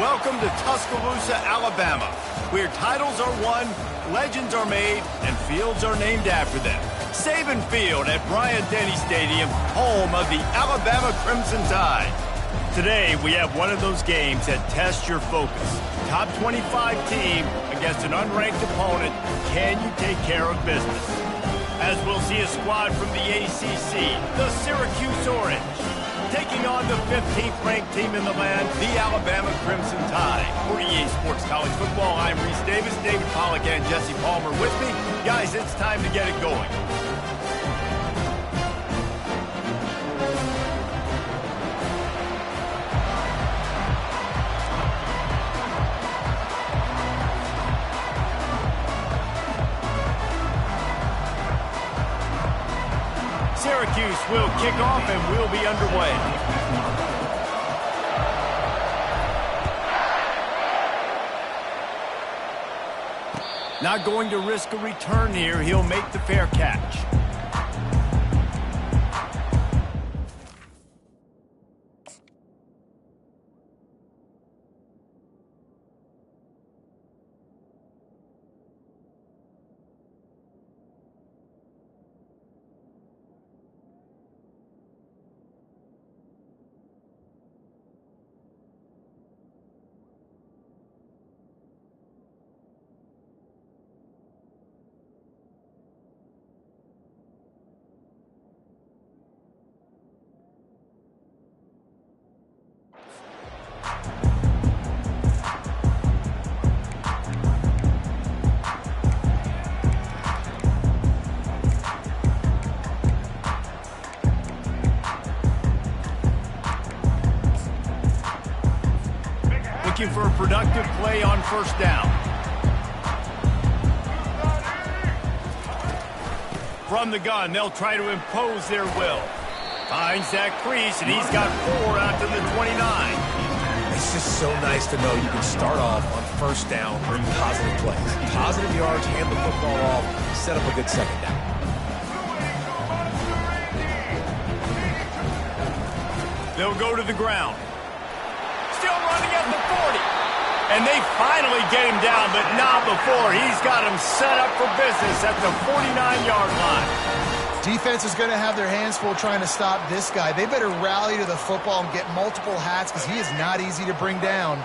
Welcome to Tuscaloosa, Alabama, where titles are won, legends are made, and fields are named after them. Saban Field at Bryant-Denny Stadium, home of the Alabama Crimson Tide. Today, we have one of those games that tests your focus. Top 25 team against an unranked opponent. Can you take care of business? As we'll see a squad from the ACC, the Syracuse Orange, taking on the 15th ranked team in the land, the Alabama Crimson Tide. For EA Sports College Football, I'm Reese Davis, David Pollack, and Jesse Palmer with me. Guys, it's time to get it going. Syracuse will kick off and we'll be underway. Not going to risk a return here. He'll make the fair catch. Looking for a productive play on first down. From the gun, they'll try to impose their will. Finds that crease, and he's got 4 out to the 29. It's just so nice to know you can start off on first down, bring positive plays. Positive yards, hand the football off, set up a good second down. They'll go to the ground. Still running at the 40. And they finally get him down, but not before. He's got him set up for business at the 49-yard line. Defense is going to have their hands full trying to stop this guy. They better rally to the football and get multiple hats because he is not easy to bring down.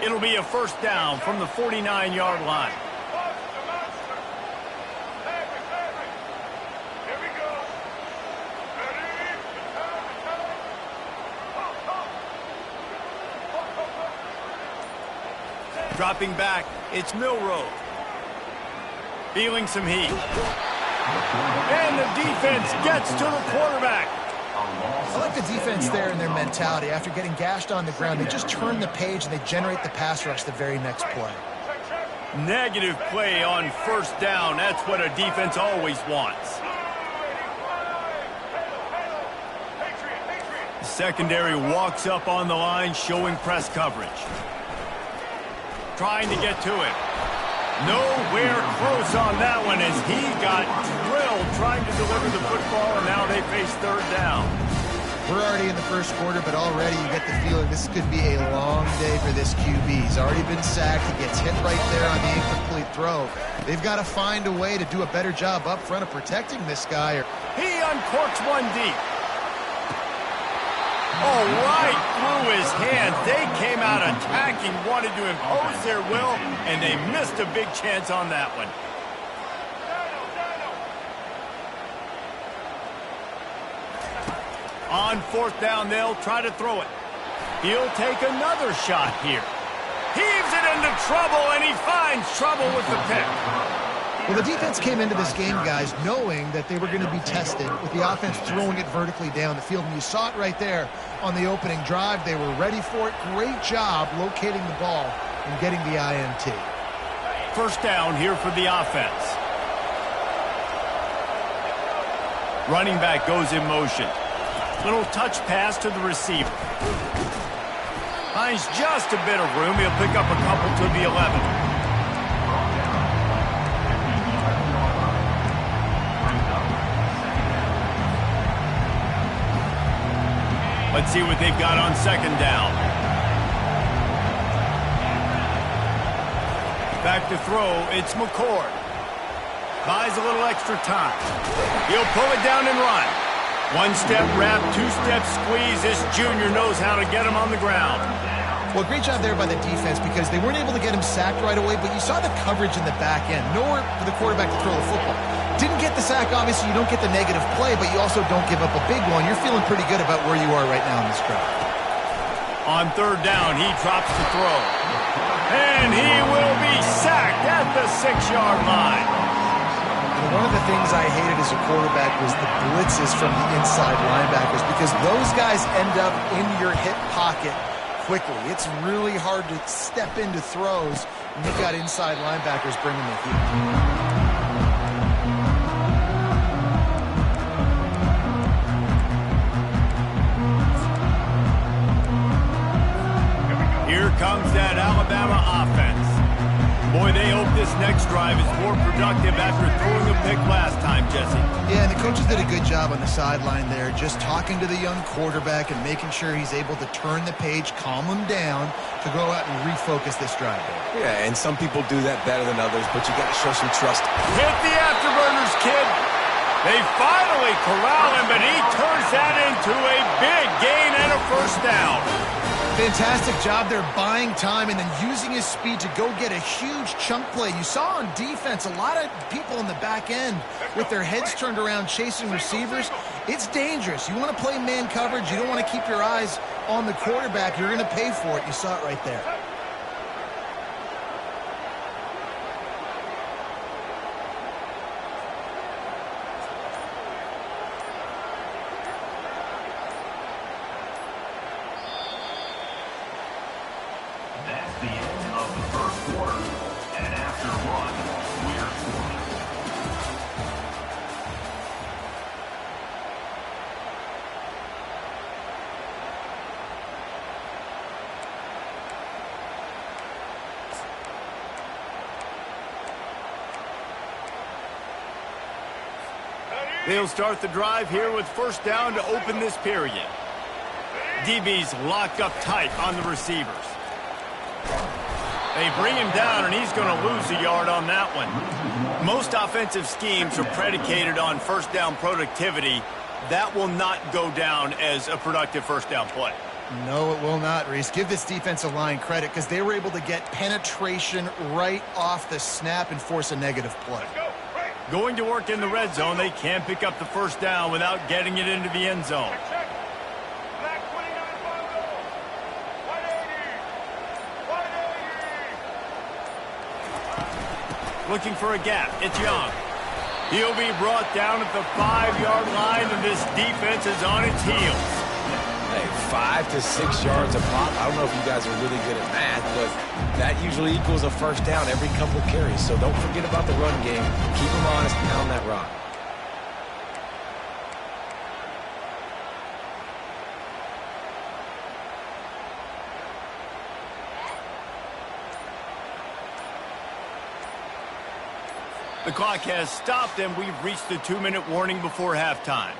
It'll be a first down from the 49-yard line. Dropping back, it's Milrow. Feeling some heat. And the defense gets to the quarterback. I like the defense there in their mentality. After getting gashed on the ground, they just turn the page and they generate the pass rush the very next play. Negative play on first down. That's what a defense always wants. The secondary walks up on the line, showing press coverage. Trying to get to him. Nowhere close on that one as he got drilled trying to deliver the football, and now they face third down. We're already in the first quarter, but already you get the feeling this could be a long day for this QB. He's already been sacked. He gets hit right there on the incomplete throw. They've got to find a way to do a better job up front of protecting this guy. He uncorks one deep. Oh, right through his hands. They came out attacking, wanted to impose their will, and they missed a big chance on that one. On fourth down, they'll try to throw it. He'll take another shot here. Heaves it into trouble, and he finds trouble with the pick. Well, the defense came into this game, guys, knowing that they were going to be tested with the offense throwing it vertically down the field. And you saw it right there on the opening drive. They were ready for it. Great job locating the ball and getting the INT. First down here for the offense. Running back goes in motion. Little touch pass to the receiver. Finds just a bit of room. He'll pick up a couple to the 11. Let's see what they've got on second down. Back to throw, it's McCord. Buys a little extra time. He'll pull it down and run. One-step wrap, two-step squeeze. This junior knows how to get him on the ground. Well, great job there by the defense because they weren't able to get him sacked right away, but you saw the coverage in the back end. Nowhere for the quarterback to throw the football. Didn't get the sack, obviously. You don't get the negative play, but you also don't give up a big one. You're feeling pretty good about where you are right now in this drive. On third down, he drops to throw. And he will be sacked at the 6-yard line. One of the things I hated as a quarterback was the blitzes from the inside linebackers because those guys end up in your hip pocket quickly. It's really hard to step into throws when you've got inside linebackers bringing the heat. Here comes that Alabama offense. Boy, they hope this next drive is more productive after throwing a pick last time, Jesse. Yeah, and the coaches did a good job on the sideline there, just talking to the young quarterback and making sure he's able to turn the page, calm him down to go out and refocus this drive. Yeah, and some people do that better than others, but you got to show some trust. Hit the afterburners, kid. They finally corral him, but he turns that into a big gain and a first down. Fantastic job there buying time and then using his speed to go get a huge chunk play. You saw on defense a lot of people in the back end with their heads turned around chasing receivers. It's dangerous. You want to play man coverage. You don't want to keep your eyes on the quarterback. You're going to pay for it. You saw it right there. They'll start the drive here with first down to open this period. DB's locked up tight on the receivers. They bring him down, and he's going to lose a yard on that one. Most offensive schemes are predicated on first down productivity. That will not go down as a productive first down play. No, it will not, Reese. Give this defensive line credit because they were able to get penetration right off the snap and force a negative play. Going to work in the red zone, they can't pick up the first down without getting it into the end zone. Looking for a gap. It's Young. He'll be brought down at the 5-yard line, and this defense is on its heels. Hey, 5 to 6 yards a pop. I don't know if you guys are really good at math, but that usually equals a first down every couple carries. So don't forget about the run game. Keep them honest and pound that rock. The clock has stopped, and we've reached the 2-minute warning before halftime.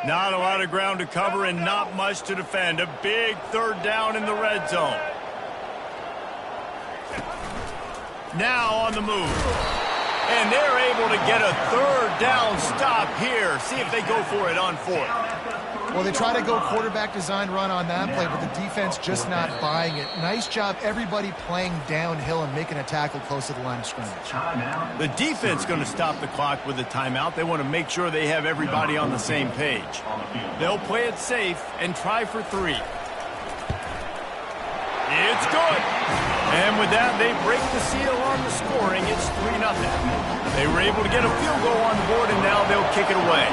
Not a lot of ground to cover and not much to defend. A big third down in the red zone. Now on the move. And they're able to get a third down stop here. See if they go for it on fourth. Well, they try to go quarterback design run on that play, but the defense just not buying it. Nice job, everybody playing downhill and making a tackle close to the line of scrimmage. The defense going to stop the clock with a timeout. They want to make sure they have everybody on the same page. They'll play it safe and try for 3. It's good. And with that, they break the seal on the scoring. It's 3-0. They were able to get a field goal on the board, and now they'll kick it away.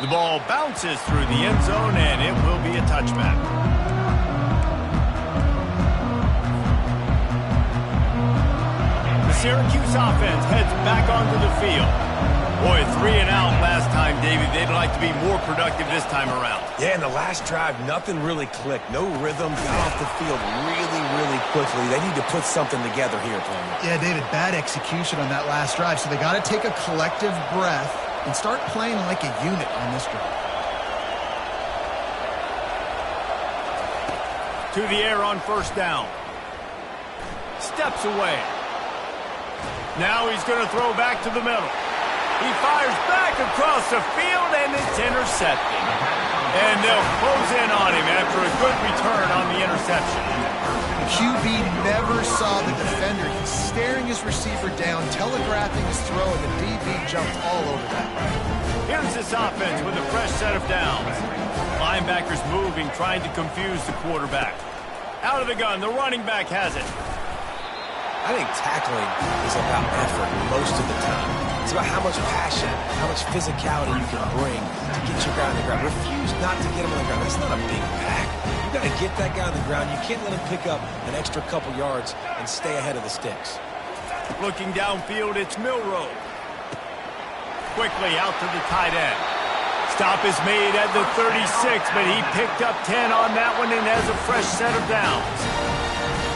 The ball bounces through the end zone, and it will be a touchback. The Syracuse offense heads back onto the field. Boy, 3 and out last time, David. They'd like to be more productive this time around. Yeah, in the last drive, nothing really clicked. No rhythm, got off the field really quickly. They need to put something together here, Palmer. Yeah, David, bad execution on that last drive, so they got to take a collective breath and start playing like a unit on this drive. To the air on first down. Steps away. Now he's going to throw back to the middle. He fires back across the field, and it's intercepted. And they'll close in on him after a good return on the interception. The QB never saw the defender. He's staring his receiver down, telegraphing his throw, and the DB jumped all over that. Here's this offense with a fresh set of downs. Linebackers moving, trying to confuse the quarterback. Out of the gun, the running back has it. I think tackling is about effort most of the time. It's about how much passion, how much physicality you can bring to get your guy on the ground. Refuse not to get him on the ground. That's not a big pack. You got to get that guy on the ground. You can't let him pick up an extra couple yards and stay ahead of the sticks. Looking downfield, it's Milrow. Quickly out to the tight end. Stop is made at the 36, but he picked up 10 on that one and has a fresh set of downs.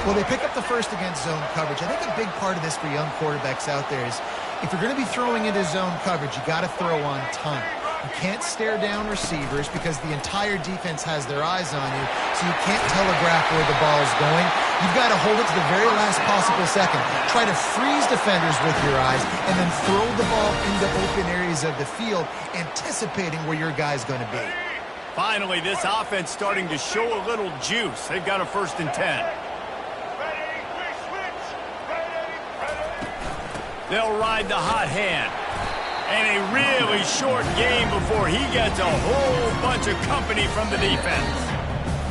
Well, they pick up the first against zone coverage. I think a big part of this for young quarterbacks out there is if you're going to be throwing into zone coverage, you got to throw on time. You can't stare down receivers because the entire defense has their eyes on you, so you can't telegraph where the ball is going. You've got to hold it to the very last possible second. Try to freeze defenders with your eyes and then throw the ball into open areas of the field, anticipating where your guy's going to be. Finally, this offense starting to show a little juice. They've got a 1st and 10. They'll ride the hot hand. And a really short game before he gets a whole bunch of company from the defense.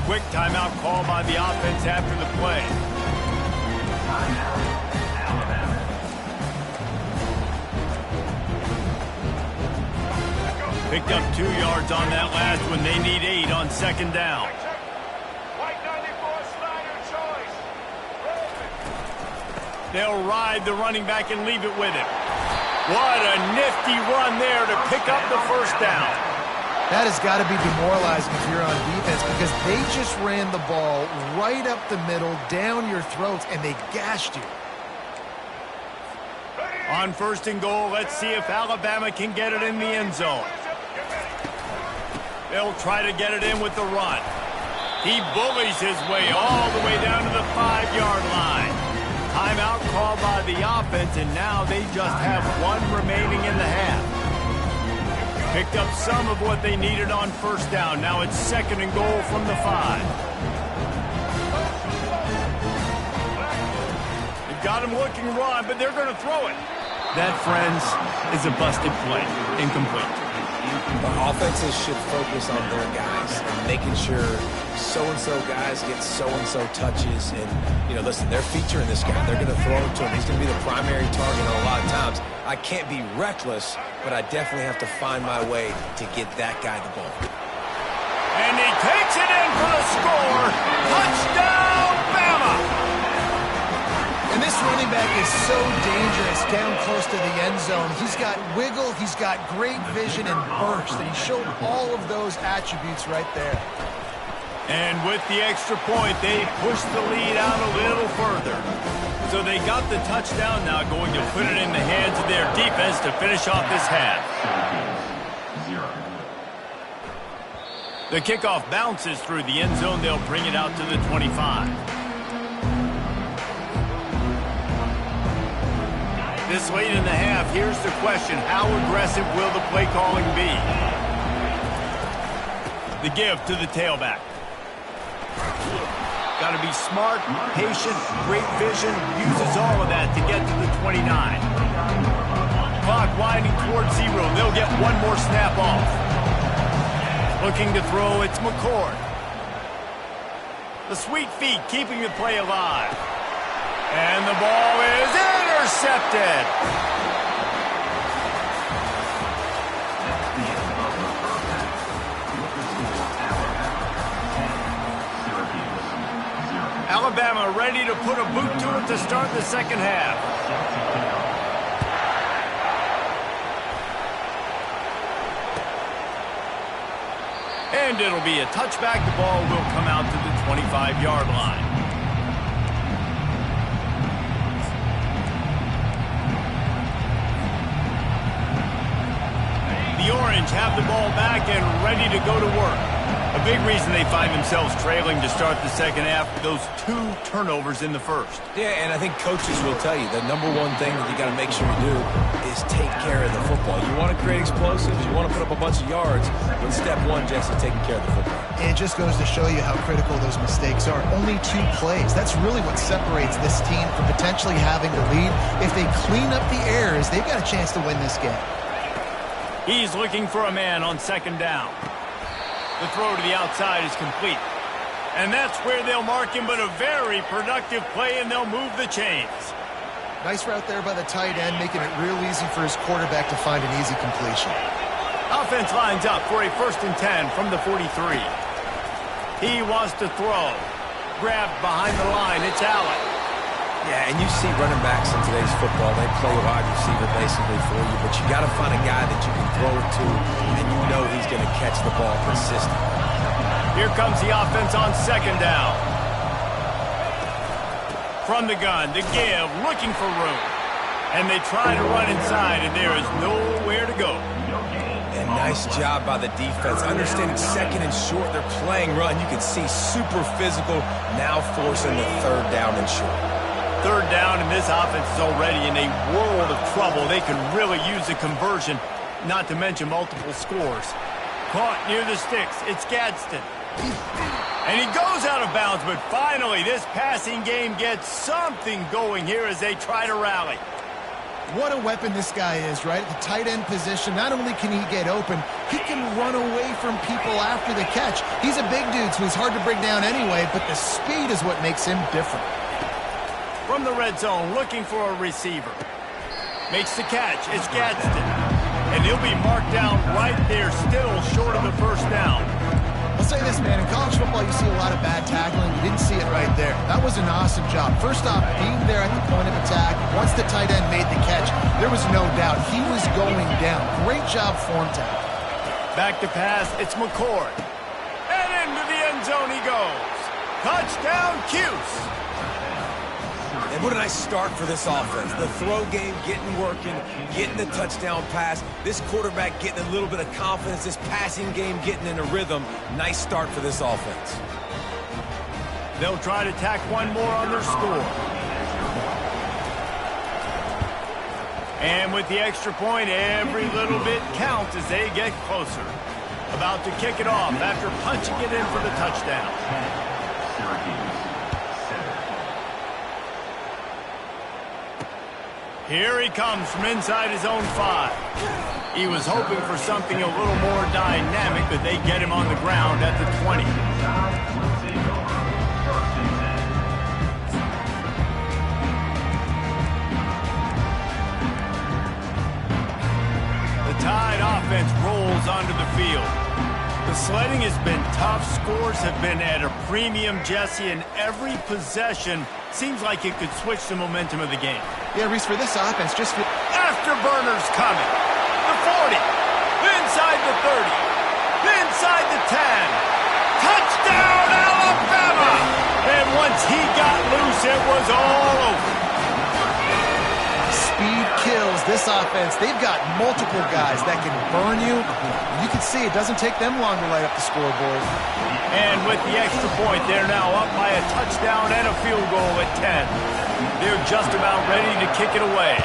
Quick timeout call by the offense after the play. Picked up 2 yards on that last one. They need 8 on 2nd down. They'll ride the running back and leave it with him. What a nifty run there to pick up the 1st down. That has got to be demoralizing if you're on defense because they just ran the ball right up the middle, down your throats, and they gashed you. On 1st and goal, let's see if Alabama can get it in the end zone. They'll try to get it in with the run. He bullies his way all the way down to the 5-yard line. Timeout called by the offense, and now they just have 1 remaining in the half. Picked up some of what they needed on 1st down. Now it's 2nd and goal from the 5. They've got him looking run, but they're going to throw it. That, friends, is a busted play. Incomplete. The offenses should focus on their guys and making sure so-and-so guys get so-and-so touches. And, listen, they're featuring this guy. They're going to throw it to him. He's going to be the primary target a lot of times. I can't be reckless, but I definitely have to find my way to get that guy the ball. And he takes it in for the score. Touchdown, Bama! And this running back is so dangerous down close to the end zone. He's got wiggle, he's got great vision and burst, and he showed all of those attributes right there. And with the extra point, they pushed the lead out a little further. So they got the touchdown, now going to put it in the hands of their defense to finish off this half. The kickoff bounces through the end zone. They'll bring it out to the 25. This late in the half, here's the question. How aggressive will the play calling be? The give to the tailback. Got to be smart, patient, great vision. Uses all of that to get to the 29. Clock winding towards 0. They'll get 1 more snap off. Looking to throw, it's McCord. The sweet feet keeping the play alive. And the ball is intercepted. Alabama ready to put a boot to it to start the 2nd half. And it'll be a touchback. The ball will come out to the 25-yard line. The Orange have the ball back and ready to go to work. A big reason they find themselves trailing to start the second half, those 2 turnovers in the first. Yeah, and I think coaches will tell you the number one thing that you got to make sure you do is take care of the football. You want to create explosives, you want to put up a bunch of yards, but step one, Jesse, taking care of the football. It just goes to show you how critical those mistakes are. Only 2 plays. That's really what separates this team from potentially having the lead. If they clean up the errors, they've got a chance to win this game. He's looking for a man on second down. The throw to the outside is complete. And that's where they'll mark him, but a very productive play, and they'll move the chains. Nice route there by the tight end, making it real easy for his quarterback to find an easy completion. Offense lines up for a 1st and 10 from the 43. He wants to throw. Grabbed behind the line. It's Allen. Yeah, and you see running backs in today's football, they play wide receiver basically for you, but you got to find a guy that you can throw it to, and you know he's going to catch the ball consistently. Here comes the offense on second down. From the gun, the give, looking for room. And they try to run inside, and there is nowhere to go. And nice job by the defense. Understanding second and short, they're playing run. You can see super physical, now forcing the 3rd down and short. 3rd down, and this offense is already in a world of trouble. They can really use a conversion, not to mention multiple scores. Caught near the sticks. It's Gadsden. And he goes out of bounds, but finally this passing game gets something going here as they try to rally. What a weapon this guy is, right? At the tight end position, not only can he get open, he can run away from people after the catch. He's a big dude, so he's hard to bring down anyway, but the speed is what makes him different. From the red zone, looking for a receiver. Makes the catch. It's Gadsden. And he'll be marked down right there, still short of the 1st down. I'll say this, man. In college football, you see a lot of bad tackling. You didn't see it right there. That was an awesome job. First off, being there at the point of attack. Once the tight end made the catch, there was no doubt he was going down. Great job form tackle. Back to pass. It's McCord. And into the end zone he goes. Touchdown, Cuse. And what a nice start for this offense. The throw game getting working, getting the touchdown pass. This quarterback getting a little bit of confidence. This passing game getting in a rhythm. Nice start for this offense. They'll try to tack one more on their score. And with the extra point, every little bit counts as they get closer. About to kick it off after punching it in for the touchdown. Here he comes from inside his own 5. He was hoping for something a little more dynamic, but they get him on the ground at the 20. The Tide offense rolls onto the field. The sledding has been tough. Scores have been at a premium, Jesse, and every possession seems like it could switch the momentum of the game. Yeah, Reese, for this offense, just feel... Afterburners coming. The 40. Inside the 30. Inside the 10. Touchdown, Alabama! And once he got loose, it was all over. Speed kills this offense. They've got multiple guys that can burn you. You can see it doesn't take them long to light up the scoreboard. And with the extra point, they're now up by a touchdown and a field goal at 10. They're just about ready to kick it away.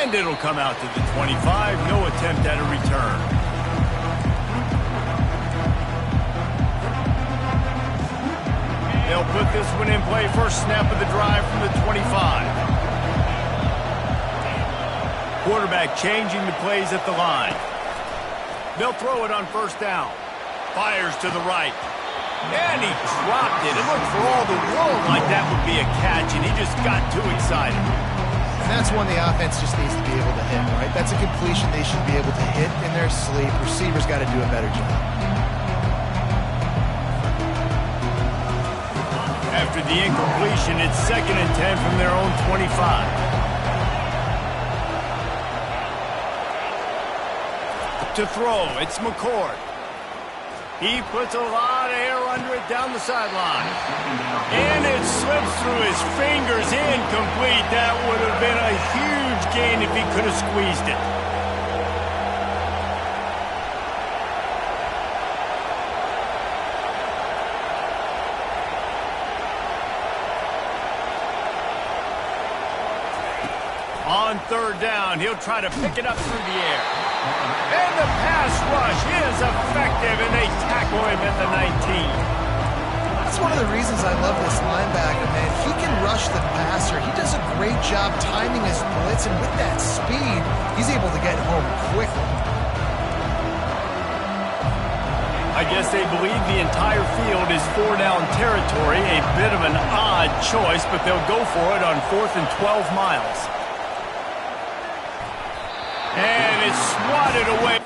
And it'll come out to the 25. No attempt at a return. They'll put this one in play. First snap of the drive from the 25. Quarterback changing the plays at the line. They'll throw it on 1st down. Fires to the right. And he dropped it. It looked for all the world like that would be a catch, and he just got too excited. And that's one the offense just needs to be able to hit, right? That's a completion they should be able to hit in their sleep. Receivers got to do a better job. After the incompletion, it's 2nd and 10 from their own 25. to throw. It's McCord. He puts a lot of air under it down the sideline. And it slips through his fingers, incomplete. That would have been a huge gain if he could have squeezed it. On third down, he'll try to pick it up through the air. And the pass rush is effective, and they tackle him at the 19. That's one of the reasons I love this linebacker, man. He can rush the passer. He does a great job timing his blitz, and with that speed, he's able to get home quickly. I guess they believe the entire field is 4-down territory. A bit of an odd choice, but they'll go for it on 4th and 12 miles. And it's swatted away.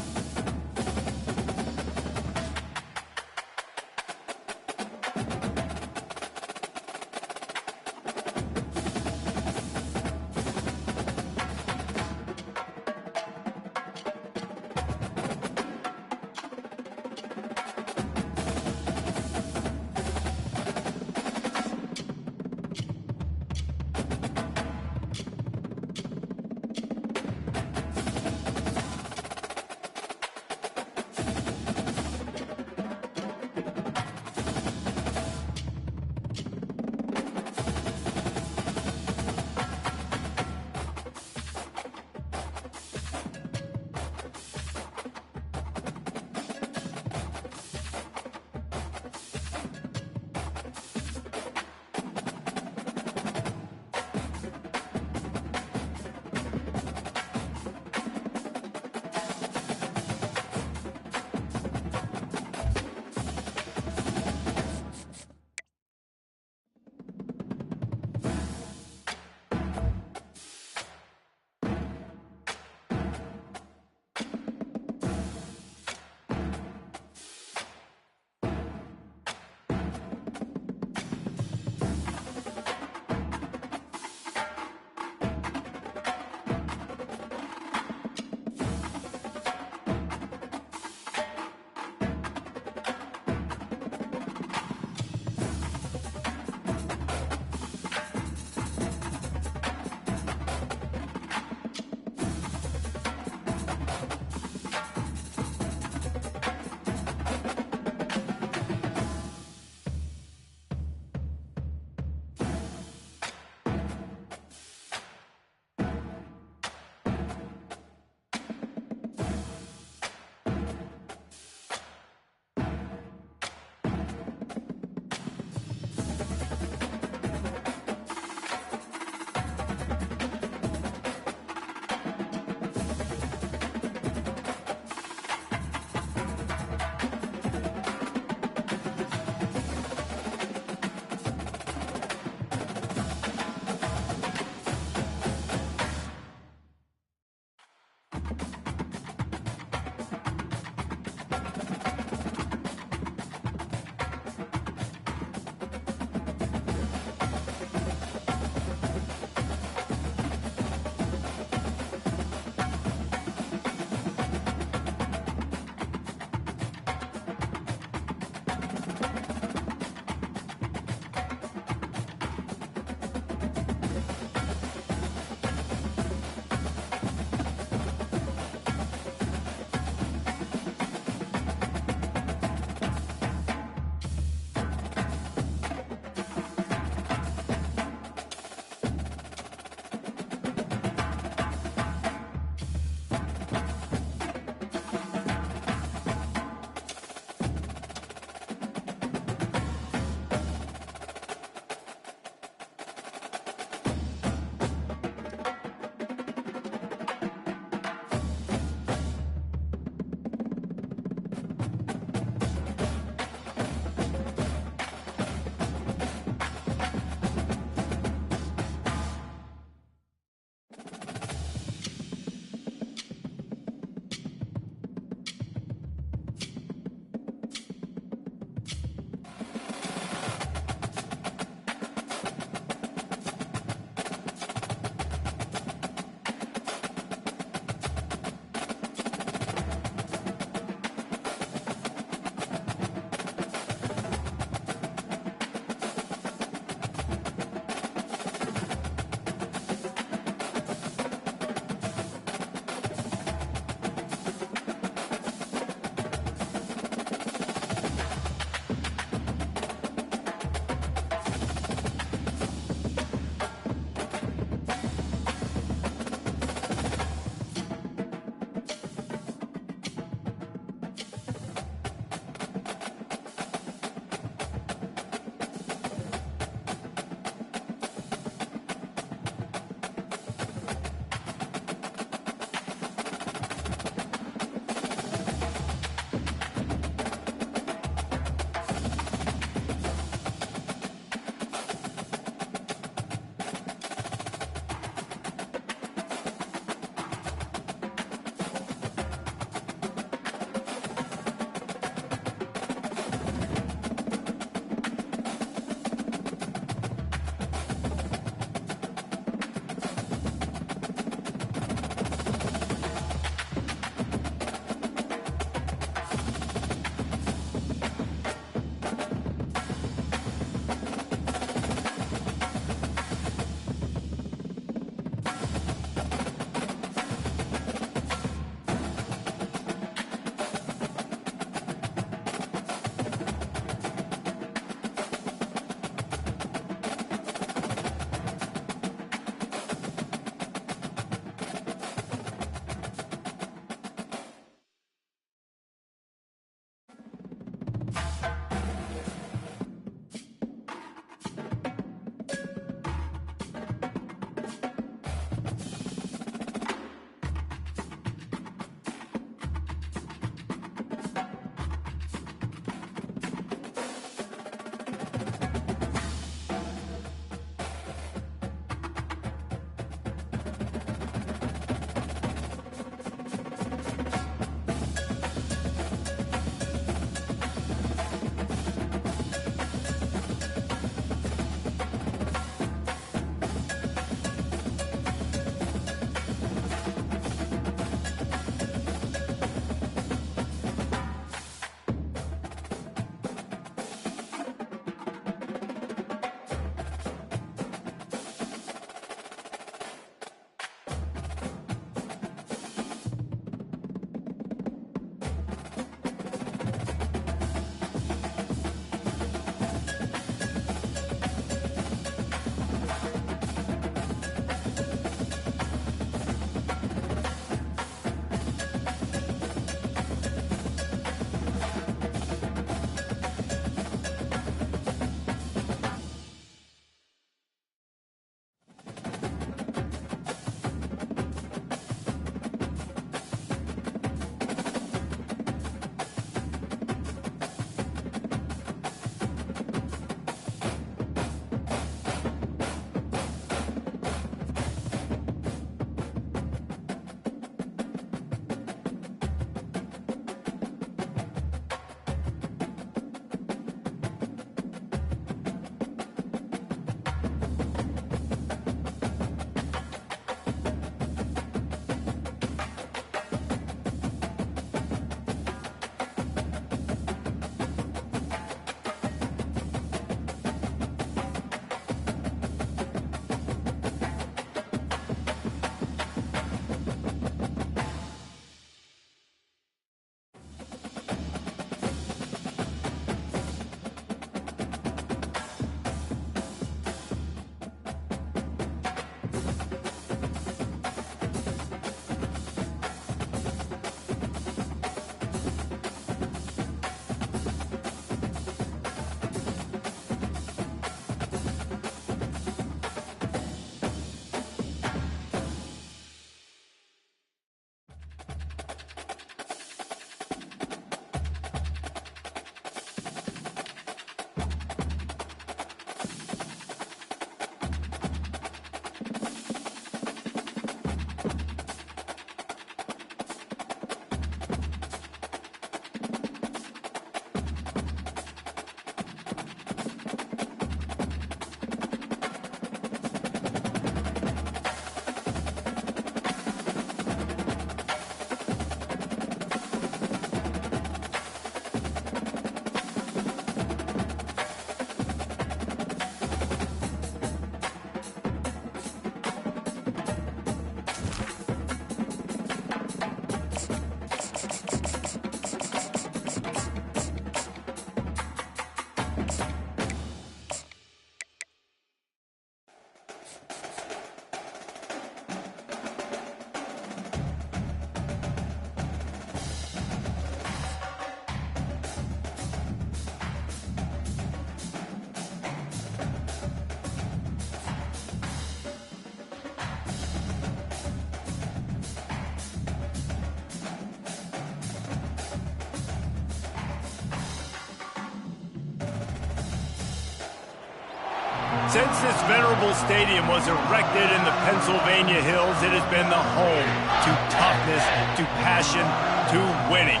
Since this venerable stadium was erected in the Pennsylvania Hills, it has been the home to toughness, to passion, to winning.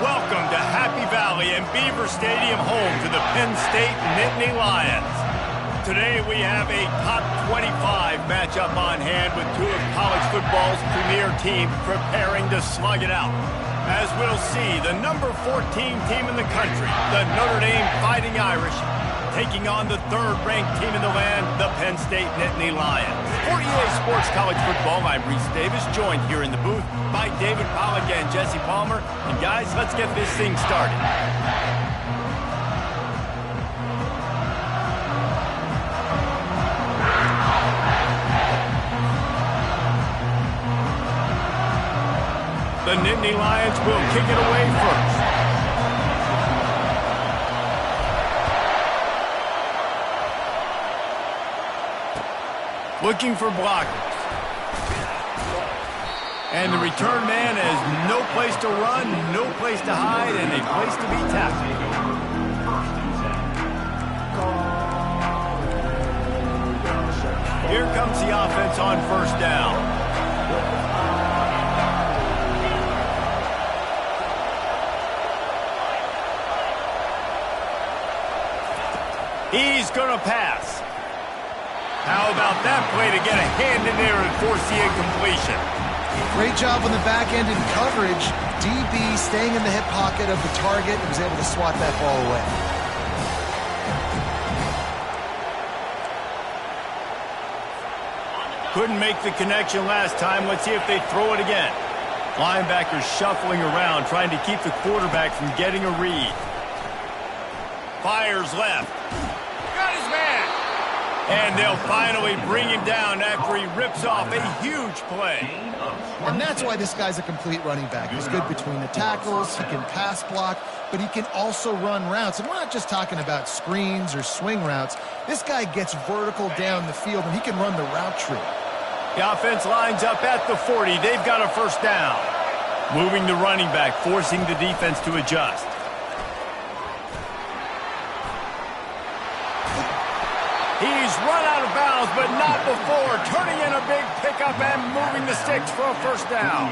Welcome to Happy Valley and Beaver Stadium, home to the Penn State Nittany Lions. Today we have a top 25 matchup on hand with two of college football's premier teams preparing to slug it out. As we'll see, the number 14 team in the country, the Notre Dame Fighting Irish, taking on the third-ranked team in the land, the Penn State Nittany Lions. For EA Sports College Football, I'm Reese Davis, joined here in the booth by David Pollack and Jesse Palmer. And guys, let's get this thing started. The Nittany Lions will kick it away first. Looking for blockers. And the return man has no place to run, no place to hide, and a place to be tackled. Here comes the offense on first down. He's going to pass. How about that play to get a hand in there and force the incompletion? Great job on the back end in coverage. DB staying in the hip pocket of the target and was able to swat that ball away. Couldn't make the connection last time. Let's see if they throw it again. Linebackers shuffling around, trying to keep the quarterback from getting a read. Fires left. Got his man. And they'll finally bring him down after he rips off a huge play. And that's why this guy's a complete running back. He's good between the tackles, he can pass block, but he can also run routes. And we're not just talking about screens or swing routes. This guy gets vertical down the field, and he can run the route tree. The offense lines up at the 40. They've got a first down. Moving the running back, forcing the defense to adjust. He's run out of bounds, but not before. Turning in a big pickup and moving the sticks for a first down.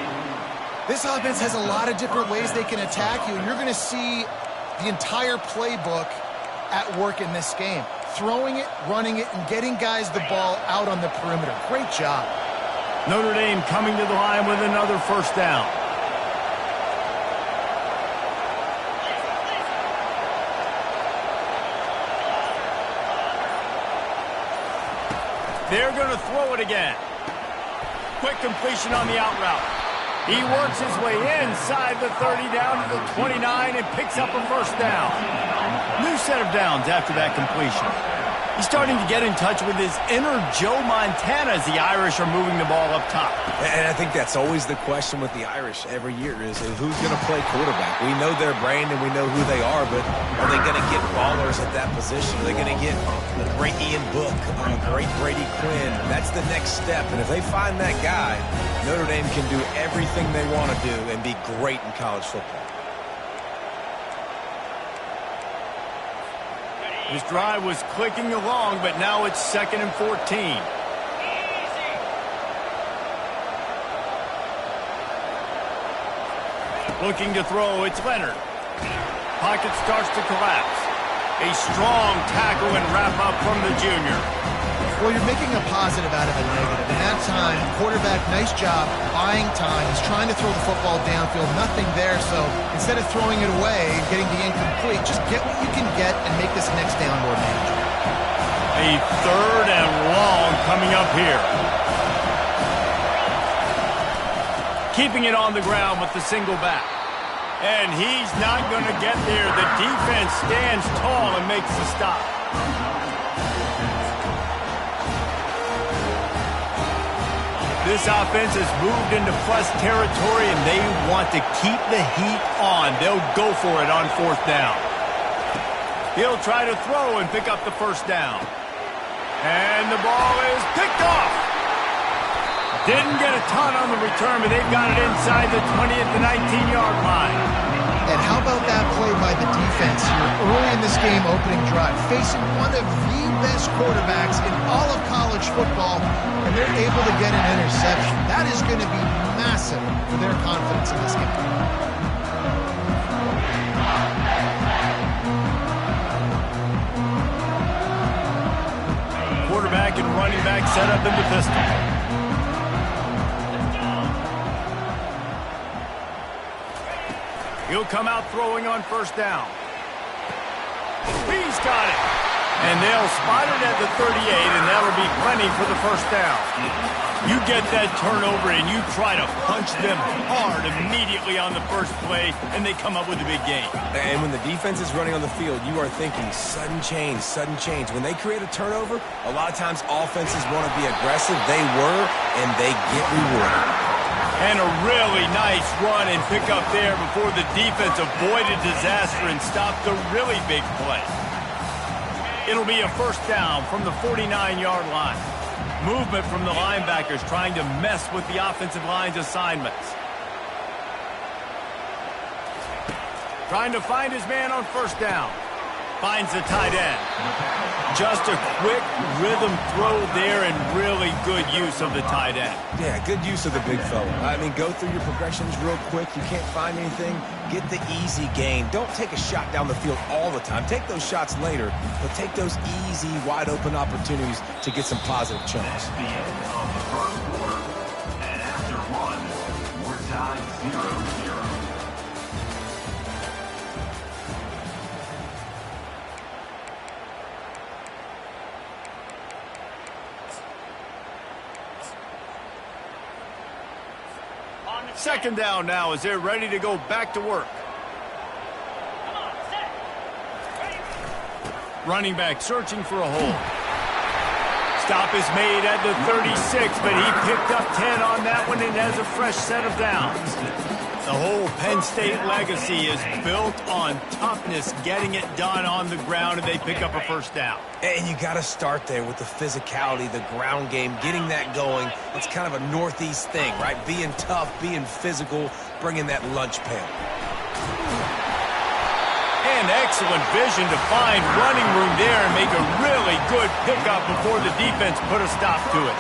This offense has a lot of different ways they can attack you, and you're going to see the entire playbook at work in this game. Throwing it, running it, and getting guys the ball out on the perimeter. Great job. Notre Dame coming to the line with another first down. They're going to throw it again. Quick completion on the out route. He works his way inside the 30 down to the 29 and picks up a first down. New set of downs after that completion. He's starting to get in touch with his inner Joe Montana as the Irish are moving the ball up top. And I think that's always the question with the Irish every year is who's going to play quarterback. We know their brand and we know who they are, but are they going to get ballers at that position? Are they going to get a great Ian Book, a great Brady Quinn? That's the next step. And if they find that guy, Notre Dame can do everything they want to do and be great in college football. This drive was clicking along, but now it's 2nd and 14. Looking to throw, it's Leonard. Pocket starts to collapse. A strong tackle and wrap up from the junior. Well, you're making a positive out of a negative. In that time, quarterback, nice job, buying time. He's trying to throw the football downfield, nothing there. So instead of throwing it away and getting the incomplete, just get what you can get and make this next down more manageable. A 3rd and long coming up here. Keeping it on the ground with the single back. And he's not going to get there. The defense stands tall and makes the stop. This offense has moved into plus territory, and they want to keep the heat on. They'll go for it on 4th down. He'll try to throw and pick up the first down. And the ball is picked off. Didn't get a ton on the return, but they've got it inside the 20 at the 19-yard line. And how about that play by the defense here early in this game, opening drive, facing one of the best quarterbacks in all of college football, and they're able to get an interception. That is going to be massive for their confidence in this game. Quarterback and running back set up in the pistol. He'll come out throwing on first down. He's got it. And they'll spot it at the 38, and that'll be plenty for the first down. You get that turnover, and you try to punch them hard immediately on the first play, and they come up with a big gain. And when the defense is running on the field, you are thinking sudden change, sudden change. When they create a turnover, a lot of times offenses want to be aggressive. They were, and they get rewarded. And a really nice run and pick up there before the defense avoided disaster and stopped the really big play. It'll be a first down from the 49-yard line. Movement from the linebackers trying to mess with the offensive line's assignments. Trying to find his man on first down. Finds the tight end. Just a quick rhythm throw there and really good use of the tight end. Yeah, good use of the big fella. I mean, go through your progressions real quick. You can't find anything. Get the easy gain. Don't take a shot down the field all the time. Take those shots later, but take those easy, wide-open opportunities to get some positive chunks. The end of the first quarter, and after one, we're tied 0-0. Second down now as they're ready to go back to work. Running back searching for a hole. Stop is made at the 36, but he picked up 10 on that one and has a fresh set of downs. The whole Penn State legacy is built on toughness, getting it done on the ground, and they pick up a first down. And you got to start there with the physicality, the ground game, getting that going. It's kind of a Northeast thing, right? Being tough, being physical, bringing that lunch pail. And excellent vision to find running room there and make a really good pickup before the defense put a stop to it.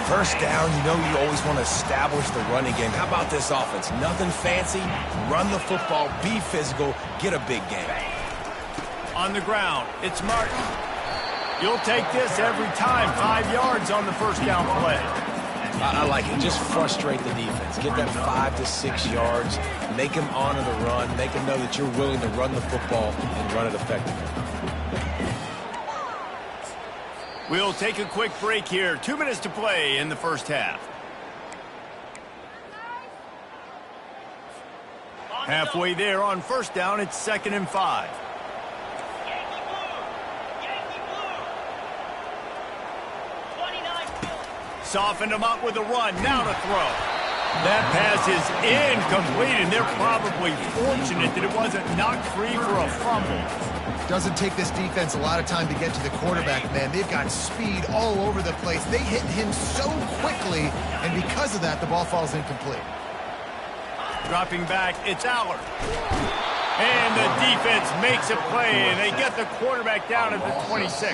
First down, you know you always want to establish the running game. How about this offense? Nothing fancy. Run the football, be physical, get a big game. On the ground, it's Martin. You'll take this every time. 5 yards on the first down play. I like it. Just frustrate the defense. Get that 5 to 6 yards. Make them honor the run. Make them know that you're willing to run the football and run it effectively. We'll take a quick break here. 2 minutes to play in the first half. Halfway there on first down, it's 2nd and 5. Softened him up with a run. Now to throw. That pass is incomplete, and they're probably fortunate that it wasn't knocked free for a fumble. Doesn't take this defense a lot of time to get to the quarterback, man. They've got speed all over the place. They hit him so quickly, and because of that, the ball falls incomplete. Dropping back, it's Allard. And the defense makes a play, and they get the quarterback down at the 26.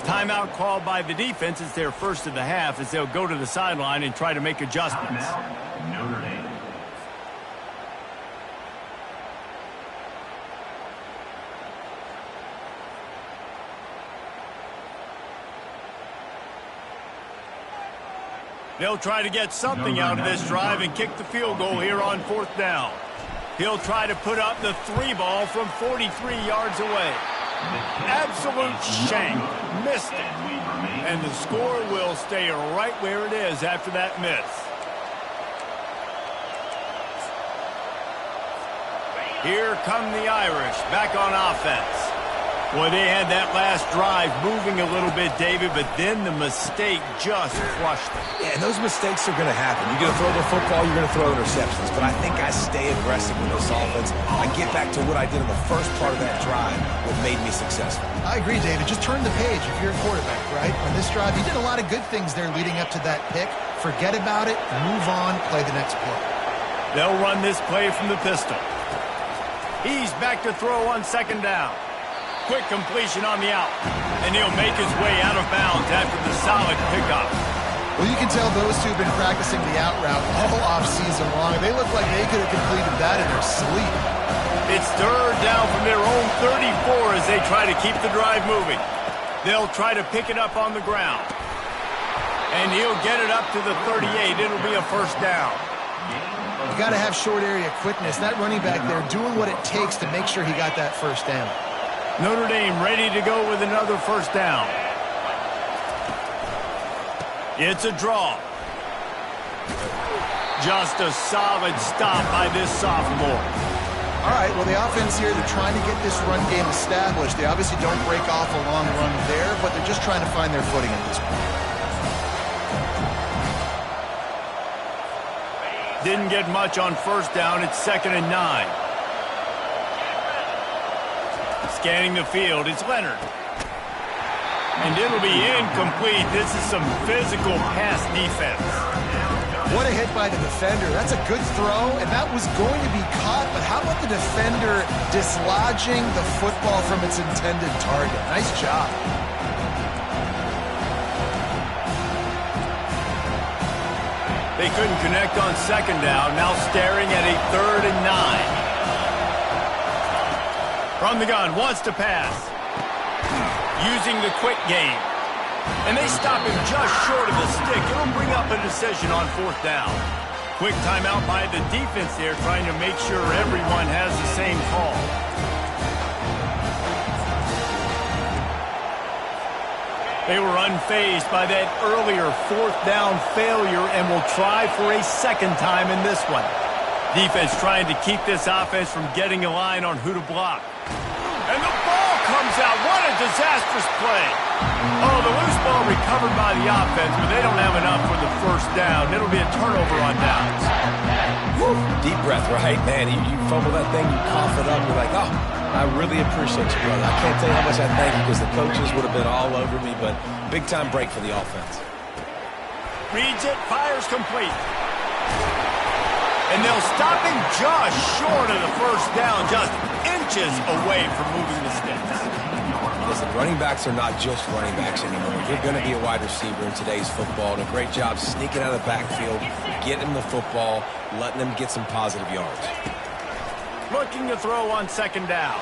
Timeout called by the defense. It's their first of the half as they'll go to the sideline and try to make adjustments. Notre Dame. They'll try to get something out of this drive and kick the field goal here on 4th down. He'll try to put up the 3 ball from 43 yards away. Absolute shank. Missed it. And the score will stay right where it is after that miss. Here come the Irish back on offense. Boy, they had that last drive moving a little bit, David, but then the mistake just crushed them. Yeah, and those mistakes are going to happen. You're going to throw the football, you're going to throw interceptions. But I think I stay aggressive with this offense. I get back to what I did in the first part of that drive, what made me successful. I agree, David. Just turn the page if you're a quarterback, right? On this drive, you did a lot of good things there leading up to that pick. Forget about it, move on, play the next play. They'll run this play from the pistol. He's back to throw on second down. Quick completion on the out. And he'll make his way out of bounds after the solid pickup. Well, you can tell those two have been practicing the out route all off-season long. They look like they could have completed that in their sleep. It's third down from their own 34 as they try to keep the drive moving. They'll try to pick it up on the ground. And he'll get it up to the 38. It'll be a first down. You got to have short area quickness. That running back there doing what it takes to make sure he got that first down. Notre Dame ready to go with another first down. It's a draw. Just a solid stop by this sophomore. All right, well, the offense here, they're trying to get this run game established. They obviously don't break off a long run there, but they're just trying to find their footing at this point. Didn't get much on first down. It's 2nd and 9. Scanning the field, it's Leonard. And it'll be incomplete. This is some physical pass defense. What a hit by the defender. That's a good throw, and that was going to be caught, but how about the defender dislodging the football from its intended target? Nice job. They couldn't connect on second down, now staring at a 3rd and 9. From the gun, wants to pass. Using the quick game. And they stop him just short of the stick. It'll bring up a decision on 4th down. Quick timeout by the defense there, trying to make sure everyone has the same call. They were unfazed by that earlier 4th down failure and will try for a second time in this one. Defense trying to keep this offense from getting a line on who to block. And the ball comes out. What a disastrous play. Oh, the loose ball recovered by the offense, but they don't have enough for the first down. It'll be a turnover on downs. Woo, deep breath, right? Man, you fumble that thing, you cough it up, you're like, oh, I really appreciate you, brother. I can't tell you how much I thank you because the coaches would have been all over me, but big-time break for the offense. Reads it, fires complete. And they'll stop him just short of the first down, just inches away from moving the sticks. Listen, running backs are not just running backs anymore. You're going to be a wide receiver in today's football, and a great job sneaking out of the backfield, getting the football, letting them get some positive yards. Looking to throw on second down.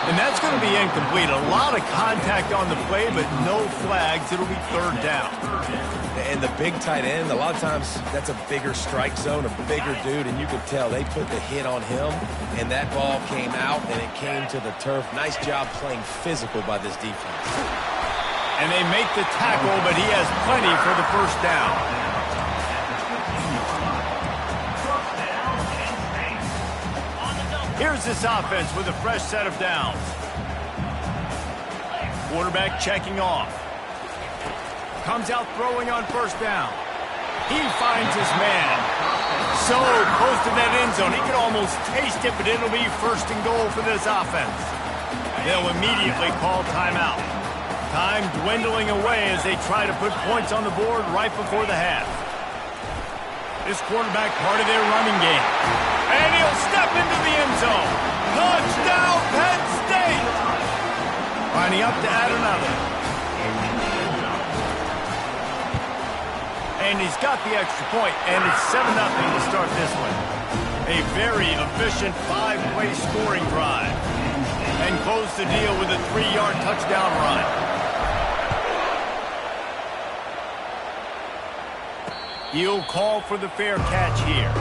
And that's going to be incomplete. A lot of contact on the play, but no flags. It'll be 3rd down. And the big tight end, a lot of times that's a bigger strike zone, a bigger dude, and you could tell they put the hit on him, and that ball came out, and it came to the turf. Nice job playing physical by this defense. And they make the tackle, but he has plenty for the first down. Here's this offense with a fresh set of downs. Quarterback checking off. Comes out throwing on first down. He finds his man. So close to that end zone. He could almost taste it, but it'll be 1st and goal for this offense. They'll immediately call timeout. Time dwindling away as they try to put points on the board right before the half. This quarterback part of their running game. And he'll step into the end zone. Touchdown, Penn State! Lining up to add another. And he's got the extra point, and it's 7-0 to start this one. A very efficient 5-play scoring drive. And close the deal with a 3-yard touchdown run. He'll call for the fair catch here.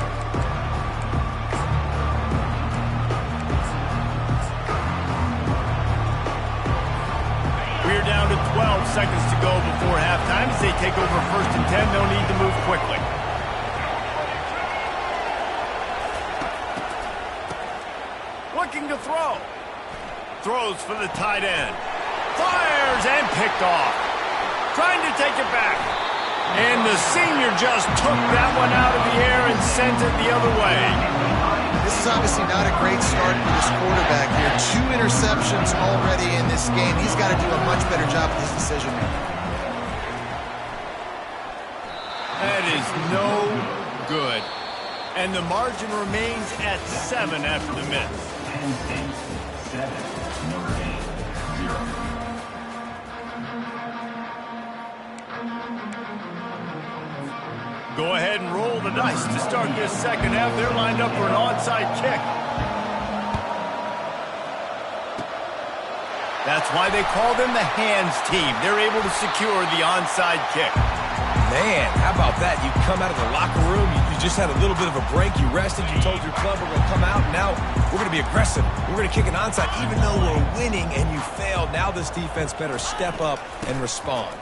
We're down to 12 seconds to go before halftime. As they take over 1st and 10, they'll need to move quickly. Looking to throw. Throws for the tight end. Fires and picked off. Trying to take it back. And the senior just took that one out of the air and sent it the other way. This is obviously not a great start for this quarterback here. 2 interceptions already in this game. He's got to do a much better job with his decision making. That is no good. And the margin remains at 7 after the miss. Penn State 7, Notre Dame 0. Go ahead and roll the dice to start this second half. They're lined up for an onside kick. That's why they call them the hands team. They're able to secure the onside kick. Man, how about that? You come out of the locker room, you just had a little bit of a break, you rested, you told your club we're going to come out, and now we're going to be aggressive. We're going to kick an onside, even though we're winning and you failed. Now this defense better step up and respond.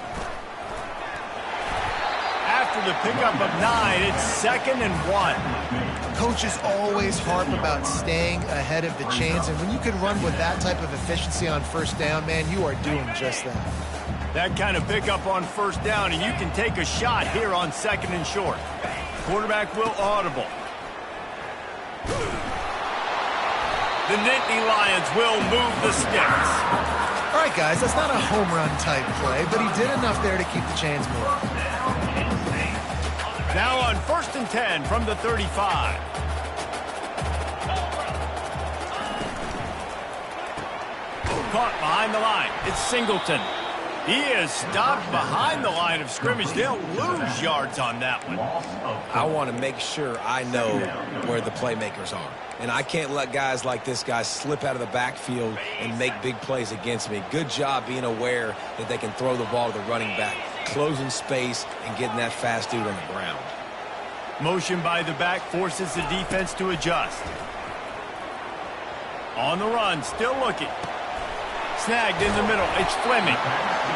After the pickup of 9, it's 2nd and 1. Coaches always harp about staying ahead of the chains, and when you can run with that type of efficiency on first down, man, you are doing just that. That kind of pickup on first down, and you can take a shot here on 2nd and short. Quarterback will audible. The Nittany Lions will move the sticks. All right, guys, that's not a home run type play, but he did enough there to keep the chains moving. Now on 1st and 10 from the 35. Caught behind the line. It's Singleton. He is stopped behind the line of scrimmage. They'll lose yards on that one. I want to make sure I know where the playmakers are. And I can't let guys like this guy slip out of the backfield and make big plays against me. Good job being aware that they can throw the ball to the running back, closing space, and getting that fast dude on the ground. Motion by the back forces the defense to adjust. On the run, still looking. Snagged in the middle. It's Fleming.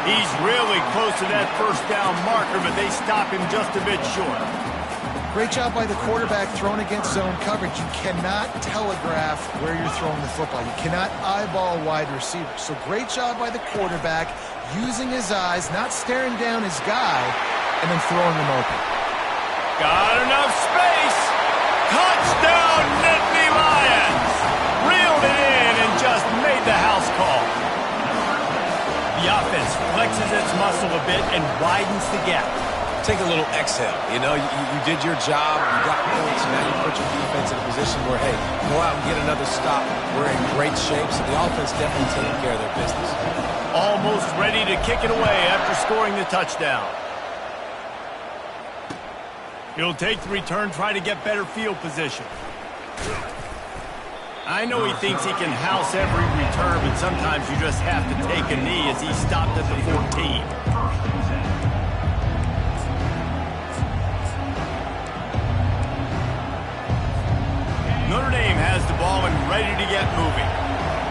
He's really close to that first down marker, but they stop him just a bit short. Great job by the quarterback thrown against zone coverage. You cannot telegraph where you're throwing the football. You cannot eyeball wide receivers. So great job by the quarterback using his eyes, not staring down his guy, and then throwing him open. Got enough space. Touchdown, Nittany Lions. Reeled it in and just made the house call. The offense flexes its muscle a bit and widens the gap. Take a little exhale. You know, you did your job. You got points. Now you put your defense in a position where, hey, go out and get another stop. We're in great shape, so the offense definitely taking care of their business. Almost ready to kick it away after scoring the touchdown. He'll take the return, try to get better field position. I know he thinks he can house every return, but sometimes you just have to take a knee as he stopped at the 14. Notre Dame has the ball and ready to get moving.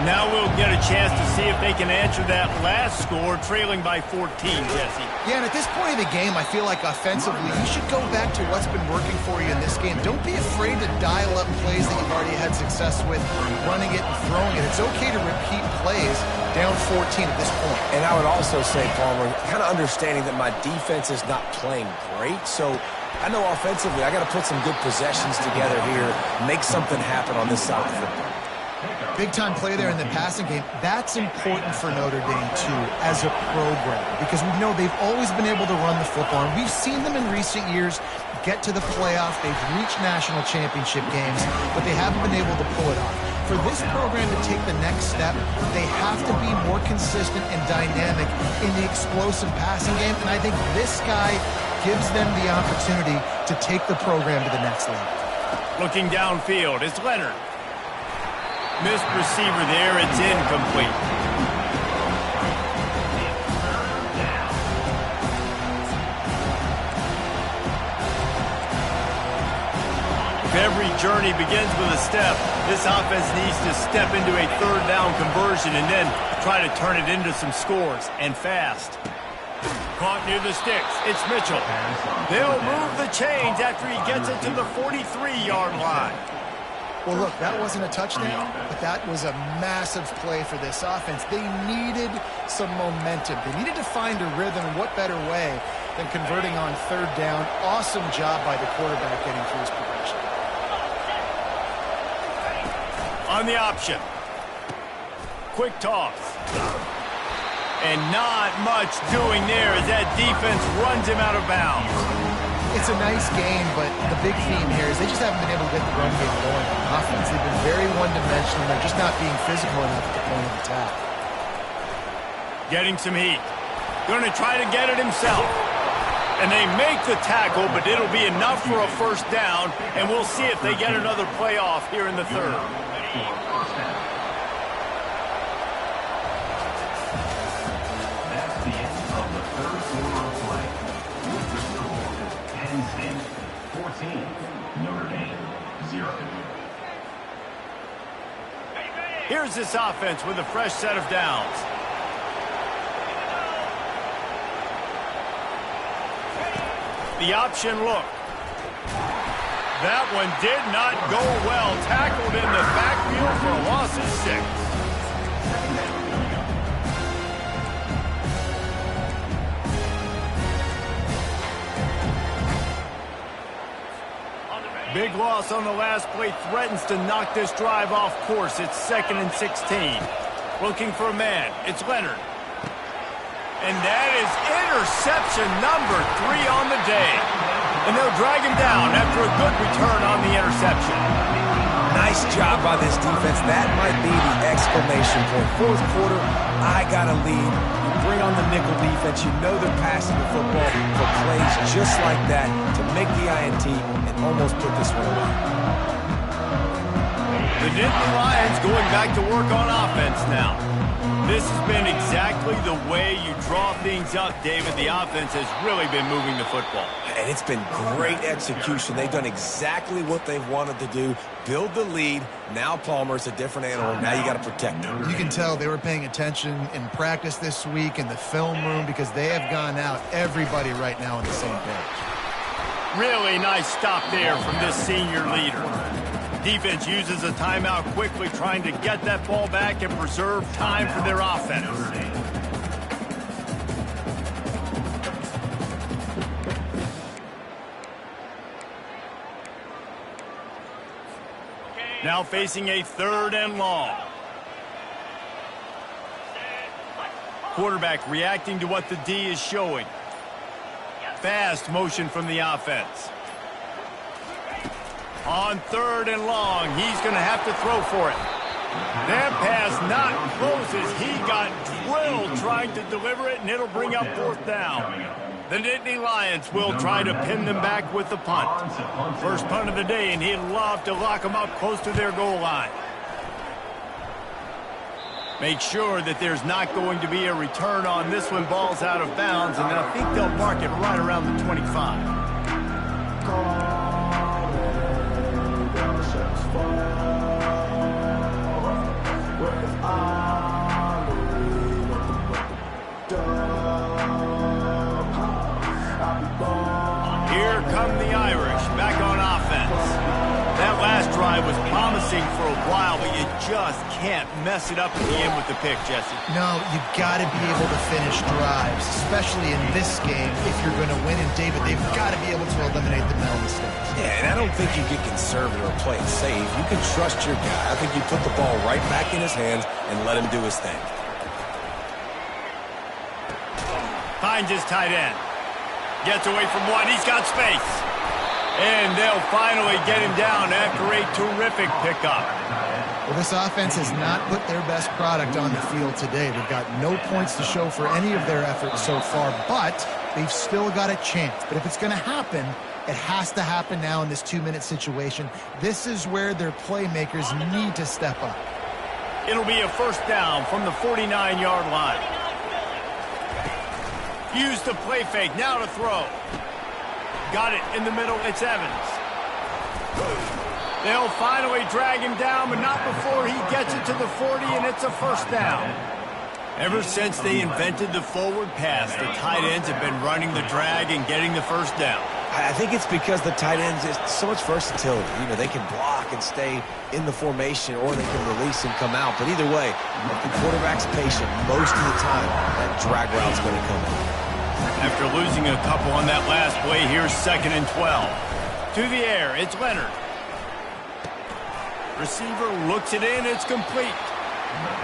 Now we'll get a chance to see if they can answer that last score, trailing by 14, Jesse. Yeah, and at this point of the game, I feel like offensively, you should go back to what's been working for you in this game. Don't be afraid to dial up plays that you've already had success with, running it and throwing it. It's okay to repeat plays down 14 at this point. And I would also say, Palmer, kind of understanding that my defense is not playing great, so I know offensively I got to put some good possessions together here, make something happen on this side of the football. Big-time play there in the passing game. That's important for Notre Dame, too, as a program, because we know they've always been able to run the football, and we've seen them in recent years get to the playoff. They've reached national championship games, but they haven't been able to pull it off. For this program to take the next step, they have to be more consistent and dynamic in the explosive passing game, and I think this guy gives them the opportunity to take the program to the next level. Looking downfield, it's Leonard. Missed receiver there, it's incomplete. If every journey begins with a step, this offense needs to step into a third down conversion and then try to turn it into some scores, and fast. Caught near the sticks, it's Mitchell. They'll move the chains after he gets it to the 43-yard line. Well, look, that wasn't a touchdown, but that was a massive play for this offense. They needed some momentum. They needed to find a rhythm, and what better way than converting on third down. Awesome job by the quarterback getting through his progression. On the option. Quick toss. And not much doing there as that defense runs him out of bounds. It's a nice game, but the big theme here is they just haven't been able to get the run game going on offense. They've been very one-dimensional. They're just not being physical enough at the point of attack. Getting some heat. Going to try to get it himself. And they make the tackle, but it'll be enough for a first down, and we'll see if they get another play off here in the third. That's the end of the third quarter of play. With the score, Penn State 14, Notre Dame 0. Here's this offense with a fresh set of downs. The option look. That one did not go well. Tackled in the backfield for a loss of 6. Big loss on the last play, threatens to knock this drive off course. It's 2nd and 16. Looking for a man. It's Leonard. And that is interception number 3 on the day. And they'll drag him down after a good return on the interception. Nice job by this defense. That might be the exclamation point. Fourth quarter, I got a lead. You bring on the nickel defense. You know they're passing the football for plays just like that to make the INT and almost put this one away. The Nittany Lions going back to work on offense now. This has been exactly the way you draw things up, David. The offense has really been moving the football. And it's been great execution. They've done exactly what they've wanted to do. Build the lead. Now Palmer's a different animal. Now you got to protect him. You can tell they were paying attention in practice this week in the film room because they have gone out, everybody right now on the same page. Really nice stop there from this senior leader. Defense uses a timeout quickly, trying to get that ball back and preserve time for their offense. Now facing a 3rd and long. Quarterback reacting to what the D is showing. Fast motion from the offense. On 3rd and long, he's going to have to throw for it. That pass not close as he got drilled trying to deliver it, and it'll bring up 4th down. The Nittany Lions will try to pin them back with the punt. First punt of the day, and he'd love to lock them up close to their goal line. Make sure that there's not going to be a return on this one. Ball's out of bounds, and I think they'll mark it right around the 25. Here come the Irish back on offense. That last drive was promising for a while, but you just can't mess it up at the end with the pick, Jesse. No, you got to be able to finish drives, especially in this game if you're going to win. And David, they've got to be able to eliminate the mental mistakes. Yeah, and I don't think you get conservative or play it safe. You can trust your guy. I think you put the ball right back in his hands and let him do his thing. Finds his tight end. Gets away from one. He's got space. And they'll finally get him down after a terrific pickup. Well, this offense has not put their best product on the field today. They've got no points to show for any of their efforts so far, but they've still got a chance. But if it's going to happen, it has to happen now in this 2-minute situation. This is where their playmakers need to step up. It'll be a first down from the 49-yard line. Use the play fake, now to throw. Got it in the middle, it's Evans. They'll finally drag him down, but not before he gets it to the 40, and it's a first down. Ever since they invented the forward pass, the tight ends have been running the drag and getting the first down. I think it's because the tight ends is so much versatility. You know, they can block and stay in the formation, or they can release and come out. But either way, if the quarterback's patient, most of the time, that drag route's going to come in. After losing a couple on that last play, here's 2nd and 12. To the air, it's Leonard. Receiver looks it in, it's complete.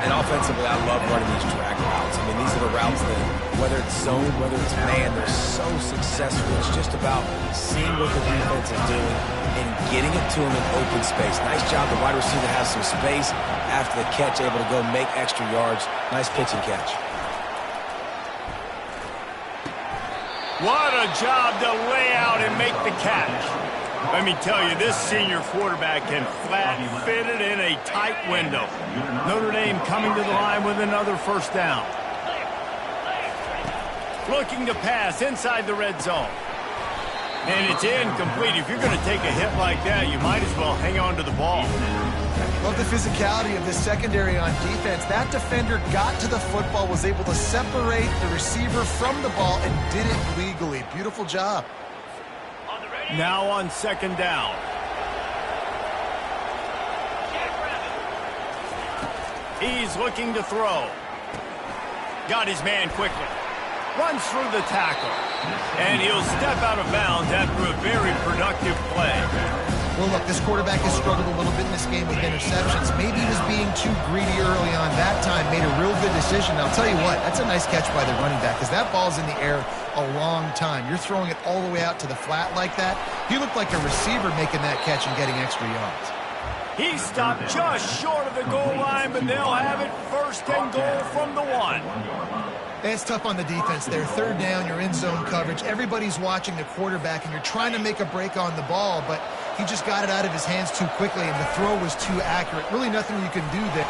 And offensively, I love running these drag routes. I mean, these are the routes that, whether it's zone, whether it's man, they're so successful. It's just about seeing what the defense is doing and getting it to them in open space. Nice job. The wide receiver has some space after the catch, able to go make extra yards. Nice pitch and catch. What a job to lay out and make the catch. Let me tell you, this senior quarterback can flat fit it in a tight window. Notre Dame coming to the line with another first down. Looking to pass inside the red zone. And it's incomplete. If you're going to take a hit like that, you might as well hang on to the ball. Love the physicality of this secondary on defense. That defender got to the football, was able to separate the receiver from the ball, and did it legally. Beautiful job. Now on second down. He's looking to throw. Got his man quickly. Runs through the tackle. And he'll step out of bounds after a very productive play. Well, look, this quarterback has struggled a little bit in this game with interceptions. Maybe he was being too greedy early on. That time made a real good decision. I'll tell you what, that's a nice catch by the running back because that ball's in the air a long time. You're throwing it all the way out to the flat like that. He looked like a receiver making that catch and getting extra yards. He stopped just short of the goal line, but they'll have it first and goal from the 1. It's tough on the defense there. Third down, you're in zone coverage. Everybody's watching the quarterback, and you're trying to make a break on the ball, but he just got it out of his hands too quickly, and the throw was too accurate. Really nothing you can do there.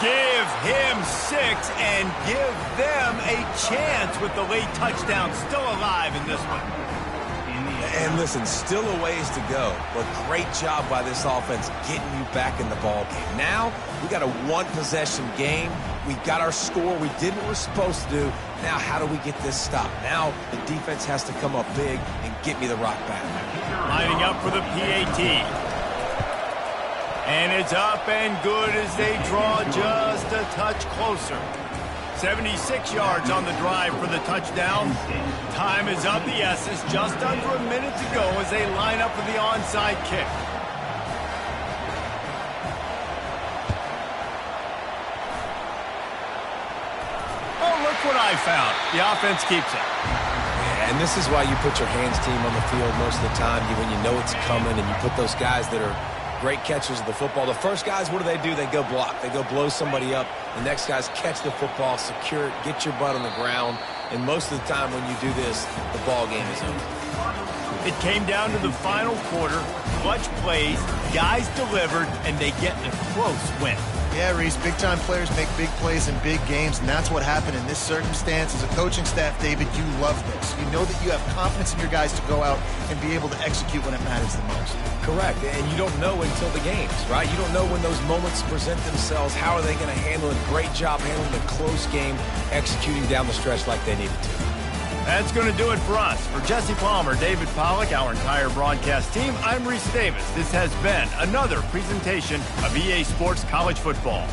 Give him 6 and give them a chance with the late touchdown still alive in this one. And listen, still a ways to go, but great job by this offense getting you back in the ball game. Now, we got a one-possession game. We got our score. We did what we're supposed to do. Now, how do we get this stopped? Now, the defense has to come up big and get me the rock back. Lining up for the PAT. And it's up and good as they draw just a touch closer. 76 yards on the drive for the touchdown. Time is of the essence. Just under a minute to go as they line up for the onside kick. Oh, look what I found. The offense keeps it. Yeah, and this is why you put your hands team on the field most of the time when you know it's coming, and you put those guys that are great catchers of the football. The first guys, what do? They go block. They go blow somebody up. The next guys catch the football, secure it, get your butt on the ground. And most of the time when you do this, the ball game is over. It came down to the final quarter. Clutch plays, guys delivered, and they get a close win. Yeah, Reese, big-time players make big plays in big games, and that's what happened in this circumstance. As a coaching staff, David, you love this. You know that you have confidence in your guys to go out and be able to execute when it matters the most. Correct, and you don't know until the games, right? You don't know when those moments present themselves. How are they going to handle it? Great job handling the close game, executing down the stretch like they needed to. That's going to do it for us. For Jesse Palmer, David Pollack, our entire broadcast team, I'm Reese Davis. This has been another presentation of EA Sports College Football.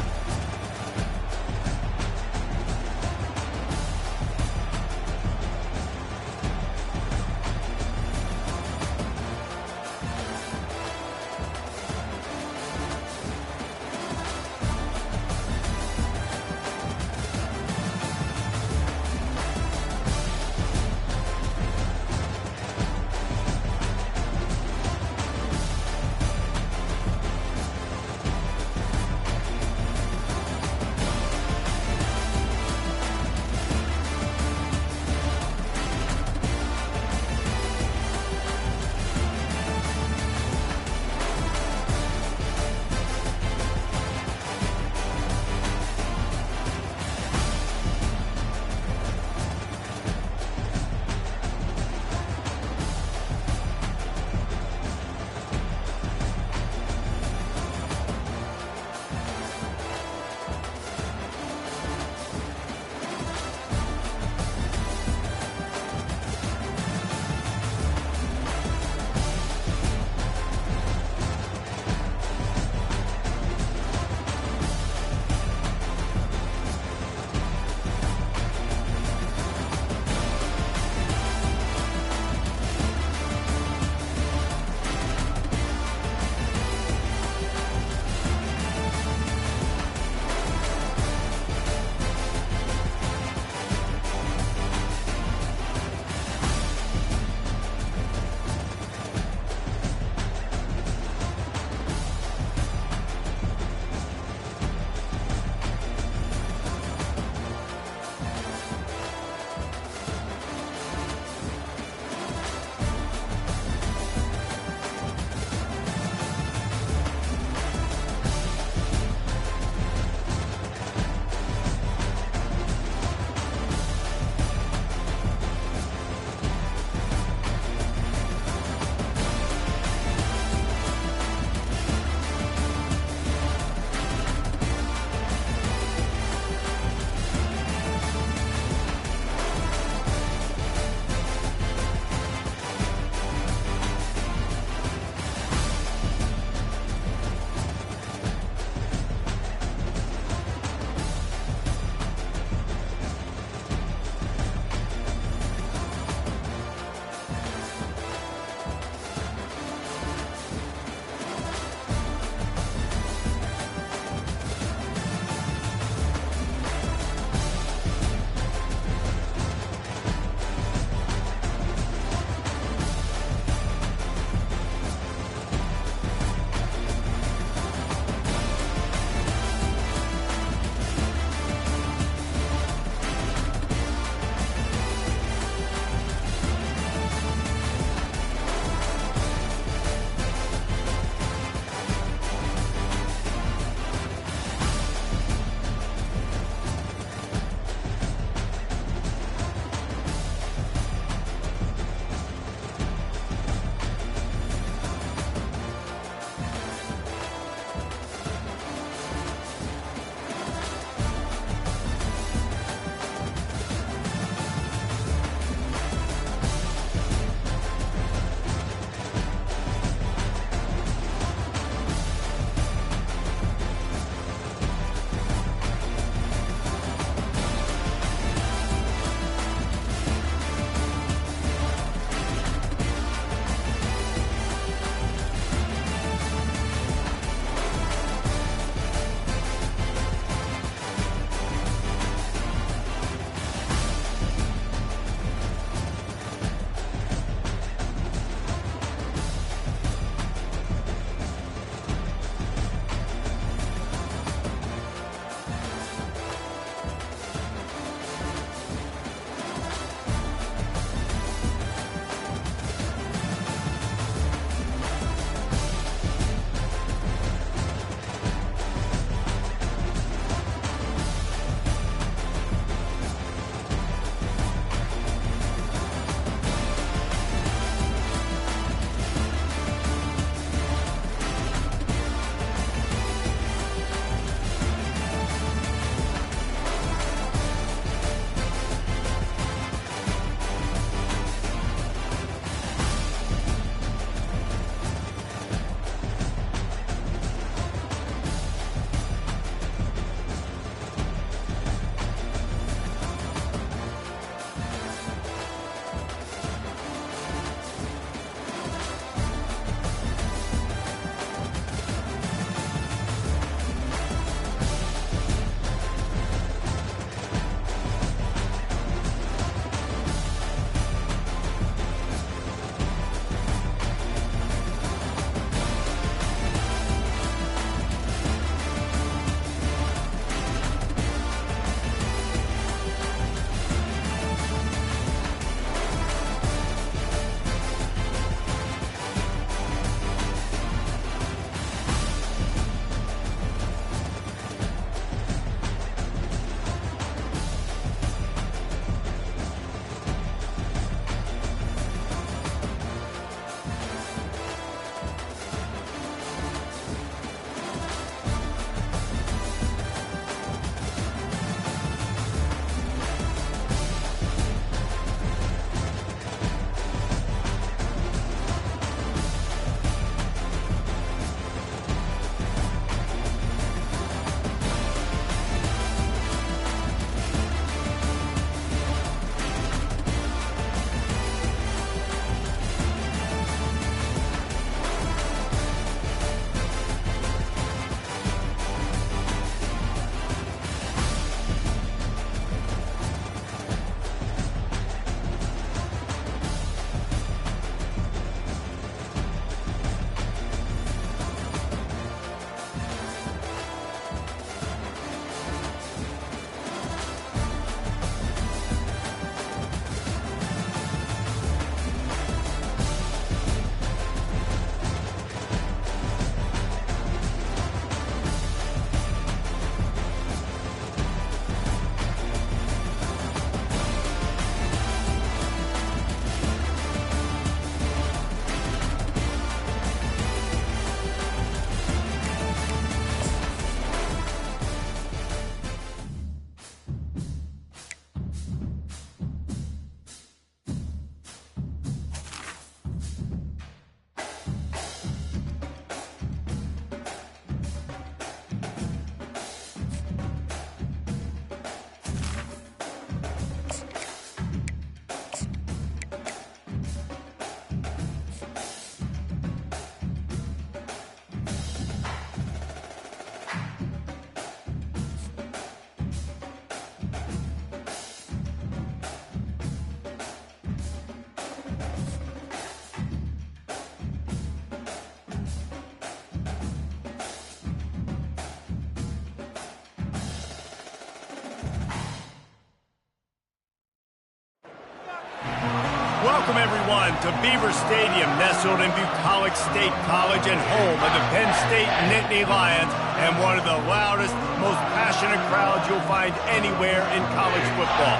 Welcome, everyone, to Beaver Stadium, nestled in Bucolic State College and home of the Penn State Nittany Lions, and one of the loudest, most passionate crowds you'll find anywhere in college football.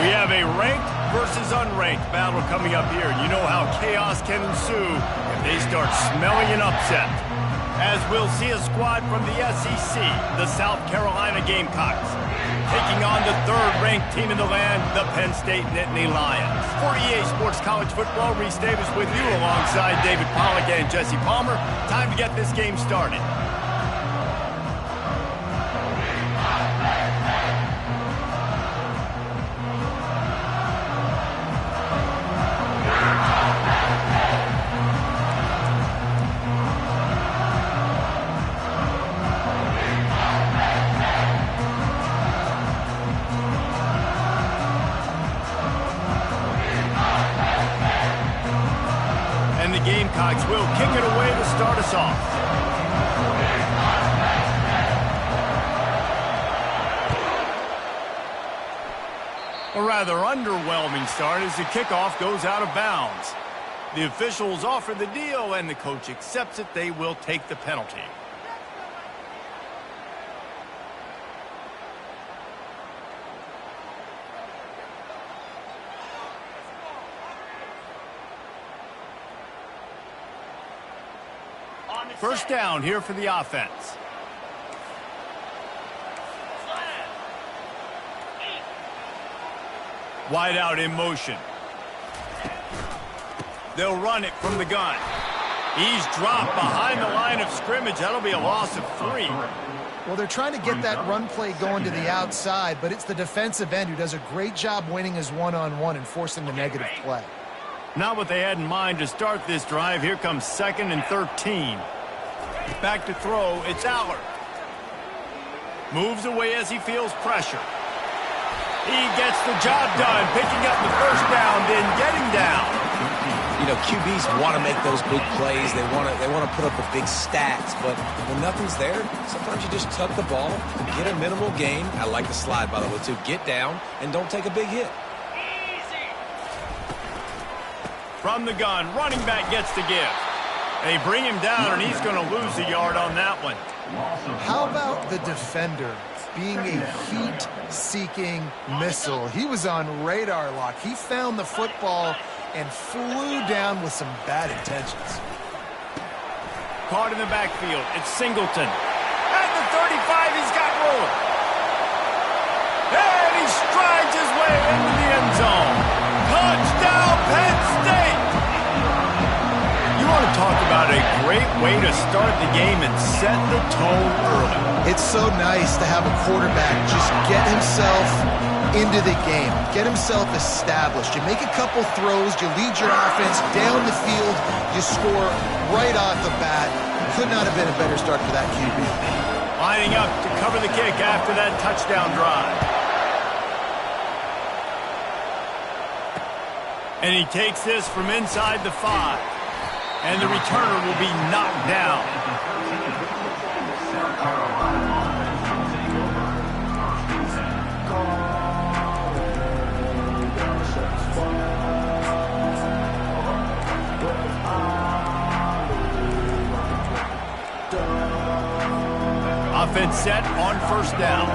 We have a ranked versus unranked battle coming up here. You know how chaos can ensue if they start smelling an upset. As we'll see a squad from the SEC, the South Carolina Gamecocks, taking on the third-ranked team in the land, the Penn State Nittany Lions. For EA Sports College Football, Reese Davis with you alongside David Pollack and Jesse Palmer. Time to get this game started. Gamecocks will kick it away to start us off. A rather underwhelming start as the kickoff goes out of bounds. The officials offer the deal and the coach accepts it. They will take the penalty. First down here for the offense. Wide out in motion. They'll run it from the gun. He's dropped behind the line of scrimmage. That'll be a loss of 3. Well, they're trying to get that run play going to the outside, but it's the defensive end who does a great job winning his one-on-one and forcing the negative play. Not what they had in mind to start this drive. Here comes 2nd and 13. Back to throw, it's Allard. Moves away as he feels pressure. He gets the job done, picking up the first down, then getting down. You know, QBs want to make those big plays. They want to put up the big stats, but when nothing's there, sometimes you just tuck the ball, get a minimal gain. I like the slide, by the way, too. Get down and don't take a big hit. From the gun, running back gets the give. They bring him down, and he's going to lose a yard on that one. How about the defender being a heat-seeking missile? He was on radar lock. He found the football and flew down with some bad intentions. Caught in the backfield. It's Singleton. At the 35, he's got room. And he strides his way into the end zone. Touchdown, Penn State! You want to talk about a great way to start the game and set the tone early. It's so nice to have a quarterback just get himself into the game, get himself established. You make a couple throws, you lead your offense down the field, you score right off the bat. Could not have been a better start for that QB. Lining up to cover the kick after that touchdown drive. And he takes this from inside the 5. And the returner will be knocked down. Offense set on first down.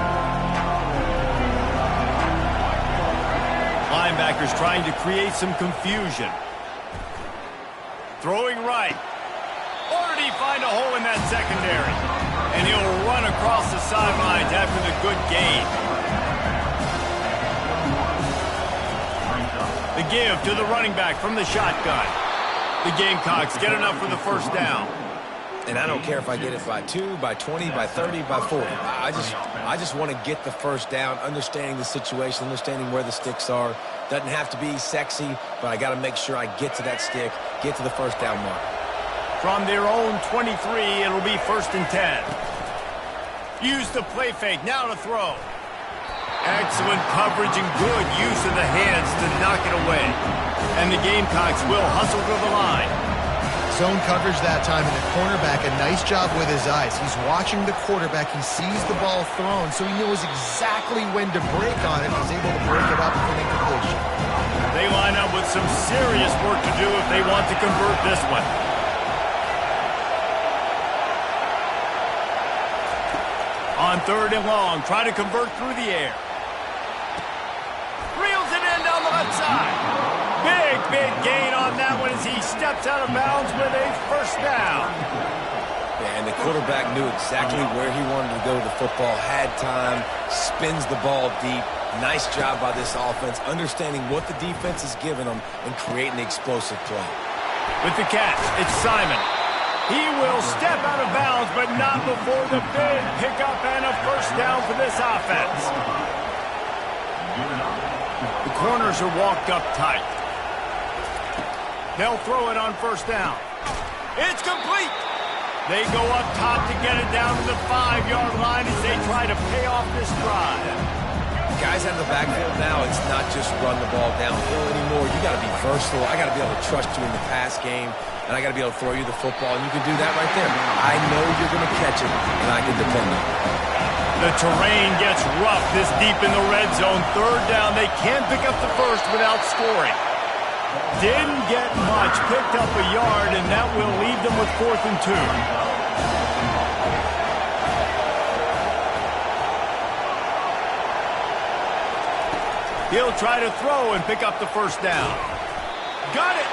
Linebackers trying to create some confusion. Throwing right. Or did he find a hole in that secondary? And he'll run across the sidelines after the good gain. The give to the running back from the shotgun. The Gamecocks get enough for the first down. And I don't care if I get it by 2, by 20, by 30, by 40. I just want to get the first down, understanding the situation, understanding where the sticks are. Doesn't have to be sexy, but I got to make sure I get to that stick, get to the first down mark. From their own 23, it'll be 1st and 10. Use the play fake, now to throw. Excellent coverage and good use of the hands to knock it away. And the Gamecocks will hustle to the line. Zone coverage that time, and the cornerback, a nice job with his eyes. He's watching the quarterback. He sees the ball thrown, so he knows exactly when to break on it. He's able to break it up for an incompletion. They line up with some serious work to do if they want to convert this one. On 3rd and long, try to convert through the air. Reels it in down the left side. Big gain on that one as he steps out of bounds with a first down. Yeah, and the quarterback knew exactly where he wanted to go with the football, had time, spins the ball deep. Nice job by this offense, understanding what the defense is giving them and creating the explosive play. With the catch, it's Simon. He will step out of bounds, but not before the big pickup and a first down for this offense. The corners are walked up tight. They'll throw it on first down. It's complete. They go up top to get it down to the 5-yard line as they try to pay off this drive. Guys out of the backfield now, it's not just run the ball downhill anymore. You got to be versatile. I got to be able to trust you in the pass game, and I got to be able to throw you the football, and you can do that right there. I know you're going to catch it, and I can depend on it. The terrain gets rough this deep in the red zone. 3rd down, they can't pick up the first without scoring. Didn't get much, picked up a yard, and that will leave them with 4th and 2. He'll try to throw and pick up the first down. Got it!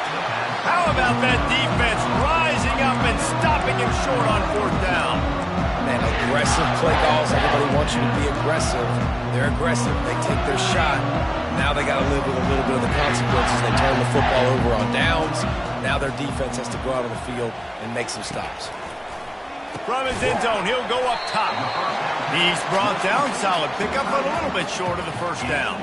How about that defense rising up and stopping him short on 4th down? Man, aggressive play calls. Everybody wants you to be aggressive. They're aggressive. They take their shot. Now they got to live with a little bit of the consequences. They turn the football over on downs. Now their defense has to go out on the field and make some stops. From his end zone, he'll go up top. He's brought down, solid pickup, but a little bit short of the first down.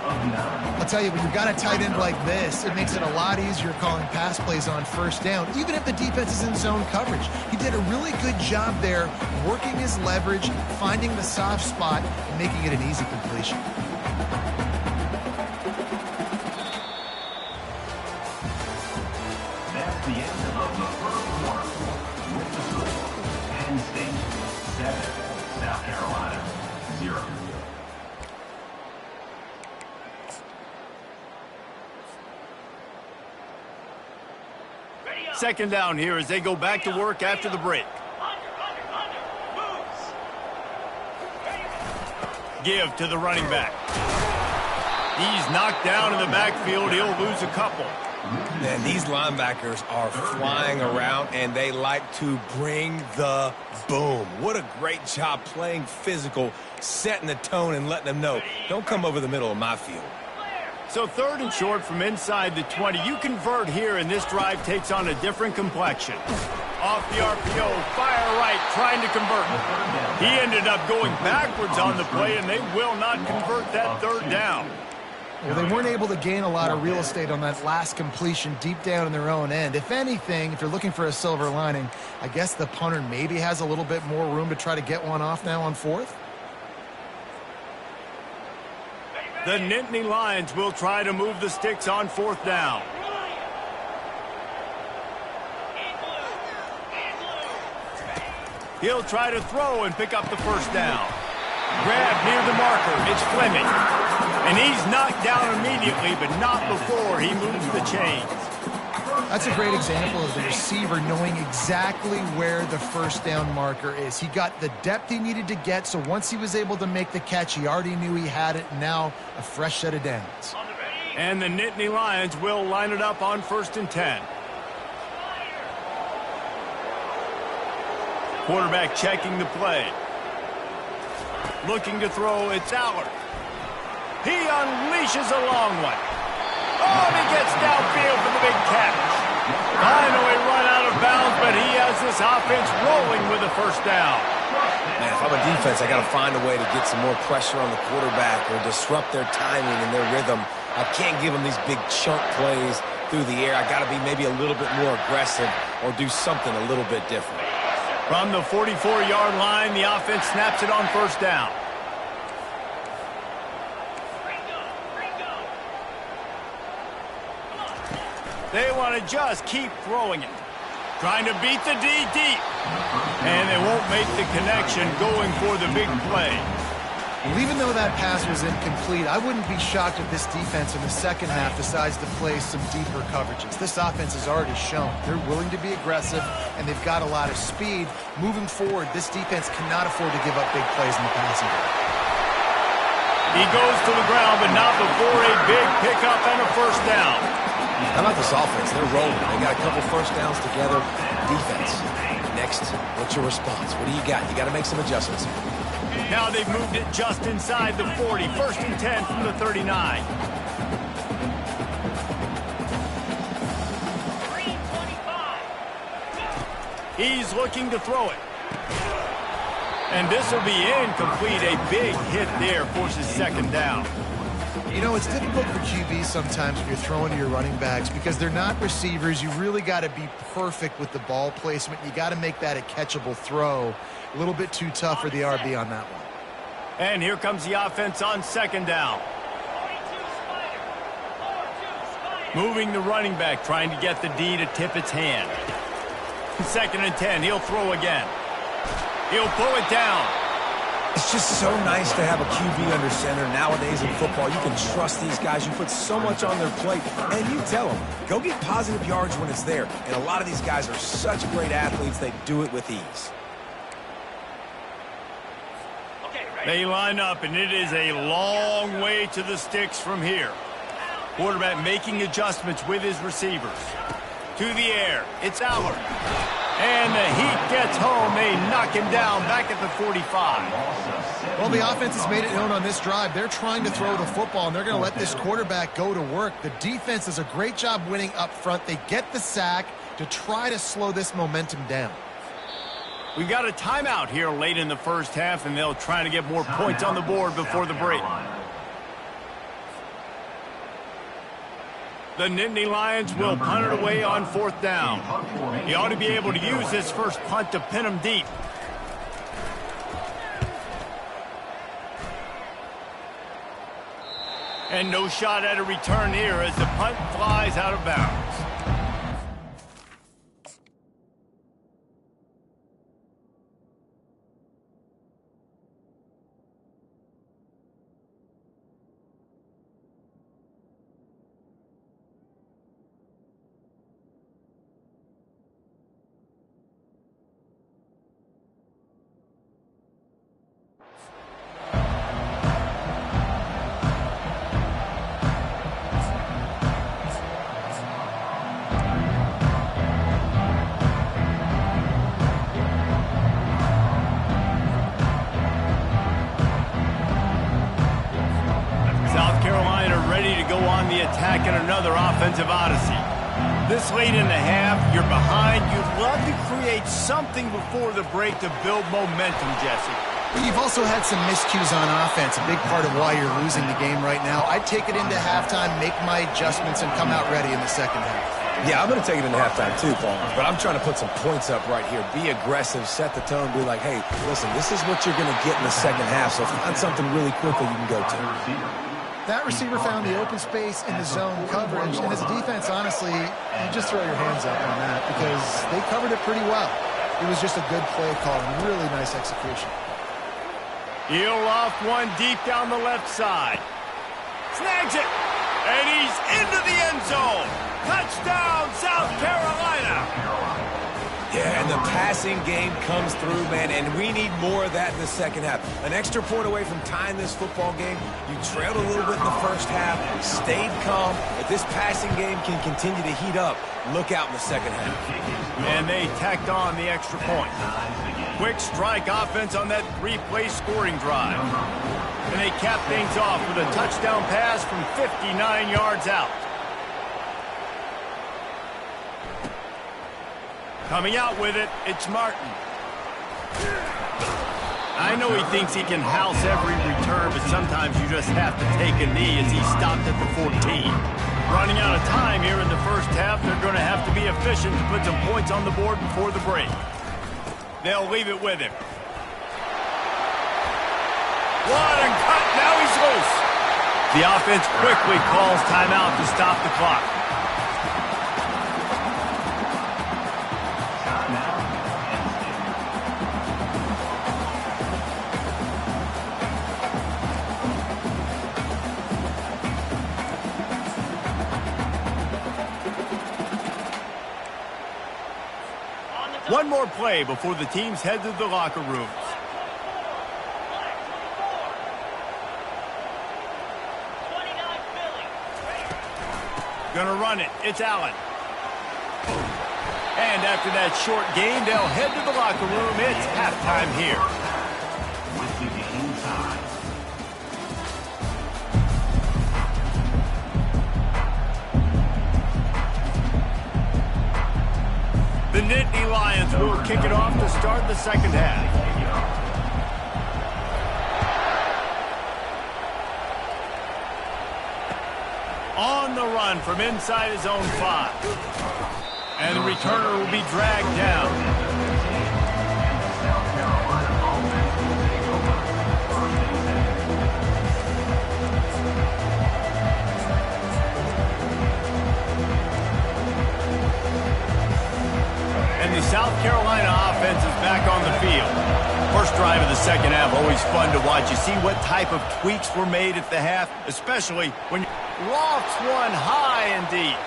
I'll tell you, when you've got a tight end like this, it makes it a lot easier calling pass plays on first down, even if the defense is in zone coverage. He did a really good job there, working his leverage, finding the soft spot, and making it an easy completion. That's the end of the first quarter. With the score, Penn State 7, South Carolina 0. Second down here as they go back to work after the break. Give to the running back. He's knocked down in the backfield. He'll lose a couple. Man, these linebackers are flying around, and they like to bring the boom. What a great job playing physical, setting the tone and letting them know, don't come over the middle of my field. So 3rd and short from inside the 20. You convert here, and this drive takes on a different complexion. Off the RPO, fire right, trying to convert. He ended up going backwards on the play, and they will not convert that 3rd down. Well, they weren't able to gain a lot of real estate on that last completion deep down in their own end. If anything, if you're looking for a silver lining, I guess the punter maybe has a little bit more room to try to get one off now on 4th. The Nittany Lions will try to move the sticks on 4th down. He'll try to throw and pick up the first down. Grab near the marker. It's Fleming. And he's knocked down immediately, but not before he moves the chains. That's a great example of the receiver knowing exactly where the first down marker is. He got the depth he needed to get, so once he was able to make the catch, he already knew he had it. Now a fresh set of downs. And the Nittany Lions will line it up on 1st and 10. Quarterback checking the play. Looking to throw, it's Allard. He unleashes a long one. Oh, and he gets downfield for the big catch. Finally run out of bounds, but he has this offense rolling with a first down. Man, if I'm a defense, I got to find a way to get some more pressure on the quarterback or disrupt their timing and their rhythm. I can't give them these big chunk plays through the air. I got to be maybe a little bit more aggressive or do something a little bit different. From the 44-yard line, the offense snaps it on first down. They want to just keep throwing it. Trying to beat the D deep. And they won't make the connection going for the big play. Well, even though that pass was incomplete, I wouldn't be shocked if this defense in the second half decides to play some deeper coverages. This offense has already shown they're willing to be aggressive, and they've got a lot of speed. Moving forward, this defense cannot afford to give up big plays in the passing game. He goes to the ground, but not before a big pickup and a first down. How about this offense? They're rolling. They got a couple first downs together. Defense. Next, what's your response? What do you got? You got to make some adjustments. Now they've moved it just inside the 40. 1st and 10 from the 39. He's looking to throw it. And this will be incomplete. A big hit there forces second down. You know, it's difficult for QBs sometimes when you're throwing to your running backs because they're not receivers. You really got to be perfect with the ball placement. You got to make that a catchable throw. A little bit too tough for the RB on that one. And here comes the offense on second down. Moving the running back, trying to get the D to tip its hand. 2nd and 10, he'll throw again. He'll pull it down. It's just so nice to have a QB under center. Nowadays in football, you can trust these guys. You put so much on their plate, and you tell them, go get positive yards when it's there. And a lot of these guys are such great athletes, they do it with ease. They line up, and it is a long way to the sticks from here. Quarterback making adjustments with his receivers. To the air, it's Allard. And the heat gets home. They knock him down back at the 45. Well, the offense has made it known on this drive. They're trying to throw the football, and they're going to let this quarterback go to work. The defense does a great job winning up front. They get the sack to try to slow this momentum down. We've got a timeout here late in the first half, and they'll try to get more points on the board before the break. The Nittany Lions will punt it away on 4th down. He ought to be able to use this first punt to pin him deep. And no shot at a return here as the punt flies out of bounds. Attack in another offensive odyssey. This late in the half, you're behind. You'd love to create something before the break to build momentum, Jesse. You've also had some miscues on offense, a big part of why you're losing the game right now. I'd take it into halftime, make my adjustments, and come out ready in the second half. Yeah, I'm going to take it into halftime too, Paul. But I'm trying to put some points up right here. Be aggressive, set the tone, be like, hey, listen, this is what you're going to get in the second half, so find something really quickly you can go to. That receiver found the open space in the zone coverage, and as a defense, honestly, you just throw your hands up on that because they covered it pretty well. It was just a good play call and really nice execution. He'll loft one deep down the left side. Snags it, and he's into the end zone. Touchdown, South Carolina. Yeah, and the passing game comes through, man, and we need more of that in the second half. An extra point away from tying this football game. You trailed a little bit in the first half, stayed calm. If this passing game can continue to heat up, look out in the second half. And they tacked on the extra point. Quick strike offense on that 3-play scoring drive. And they cap things off with a touchdown pass from 59 yards out. Coming out with it, it's Martin. I know he thinks he can house every return, but sometimes you just have to take a knee as he stopped at the 14. Running out of time here in the first half, they're going to have to be efficient to put some points on the board before the break. They'll leave it with him. What a cut, now he's loose. The offense quickly calls timeout to stop the clock. One more play before the teams head to the locker rooms. Gonna run it. It's Allen. And after that short gain, they'll head to the locker room. It's halftime here. With the game tied. The Nittany Lions will kick it off to start the second half. On the run from inside his own 5. And the returner will be dragged down. And the South Carolina offense is back on the field. First drive of the second half, always fun to watch. You see what type of tweaks were made at the half, especially when lofts one high and deep.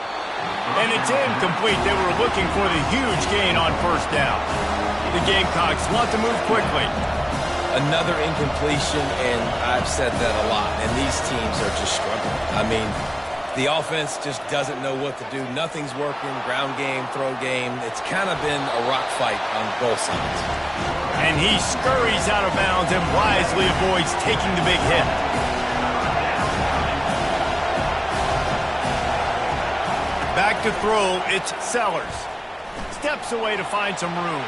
And it's incomplete. They were looking for the huge gain on first down. The Gamecocks want to move quickly. Another incompletion, and I've said that a lot, and these teams are just struggling. I mean, the offense just doesn't know what to do. Nothing's working. Ground game, throw game. It's kind of been a rock fight on both sides. And he scurries out of bounds and wisely avoids taking the big hit. Back to throw, it's Sellers. Steps away to find some room.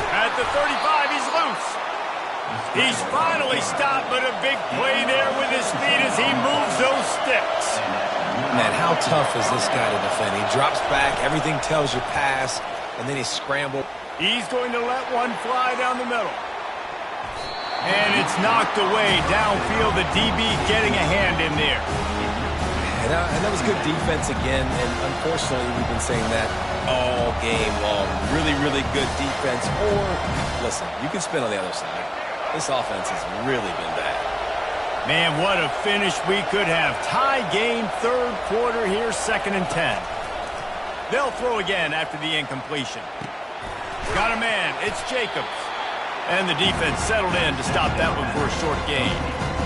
At the 35, he's loose. He's finally stopped, but a big play there with his feet as he moves those sticks. Man, how tough is this guy to defend? He drops back, everything tells you pass, and then he scrambles. He's going to let one fly down the middle. And it's knocked away downfield. The DB getting a hand in there. And that was good defense again, and unfortunately we've been saying that all game long. Really, really good defense. Or, listen, you can spin on the other side. This offense has really been bad. Man, what a finish we could have. Tie game, third quarter here, 2nd and 10. They'll throw again after the incompletion. Got a man, it's Jacobs. And the defense settled in to stop that one for a short gain.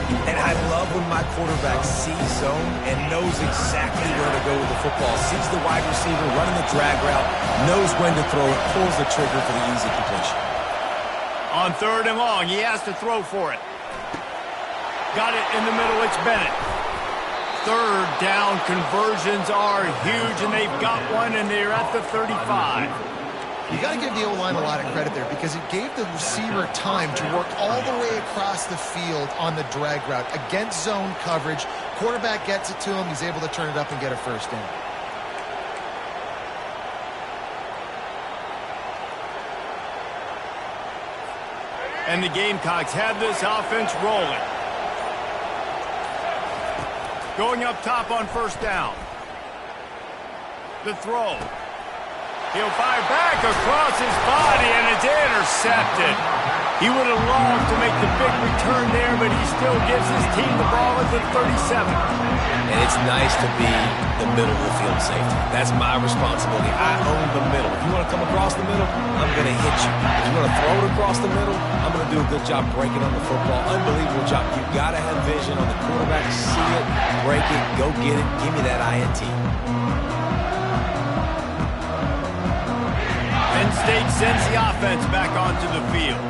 And I love when my quarterback sees zone and knows exactly where to go with the football. Sees the wide receiver running the drag route, knows when to throw it, pulls the trigger for the easy completion. On 3rd and long, he has to throw for it. Got it in the middle, it's Bennett. 3rd down conversions are huge, and they've got one, and they're at the 35. You got to give the O-line a lot of credit there because it gave the receiver time to work all the way across the field on the drag route against zone coverage. Quarterback gets it to him. He's able to turn it up and get a first down. And the Gamecocks have this offense rolling. Going up top on 1st down. The throw. He'll fire back across his body, and it's intercepted. He would have loved to make the big return there, but he still gives his team the ball at the 37. And it's nice to be the middle of the field safety. That's my responsibility. I own the middle. If you want to come across the middle, I'm going to hit you. If you want to throw it across the middle, I'm going to do a good job breaking on the football. Unbelievable job. You've got to have vision on the quarterback. See it, break it, go get it. Give me that INT. Penn State sends the offense back onto the field.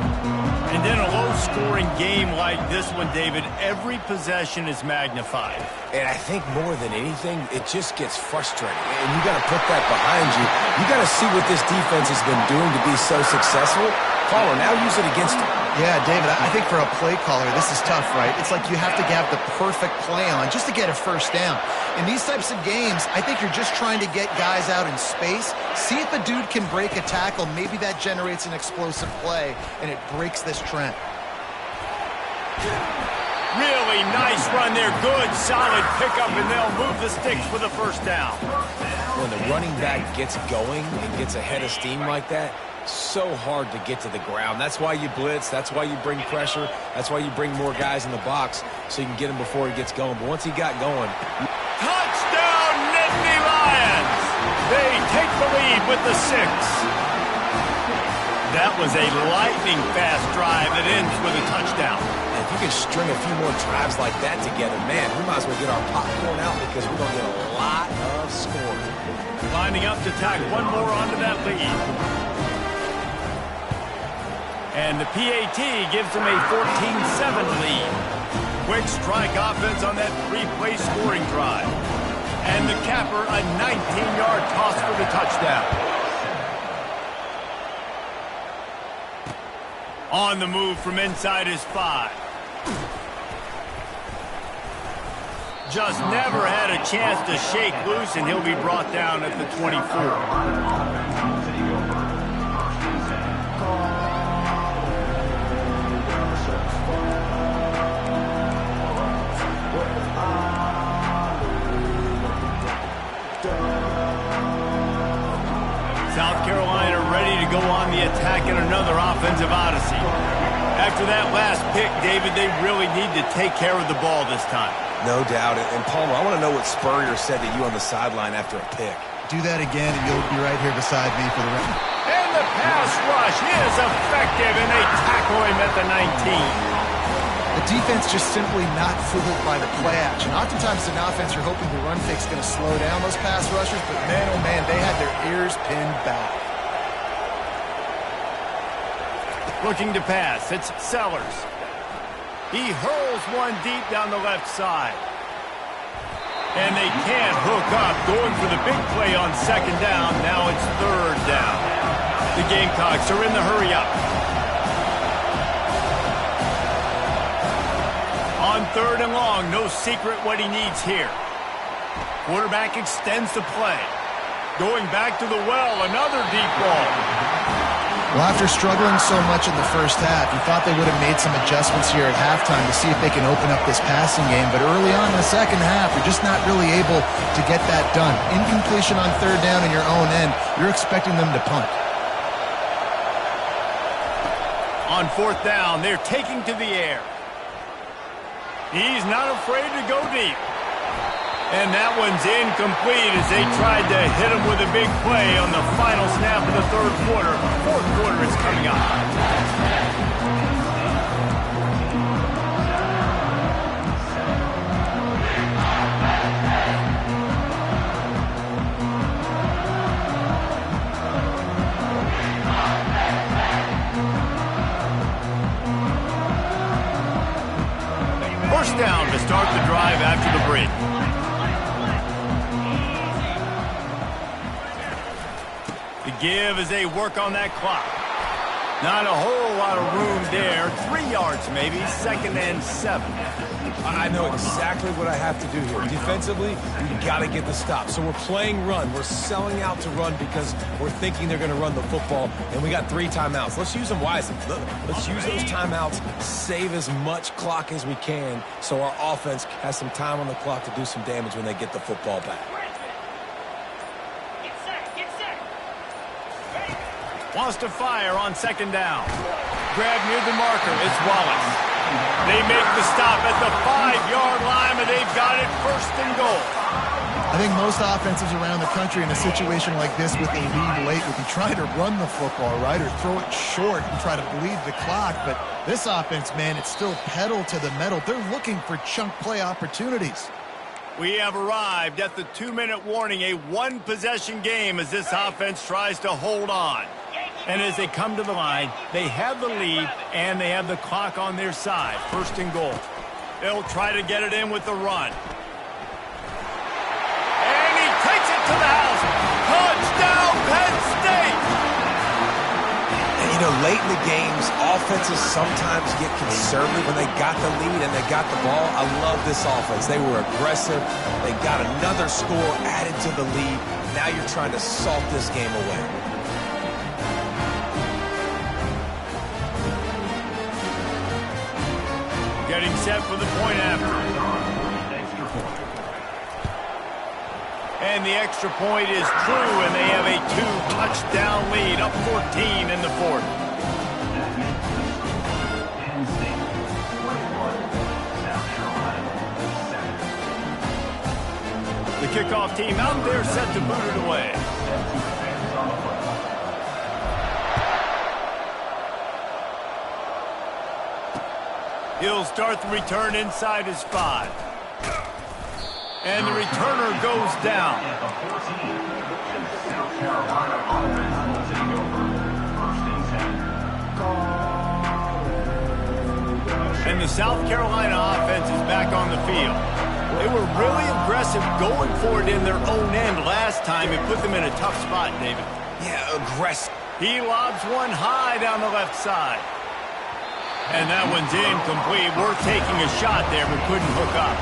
And in a low-scoring game like this one, David, every possession is magnified. And I think more than anything, it just gets frustrating. And you got to put that behind you. You got to see what this defense has been doing to be so successful. Caller, now use it against him. Yeah, David, I think for a play caller, this is tough, right? It's like you have to have the perfect play on just to get a first down. In these types of games, I think you're just trying to get guys out in space, see if a dude can break a tackle. Maybe that generates an explosive play, and it breaks this trend. Really nice run there. Good, solid pickup, and they'll move the sticks for the first down. When the running back gets going and gets a head of steam like that, so hard to get to the ground. That's why you blitz. That's why you bring pressure. That's why you bring more guys in the box so you can get him before he gets going. But once he got going... Touchdown, Nittany Lions! They take the lead with the 6. That was a lightning-fast drive that ends with a touchdown. And if you can string a few more drives like that together, man, we might as well get our popcorn out because we're going to get a lot of scoring. Lining up to tack one more onto that lead. And the PAT gives them a 14-7 lead. Quick strike offense on that 3-play scoring drive. And the capper, a 19-yard toss for the touchdown. On the move from inside his 5. Just never had a chance to shake loose, and he'll be brought down at the 24. South Carolina ready to go on the attack in another offensive odyssey. After that last pick, David, they really need to take care of the ball this time. No doubt. And Palmer, I want to know what Spurrier said to you on the sideline after a pick. Do that again, and you'll be right here beside me for the rest. And the pass rush is effective, and they tackle him at the 19. The defense just simply not fooled by the play action. Oftentimes in offense, you're hoping the run fake's going to slow down those pass rushers, but man, oh man, they had their ears pinned back. Looking to pass, it's Sellers. He hurls one deep down the left side. And they can't hook up, going for the big play on second down. Now it's third down. The Gamecocks are in the hurry up. On third and long, no secret what he needs here. Quarterback extends the play. Going back to the well, another deep ball. Well, after struggling so much in the first half, you thought they would have made some adjustments here at halftime to see if they can open up this passing game. But early on in the second half, you're just not really able to get that done. Incompletion on third down in your own end, you're expecting them to punt. On fourth down, they're taking to the air. He's not afraid to go deep. And that one's incomplete as they tried to hit him with a big play on the final snap of the third quarter. Fourth quarter is coming up. First down to start the drive after the break. The give as they work on that clock. Not a whole lot of room there. 3 yards maybe, 2nd and 7. I know exactly what I have to do here. Defensively, we got to get the stop. So we're playing run. We're selling out to run because we're thinking they're going to run the football, and we got 3 timeouts. Let's use them wisely. Let's use those timeouts, save as much clock as we can so our offense has some time on the clock to do some damage when they get the football back. Wants to fire on 2nd down. Grab near the marker. It's Wallace. They make the stop at the 5-yard line, and they've got it 1st and goal. I think most offenses around the country in a situation like this with a lead late would be trying to run the football, right, or throw it short and try to bleed the clock. But this offense, man, it's still pedal to the metal. They're looking for chunk play opportunities. We have arrived at the 2-minute warning, a one-possession game as this offense tries to hold on. And as they come to the line, they have the lead and they have the clock on their side. 1st and goal. They'll try to get it in with the run. And he takes it to the house. Touchdown, Penn State! And, you know, late in the games, offenses sometimes get conservative when they got the lead and they got the ball. I love this offense. They were aggressive. They got another score added to the lead. Now you're trying to salt this game away. Getting set for the point after. And the extra point is true, and they have a 2-touchdown lead, up 14 in the 4th. Penn State 21, South Carolina 7. The kickoff team out there set to boot it away. on the play. He'll start the return inside his 5. And the returner goes down. At the 14. And the South Carolina offense will take over. First and 10. And the South Carolina offense is back on the field. They were really aggressive going for it in their own end last time. It put them in a tough spot, David. Yeah, aggressive. He lobs one high down the left side. And that one's incomplete. Worth taking a shot there, but couldn't hook up.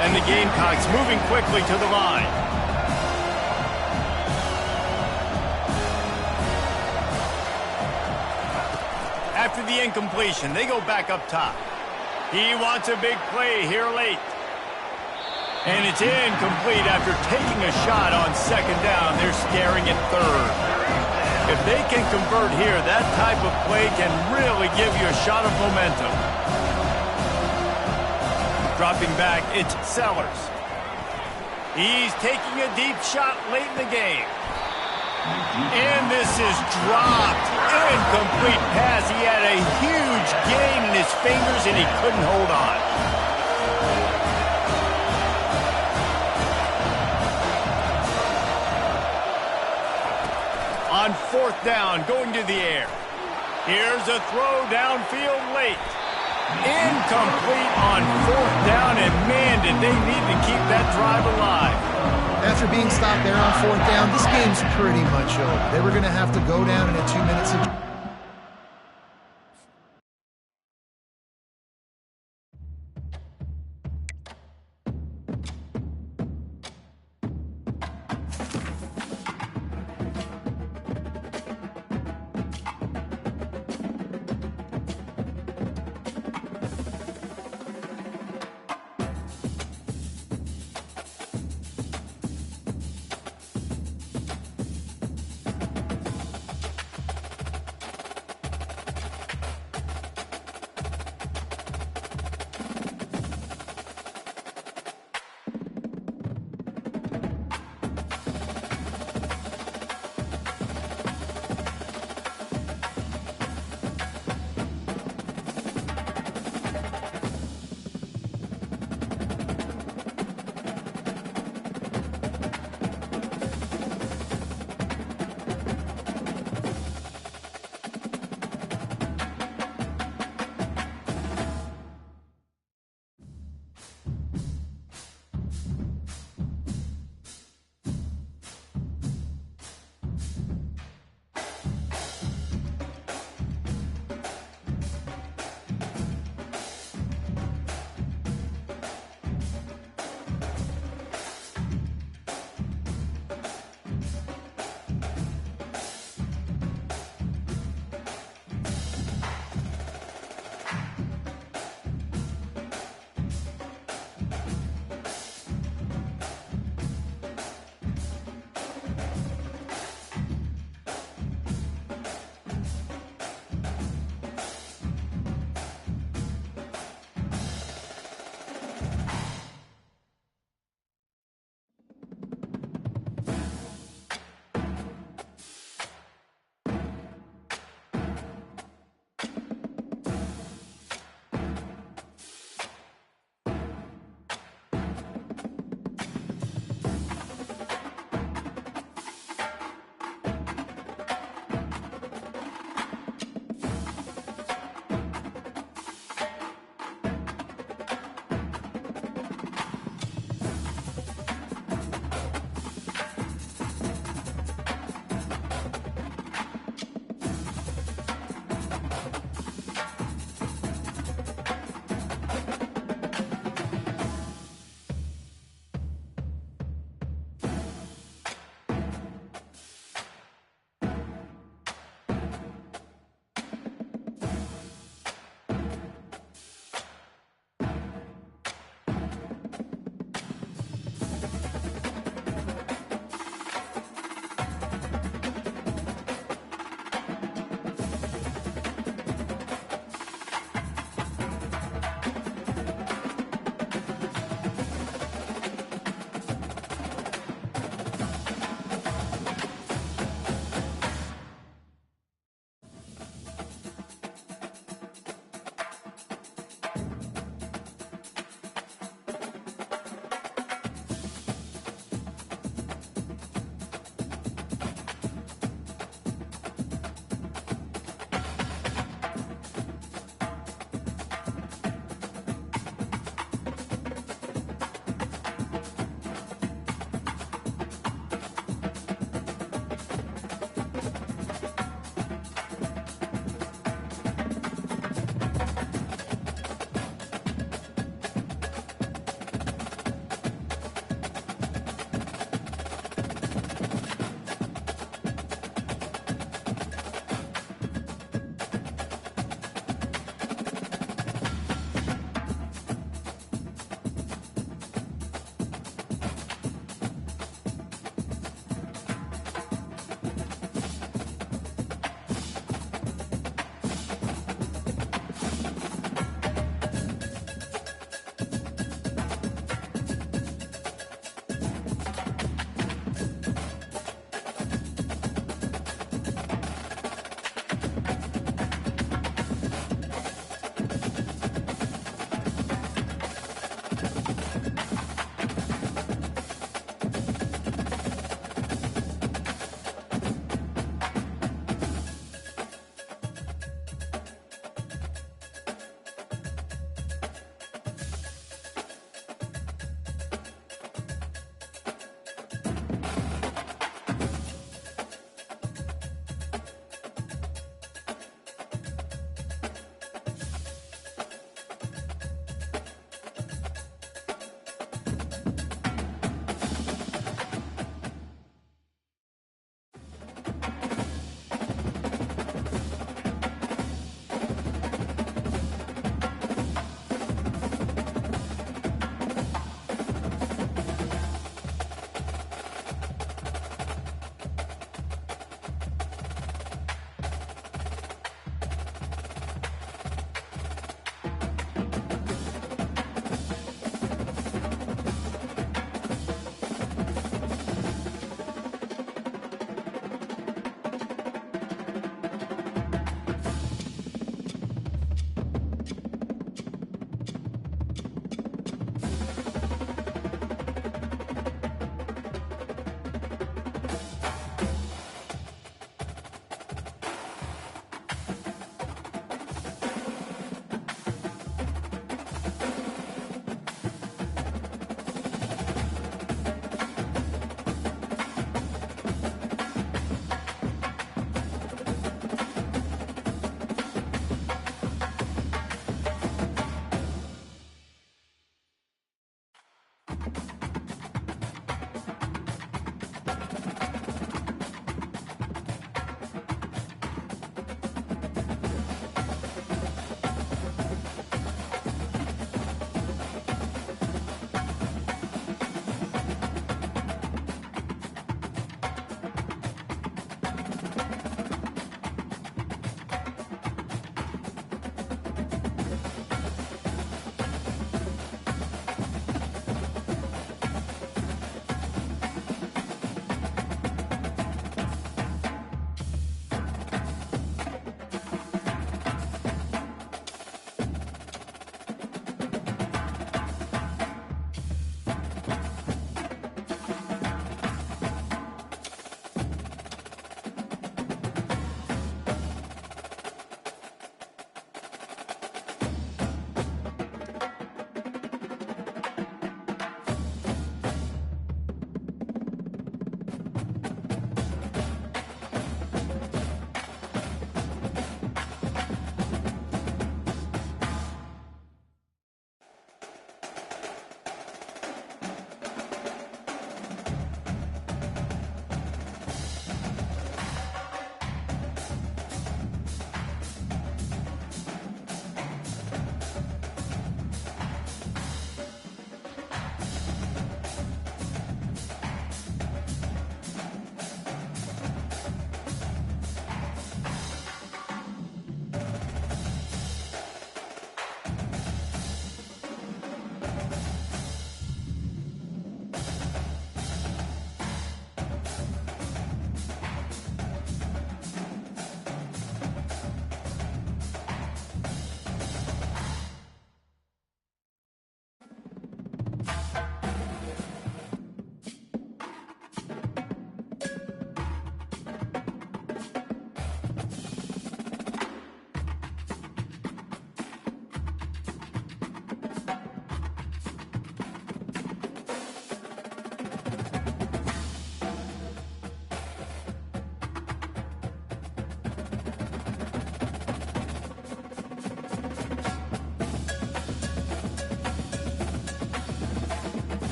And the Gamecocks moving quickly to the line. After the incompletion, they go back up top. He wants a big play here late. And it's incomplete after taking a shot on second down. They're staring at third. If they can convert here, that type of play can really give you a shot of momentum. Dropping back, it's Sellers. He's taking a deep shot late in the game. And this is dropped. Incomplete pass. He had a huge gain in his fingers and he couldn't hold on. On fourth down, going to the air. Here's a throw downfield late. Incomplete on fourth down, and man, did they need to keep that drive alive. After being stopped there on fourth down, this game's pretty much over. They were going to have to go down in a 2-minute situation.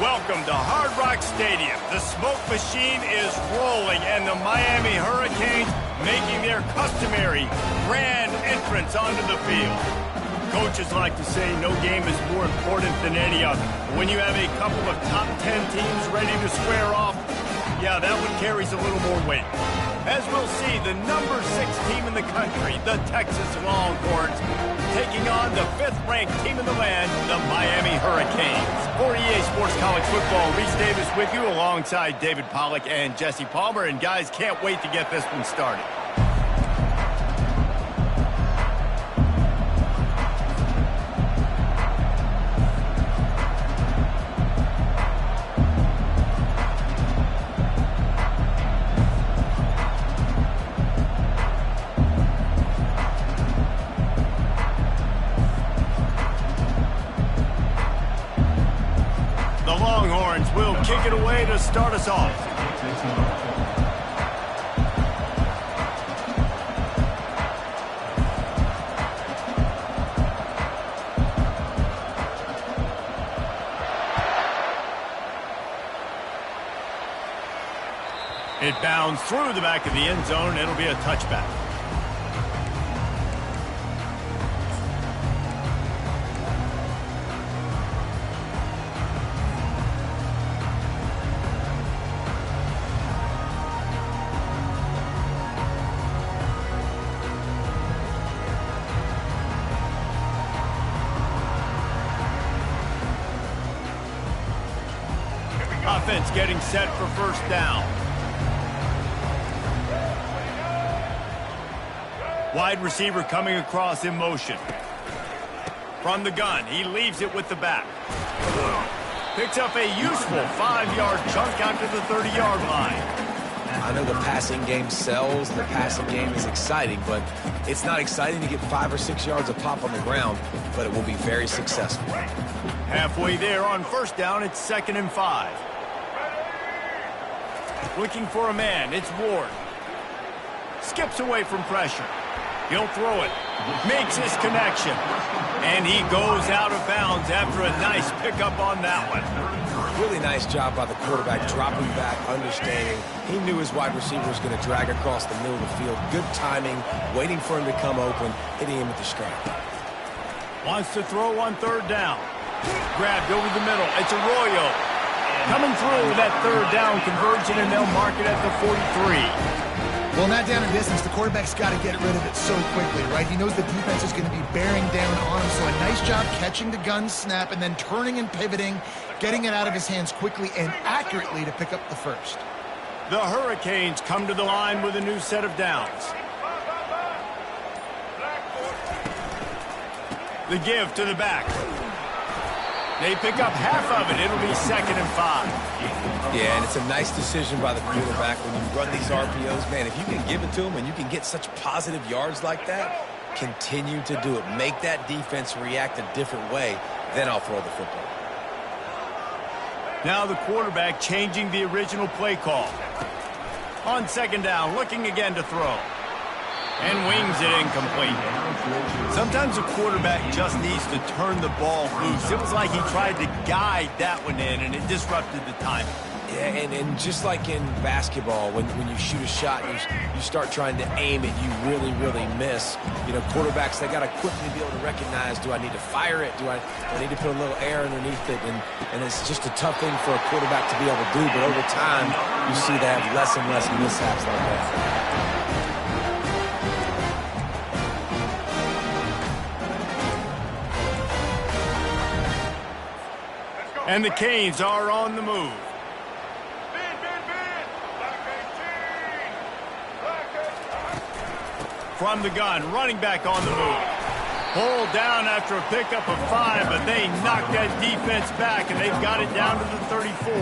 Welcome to Hard Rock Stadium. The smoke machine is rolling, and the Miami Hurricanes making their customary grand entrance onto the field. Coaches like to say no game is more important than any other. When you have a couple of top 10 teams ready to square off, yeah, that one carries a little more weight. As we'll see, the number 6 team in the country, the Texas Longhorns, taking on the 5th-ranked team in the land, the Miami Hurricanes. For EA Sports College Football, Reese Davis with you alongside David Pollack and Jesse Palmer. And guys, can't wait to get this one started. Will kick it away to start us off. It bounds through the back of the end zone. It'll be a touchback. Offense getting set for first down. Wide receiver coming across in motion. From the gun, he leaves it with the back. Picks up a useful 5-yard chunk out to the 30-yard line. I know the passing game sells, the passing game is exciting, but it's not exciting to get 5 or 6 yards of pop on the ground, but it will be very successful. Halfway there on first down, it's 2nd and 5. Looking for a man, it's Ward. Skips away from pressure. He'll throw it. Makes his connection. And he goes out of bounds after a nice pickup on that one. Really nice job by the quarterback, dropping back, understanding. He knew his wide receiver was going to drag across the middle of the field. Good timing, waiting for him to come open, hitting him with the strike. Wants to throw on 3rd down. Grabbed over the middle. It's Arroyo. Coming through with that 3rd down conversion, and they'll mark it at the 43. Well, not down in distance, the quarterback's got to get rid of it so quickly, right? He knows the defense is going to be bearing down on him, so a nice job catching the gun snap and then turning and pivoting, getting it out of his hands quickly and accurately to pick up the first. The Hurricanes come to the line with a new set of downs. The give to the back. They pick up half of it. It'll be 2nd and 5. Yeah, and it's a nice decision by the quarterback when you run these RPOs. Man, if you can give it to him and you can get such positive yards like that, continue to do it. Make that defense react a different way. Then I'll throw the football. Now the quarterback changing the original play call. On 2nd down, looking again to throw. And wings it incomplete. Sometimes a quarterback just needs to turn the ball loose. It was like he tried to guide that one in, and it disrupted the timing. Yeah, and just like in basketball, when you shoot a shot and you start trying to aim it, you really, really miss. You know, quarterbacks, they got to quickly be able to recognize, do I need to fire it? Do I need to put a little air underneath it? And it's just a tough thing for a quarterback to be able to do, but over time, you see they have less and less mishaps like that. And the Canes are on the move. From the gun, running back on the move. Pulled down after a pickup of 5, but they knocked that defense back, and they've got it down to the 34.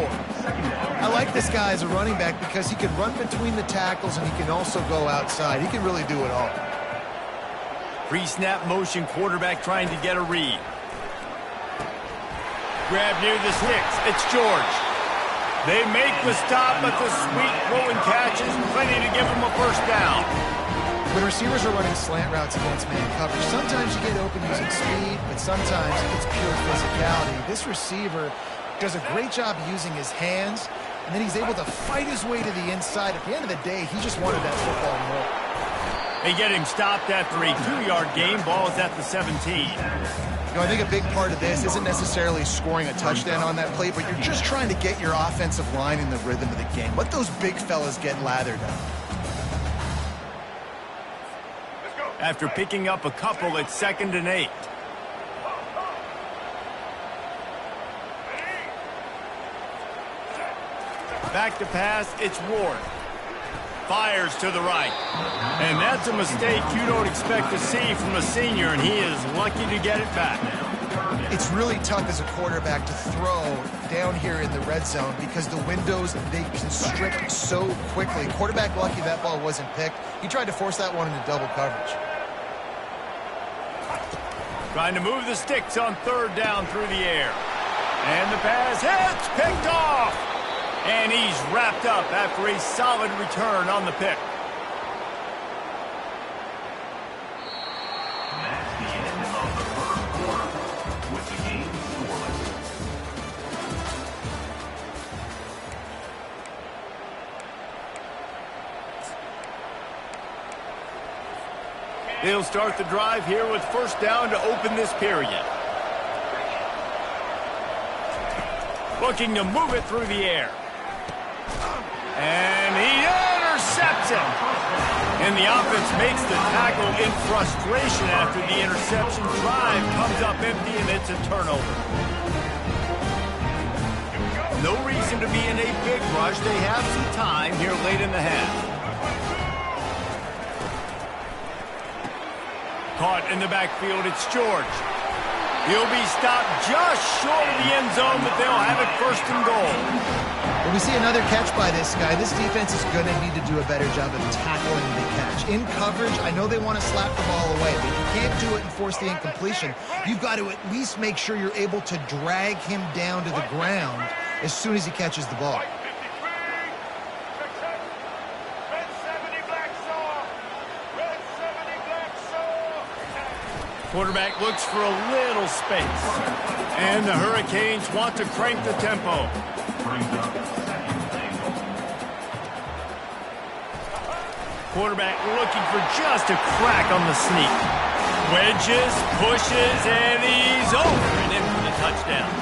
I like this guy as a running back because he can run between the tackles and he can also go outside. He can really do it all. Pre-snap motion, quarterback trying to get a read. Grab near the sticks. It's George. They make the stop, but the sweet throw and catch is plenty to give them a first down. When receivers are running slant routes against man coverage, sometimes you get open using speed, but sometimes it's pure physicality. This receiver does a great job using his hands, and then he's able to fight his way to the inside. At the end of the day, he just wanted that football more. They get him stopped after a 2-yard gain. Ball is at the 17. You know, I think a big part of this isn't necessarily scoring a touchdown on that play, but you're just trying to get your offensive line in the rhythm of the game. Let those big fellas get lathered up. After picking up a couple, it's 2nd and 8. Back to pass, it's Ward. Fires to the right. And that's a mistake you don't expect to see from a senior, and he is lucky to get it back. It's really tough as a quarterback to throw down here in the red zone because the windows, they constrict so quickly. Quarterback lucky that ball wasn't picked. He tried to force that one into double coverage. Trying to move the sticks on 3rd down through the air. And the pass hits, picked off. And he's wrapped up after a solid return on the pick. That's the end of the first quarter, with the game scoreless. They'll start the drive here with 1st down to open this period. Looking to move it through the air. And he intercepts it. And the offense makes the tackle in frustration after the interception. Drive comes up empty, and it's a turnover. No reason to be in a big rush. They have some time here late in the half. Caught in the backfield, it's George. He'll be stopped just short of the end zone, but they'll have it 1st and goal. When we see another catch by this guy, this defense is going to need to do a better job of tackling the catch. In coverage, I know they want to slap the ball away, but you can't do it and force the incompletion. You've got to at least make sure you're able to drag him down to the ground as soon as he catches the ball. Quarterback looks for a little space. And the Hurricanes want to crank the tempo. Quarterback looking for just a crack on the sneak. Wedges, pushes, and he's over and in for the touchdown.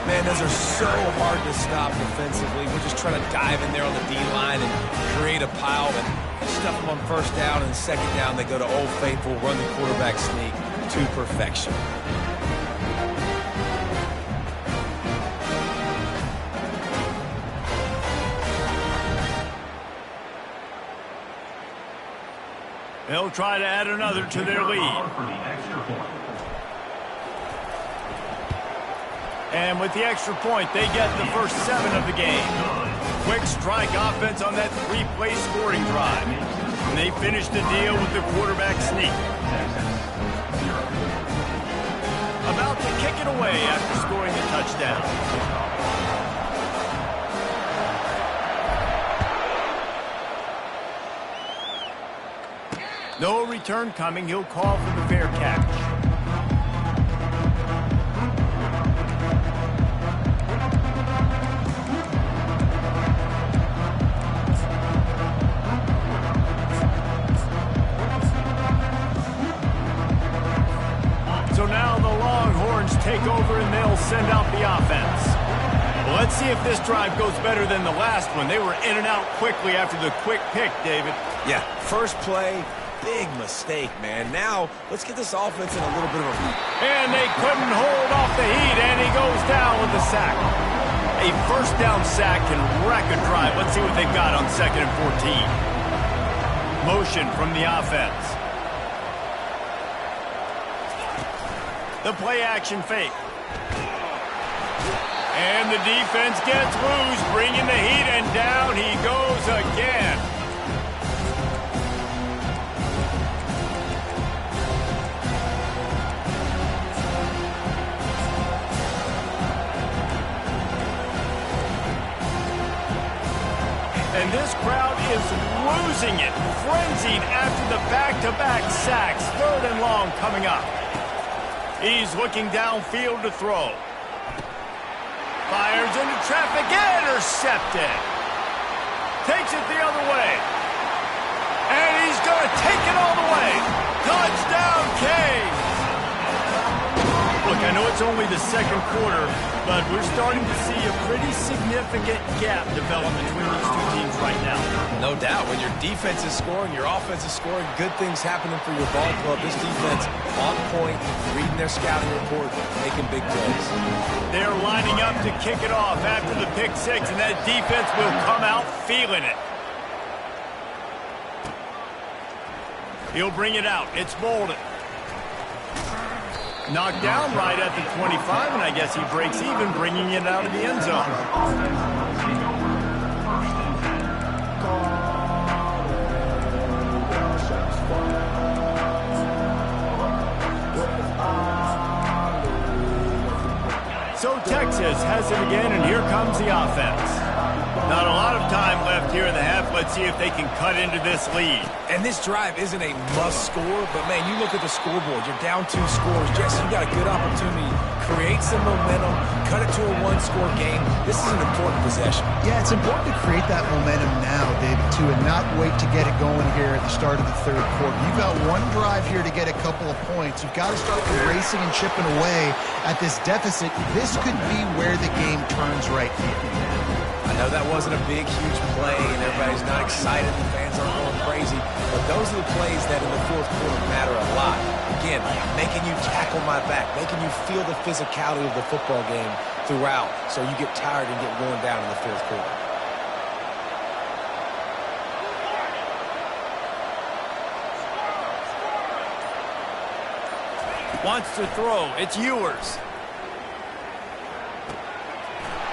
Man, those are so hard to stop defensively. We're just trying to dive in there on the D-line and create a pile and stuff them on 1st down, and 2nd down they go to Old Faithful, run the quarterback sneak to perfection. They'll try to add another to their lead. And with the extra point, they get the first 7 of the game. Quick strike offense on that 3-play scoring drive. And they finish the deal with the quarterback sneak. About to kick it away after scoring the touchdown. No return coming. He'll call for the fair catch. So now the Longhorns take over and they'll send out the offense. Well, let's see if this drive goes better than the last one. They were in and out quickly after the quick pick, David. Yeah, first play, big mistake, man. Now, let's get this offense in a little bit of a... And they couldn't hold off the heat, and he goes down with the sack. A 1st down sack can wreck a drive. Let's see what they've got on 2nd and 14. Motion from the offense. The play action fake. And the defense gets loose, bringing the heat, and down he goes again. And this crowd is losing it, frenzied after the back-to-back sacks. 3rd and long coming up. He's looking downfield to throw. Fires into traffic, intercepted. Takes it the other way. And he's going to take it all the way. Touchdown, Canes. Look, I know it's only the second quarter, but we're starting to see a pretty significant gap develop between these two teams right now. No doubt. When your defense is scoring, your offense is scoring, good things happening for your ball club. This defense on point, reading their scouting report, making big plays. They're lining up to kick it off after the pick six, and that defense will come out feeling it. He'll bring it out. It's Bolden. Knocked down right at the 25, and I guess he breaks even, bringing it out of the end zone. So Texas has it again, and here comes the offense. Not a lot of time left here in the half. Let's see if they can cut into this lead. And this drive isn't a must score, but man, you look at the scoreboard. You're down 2 scores. Jesse, you got a good opportunity. Create some momentum. Cut it to a 1-score game. This is an important possession. Yeah, it's important to create that momentum now, David, too, and not wait to get it going here at the start of the third quarter. You've got one drive here to get a couple of points. You've got to start racing and chipping away at this deficit. This could be where the game turns right here. I know that wasn't a big, huge play, and everybody's not excited. The fans aren't going crazy. But those are the plays that in the fourth quarter matter a lot. Again, making you tackle my back, making you feel the physicality of the football game throughout, so you get tired and get worn down in the fourth quarter. Wants to throw. It's Ewers.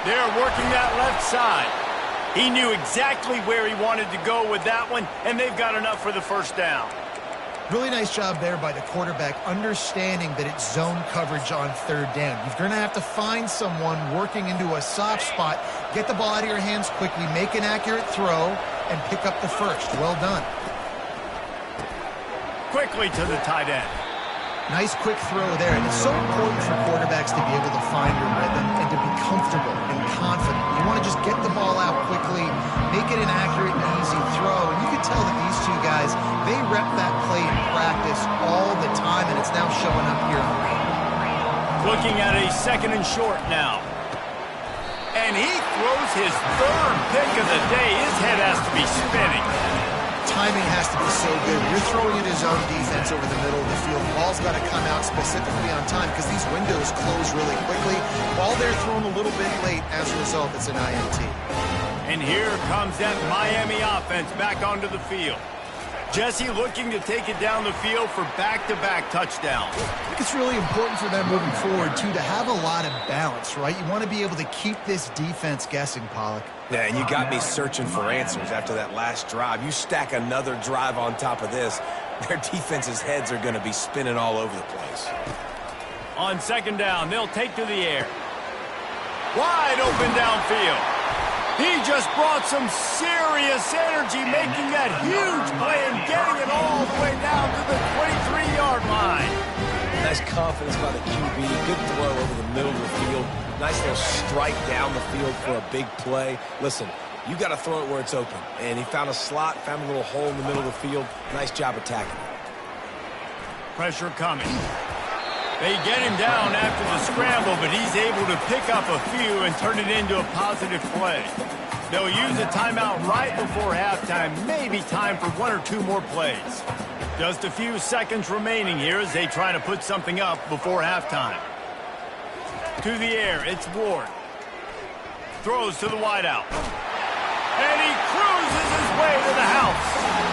They're working that left side. He knew exactly where he wanted to go with that one, and they've got enough for the first down. Really nice job there by the quarterback, understanding that it's zone coverage on third down. You're going to have to find someone working into a soft spot, get the ball out of your hands quickly, make an accurate throw, and pick up the first. Well done. Quickly to the tight end. Nice quick throw there, and it's so important for quarterbacks to be able to find a rhythm and to be comfortable and confident. You want to just get the ball out quickly, make it an accurate and easy throw, and you can tell that these two guys, they rep that play in practice all the time, and it's now showing up here. Looking at a second and short now. And he throws his third pick of the day. His head has to be spinning. Timing has to be so good. You're throwing at his own defense over the middle of the field. The ball's got to come out specifically on time because these windows close really quickly. Ball there thrown a little bit late. As a result, it's an INT. And here comes that Miami offense back onto the field. Jesse looking to take it down the field for back-to-back touchdowns. I think it's really important for them moving forward, too, to have a lot of balance, right? You want to be able to keep this defense guessing, Pollock. Yeah, and you got me searching for answers after that last drive. You stack another drive on top of this, their defense's heads are going to be spinning all over the place. On second down, they'll take to the air. Wide open downfield. He just brought some serious energy, making that huge play and getting it all the way down to the 23-yard line. Nice confidence by the QB. Good throw over the middle of the field. Nice little strike down the field for a big play. Listen, you got to throw it where it's open. And he found a slot, found a little hole in the middle of the field. Nice job attacking it. Pressure coming. They get him down after the scramble, but he's able to pick up a few and turn it into a positive play. They'll use a timeout right before halftime, maybe time for 1 or 2 more plays. Just a few seconds remaining here as they try to put something up before halftime. To the air, it's Ward. Throws to the wideout. And he cruises his way to the house.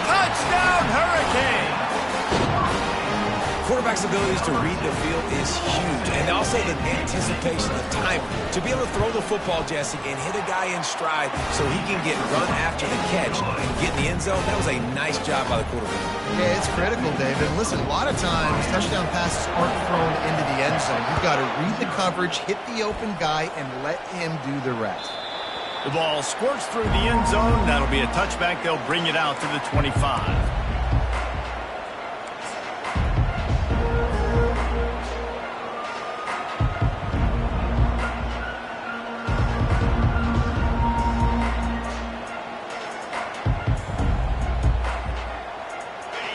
Touchdown, Hurricane! Quarterback's abilities to read the field is huge, and also the anticipation, the timing. To be able to throw the football, Jesse, and hit a guy in stride so he can get run after the catch and get in the end zone, that was a nice job by the quarterback. Yeah, it's critical, David. Listen, a lot of times touchdown passes aren't thrown into the end zone. You've got to read the coverage, hit the open guy, and let him do the rest. The ball squirts through the end zone. That'll be a touchback. They'll bring it out to the 25.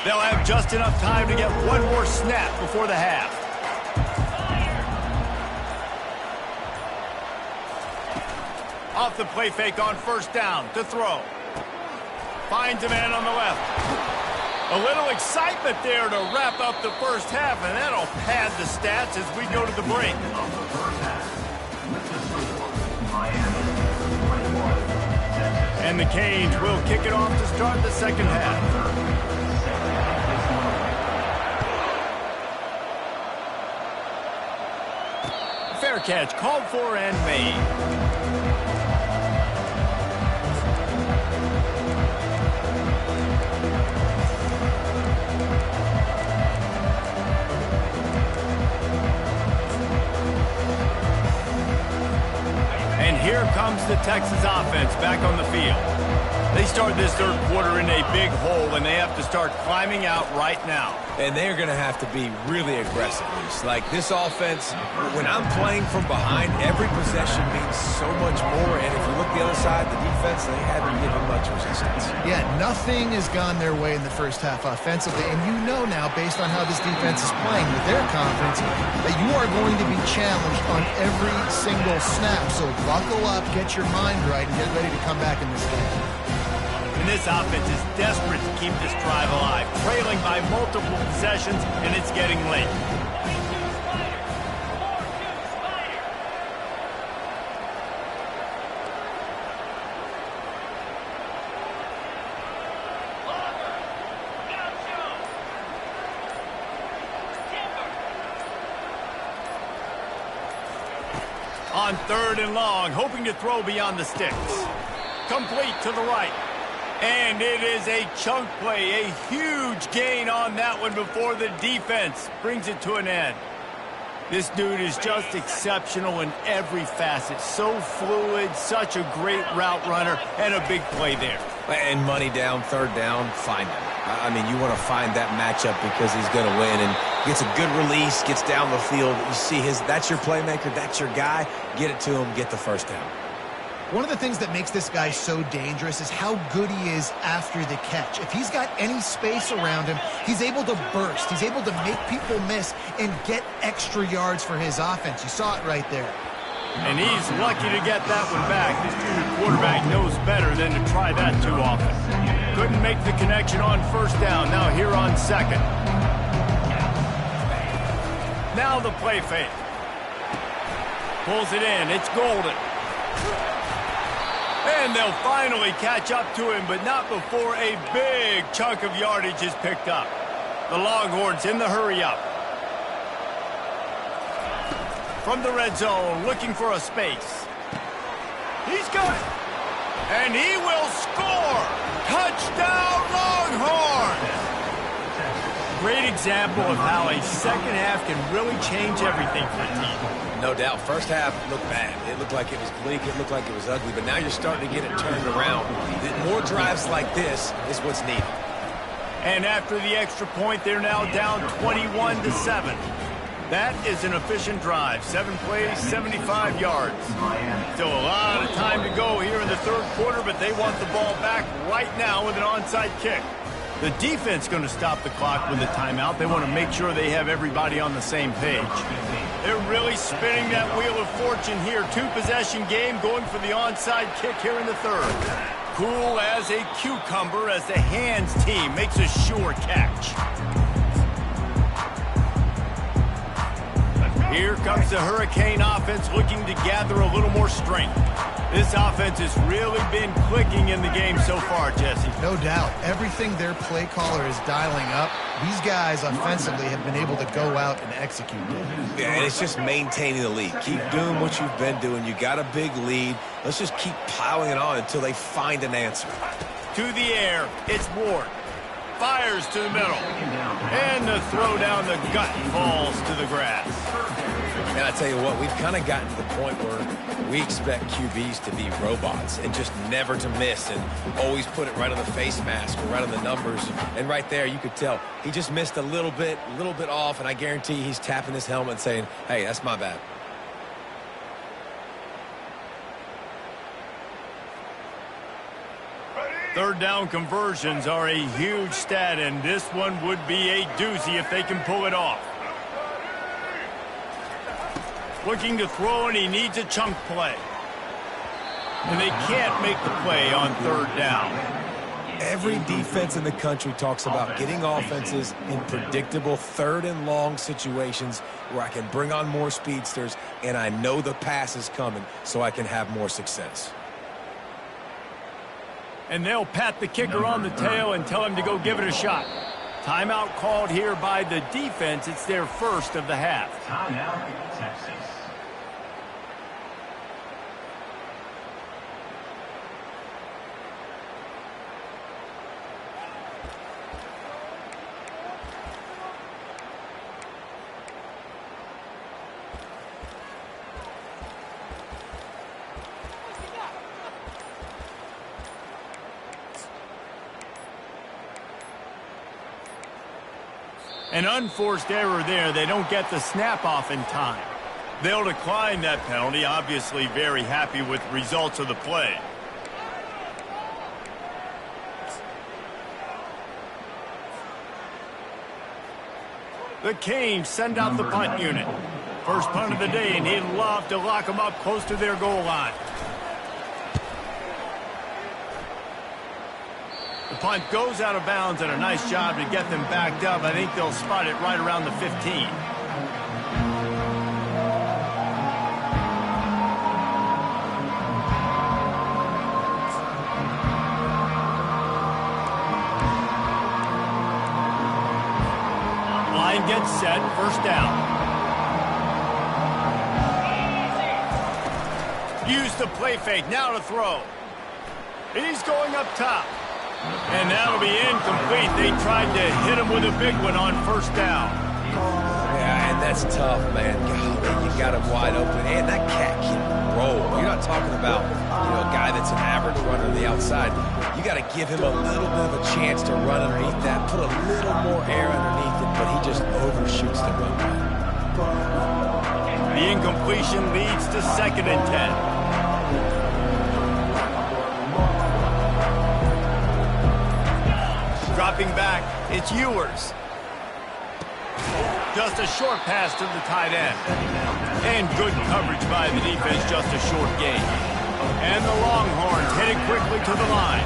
They'll have just enough time to get one more snap before the half. Off the play fake on first down to throw. Finds a man on the left. A little excitement there to wrap up the first half, and that'll pad the stats as we go to the break. And the Canes will kick it off to start the second half. Fair catch called for and made. And here comes the Texas offense back on the field. They start this third quarter in a big hole, and they have to start climbing out right now. And they're going to have to be really aggressive. Like this offense, when I'm playing from behind, every possession means so much more. And if you look the other side, the defense, they haven't given much resistance. Yeah, nothing has gone their way in the first half offensively. And you know now, based on how this defense is playing with their confidence, that you are going to be challenged on every single snap. So buckle up, get your mind right, and get ready to come back in this game. And this offense is desperate to keep this drive alive, trailing by multiple possessions, and it's getting late. On third and long, hoping to throw beyond the sticks. Complete to the right. And it is a chunk play, a huge gain on that one before the defense brings it to an end. This dude is just exceptional in every facet. So fluid, such a great route runner, and a big play there. And money down, third down, find him. I mean, you want to find that matchup because he's going to win and gets a good release, gets down the field. You see that's your playmaker, that's your guy. Get it to him, get the first down. One of the things that makes this guy so dangerous is how good he is after the catch. If he's got any space around him, he's able to burst. He's able to make people miss and get extra yards for his offense. You saw it right there. And he's lucky to get that one back. This junior quarterback knows better than to try that too often. Couldn't make the connection on first down. Now here on second. Now the play fake. Pulls it in. It's Golden. And they'll finally catch up to him, but not before a big chunk of yardage is picked up. The Longhorns in the hurry-up. From the red zone, looking for a space. He's got it. And he will score. Touchdown, Longhorns! Great example of how a second half can really change everything for a team. No doubt. First half looked bad. It looked like it was bleak. It looked like it was ugly. But now you're starting to get it turned around. More drives like this is what's needed. And after the extra point, they're now down 21-7. That is an efficient drive. 7 plays, 75 yards. Still a lot of time to go here in the third quarter, but they want the ball back right now with an onside kick. The defense going to stop the clock with a timeout. They want to make sure they have everybody on the same page. They're really spinning that wheel of fortune here. Two-possession game going for the onside kick here in the third. Cool as a cucumber as the hands team makes a sure catch. Here comes the Hurricane offense looking to gather a little more strength. This offense has really been clicking in the game so far, Jesse. No doubt. Everything their play caller is dialing up, these guys offensively have been able to go out and execute. Yeah, and it's just maintaining the lead. Keep doing what you've been doing. You got a big lead. Let's just keep piling it on until they find an answer. To the air, it's Ward. Fires to the middle. And the throw down the gut falls to the grass. And I tell you what, we've kind of gotten to the point where we expect QBs to be robots and just never to miss and always put it right on the face mask or right on the numbers. And right there, you could tell he just missed a little bit off, and I guarantee he's tapping his helmet and saying, hey, that's my bad. Third down conversions are a huge stat, and this one would be a doozy if they can pull it off. Looking to throw, and he needs a chunk play. And they can't make the play on third down. Every defense in the country talks about getting offenses in predictable third and long situations where I can bring on more speedsters and I know the pass is coming so I can have more success. And they'll pat the kicker on the tail and tell him to go give it a shot. Timeout called here by the defense. It's their first of the half. Timeout, Texas. An unforced error there. They don't get the snap off in time. They'll decline that penalty, obviously very happy with the results of the play. The Canes send out the punt unit. First punt of the day, and he'd love to lock them up close to their goal line. The punt goes out of bounds, and a nice job to get them backed up. I think they'll spot it right around the 15. Line gets set, first down. Use the play fake, now to throw. He's going up top. And that'll be incomplete. They tried to hit him with a big one on first down. Yeah, and that's tough, man. Golly, you got him wide open. And that cat can roll. You're not talking about, a guy that's an average runner on the outside. You got to give him a little bit of a chance to run underneath that, put a little more air underneath it, but he just overshoots the runway. The incompletion leads to 2nd and 10. Dropping back, it's Ewers. Just a short pass to the tight end. And good coverage by the defense, just a short gain. And the Longhorns headed quickly to the line.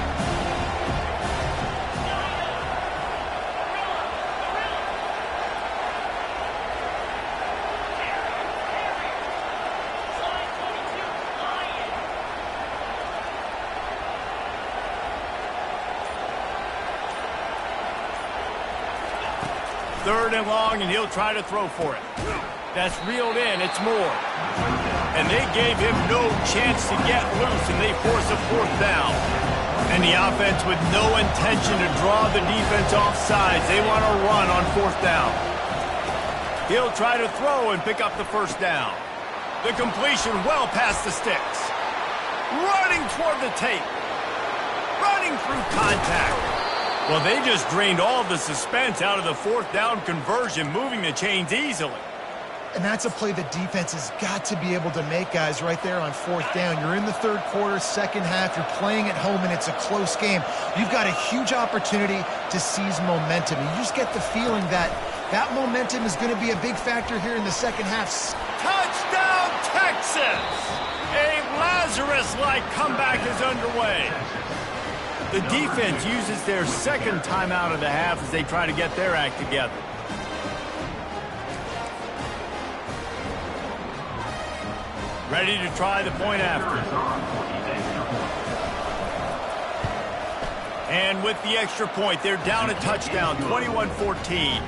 Third and long, and he'll try to throw for it. That's reeled in. It's Moore. And they gave him no chance to get loose, and they force a fourth down. And the offense with no intention to draw the defense off sides. They want to run on fourth down. He'll try to throw and pick up the first down. The completion well past the sticks. Running toward the tape. Running through contact. Well, they just drained all the suspense out of the fourth down conversion, moving the chains easily. And that's a play the defense has got to be able to make, guys, right there on fourth down. You're in the third quarter, second half. You're playing at home, and it's a close game. You've got a huge opportunity to seize momentum. You just get the feeling that that momentum is going to be a big factor here in the second half. Touchdown, Texas! A Lazarus-like comeback is underway. The defense uses their second timeout of the half as they try to get their act together. Ready to try the point after. And with the extra point, they're down a touchdown, 21-14.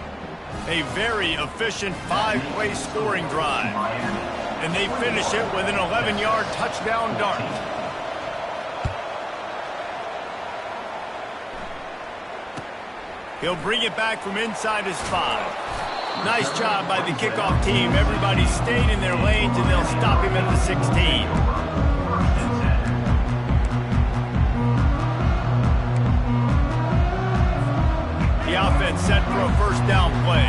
A very efficient 5-play scoring drive. And they finish it with an 11-yard touchdown dart. He'll bring it back from inside his 5. Nice job by the kickoff team. Everybody stayed in their lanes, and they'll stop him at the 16. The offense set for a first down play.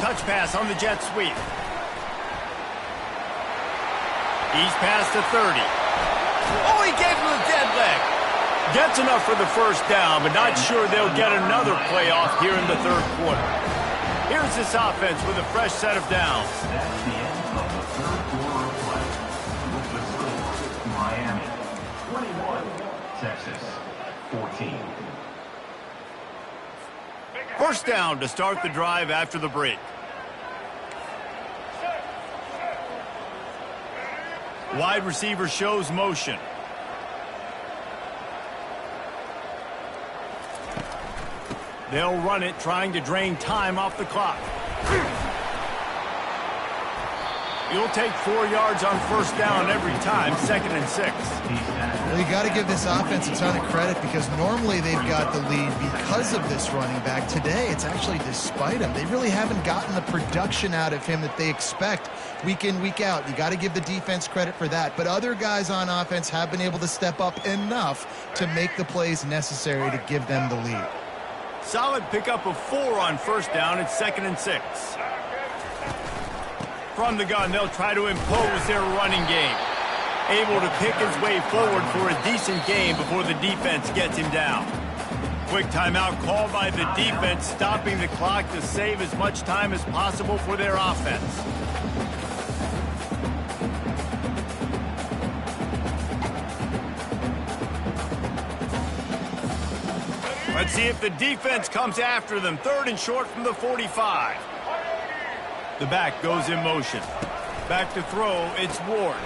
Touch pass on the jet sweep. He's past the 30. Oh, he gave him a dead leg. Gets enough for the first down, but not sure they'll get another playoff here in the third quarter. Here's this offense with a fresh set of downs. That's the end of the third quarter of play. With the score, Miami 21, Texas 14. First down to start the drive after the break. Wide receiver shows motion. They'll run it, trying to drain time off the clock. You'll take 4 yards on first down every time, 2nd and 6. Well, you got to give this offense a ton of credit because normally they've got the lead because of this running back. Today, it's actually despite him. They really haven't gotten the production out of him that they expect week in, week out. You got to give the defense credit for that. But other guys on offense have been able to step up enough to make the plays necessary to give them the lead. Solid pickup of 4 on first down. It's 2nd and 6. From the gun, they'll try to impose their running game. Able to pick his way forward for a decent game before the defense gets him down. Quick timeout called by the defense, stopping the clock to save as much time as possible for their offense. Let's see if the defense comes after them. 3rd and short from the 45. The back goes in motion. Back to throw, it's Ward.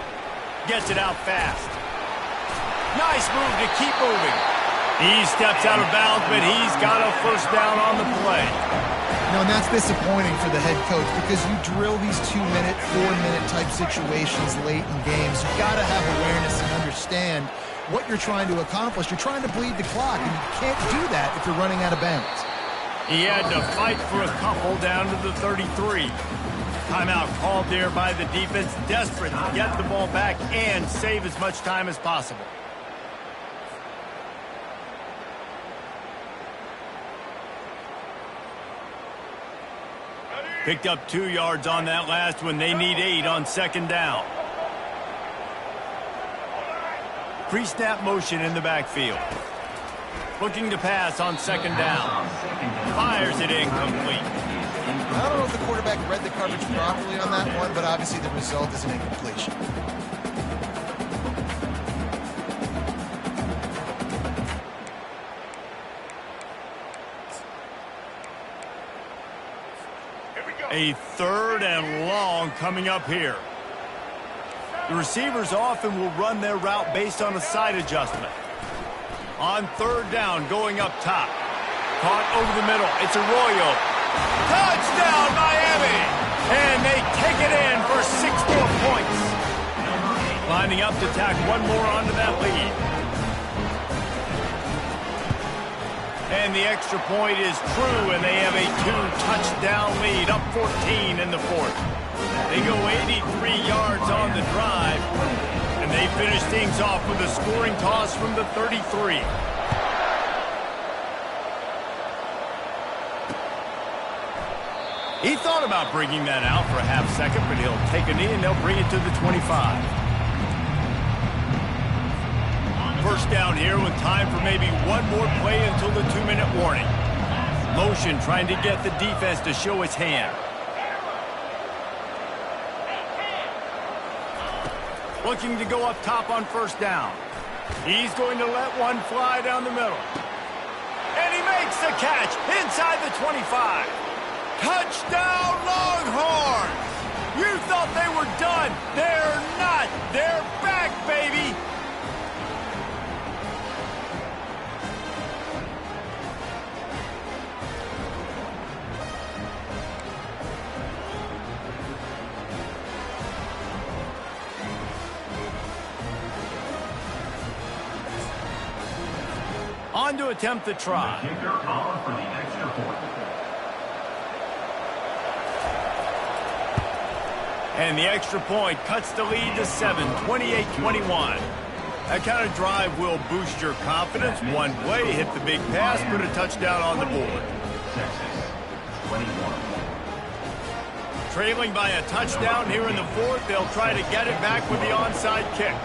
Gets it out fast. Nice move to keep moving. He steps out of bounds, but he's got a first down on the play. No, and that's disappointing for the head coach because you drill these 2-minute, 4-minute type situations late in games. You've got to have awareness and understand what you're trying to accomplish. You're trying to bleed the clock, and you can't do that if you're running out of bounds. He had to fight for a couple down to the 33. Timeout called there by the defense, desperate to get the ball back and save as much time as possible. Picked up 2 yards on that last one. They need 8 on 2nd down. Pre-snap motion in the backfield. Looking to pass on 2nd down. Fires it incomplete. I don't know if the quarterback read the coverage properly on that one, but obviously the result is an incompletion. A 3rd and long coming up here. The receivers often will run their route based on a side adjustment. On 3rd down, going up top. Caught over the middle. It's Arroyo. Touchdown, Miami! And they take it in for 6 more points. Lining up to tack one more onto that lead. And the extra point is true, and they have a 2-touchdown lead, up 14 in the 4th. They go 83 yards on the drive, and they finish things off with a scoring toss from the 33. He thought about bringing that out for a half second, but he'll take a knee and they'll bring it to the 25. First down here with time for maybe one more play until the 2-minute warning. Motion trying to get the defense to show its hand. Looking to go up top on first down. He's going to let one fly down the middle. And he makes the catch inside the 25. Touchdown, Longhorns! You thought they were done. They're not. They're back, baby. On to attempt the try. The kicker on for the extra point. And the extra point cuts the lead to 7, 28-21. That kind of drive will boost your confidence. One play, hit the big pass, put a touchdown on the board. Texas 21. Trailing by a touchdown here in the fourth, they'll try to get it back with the onside kick.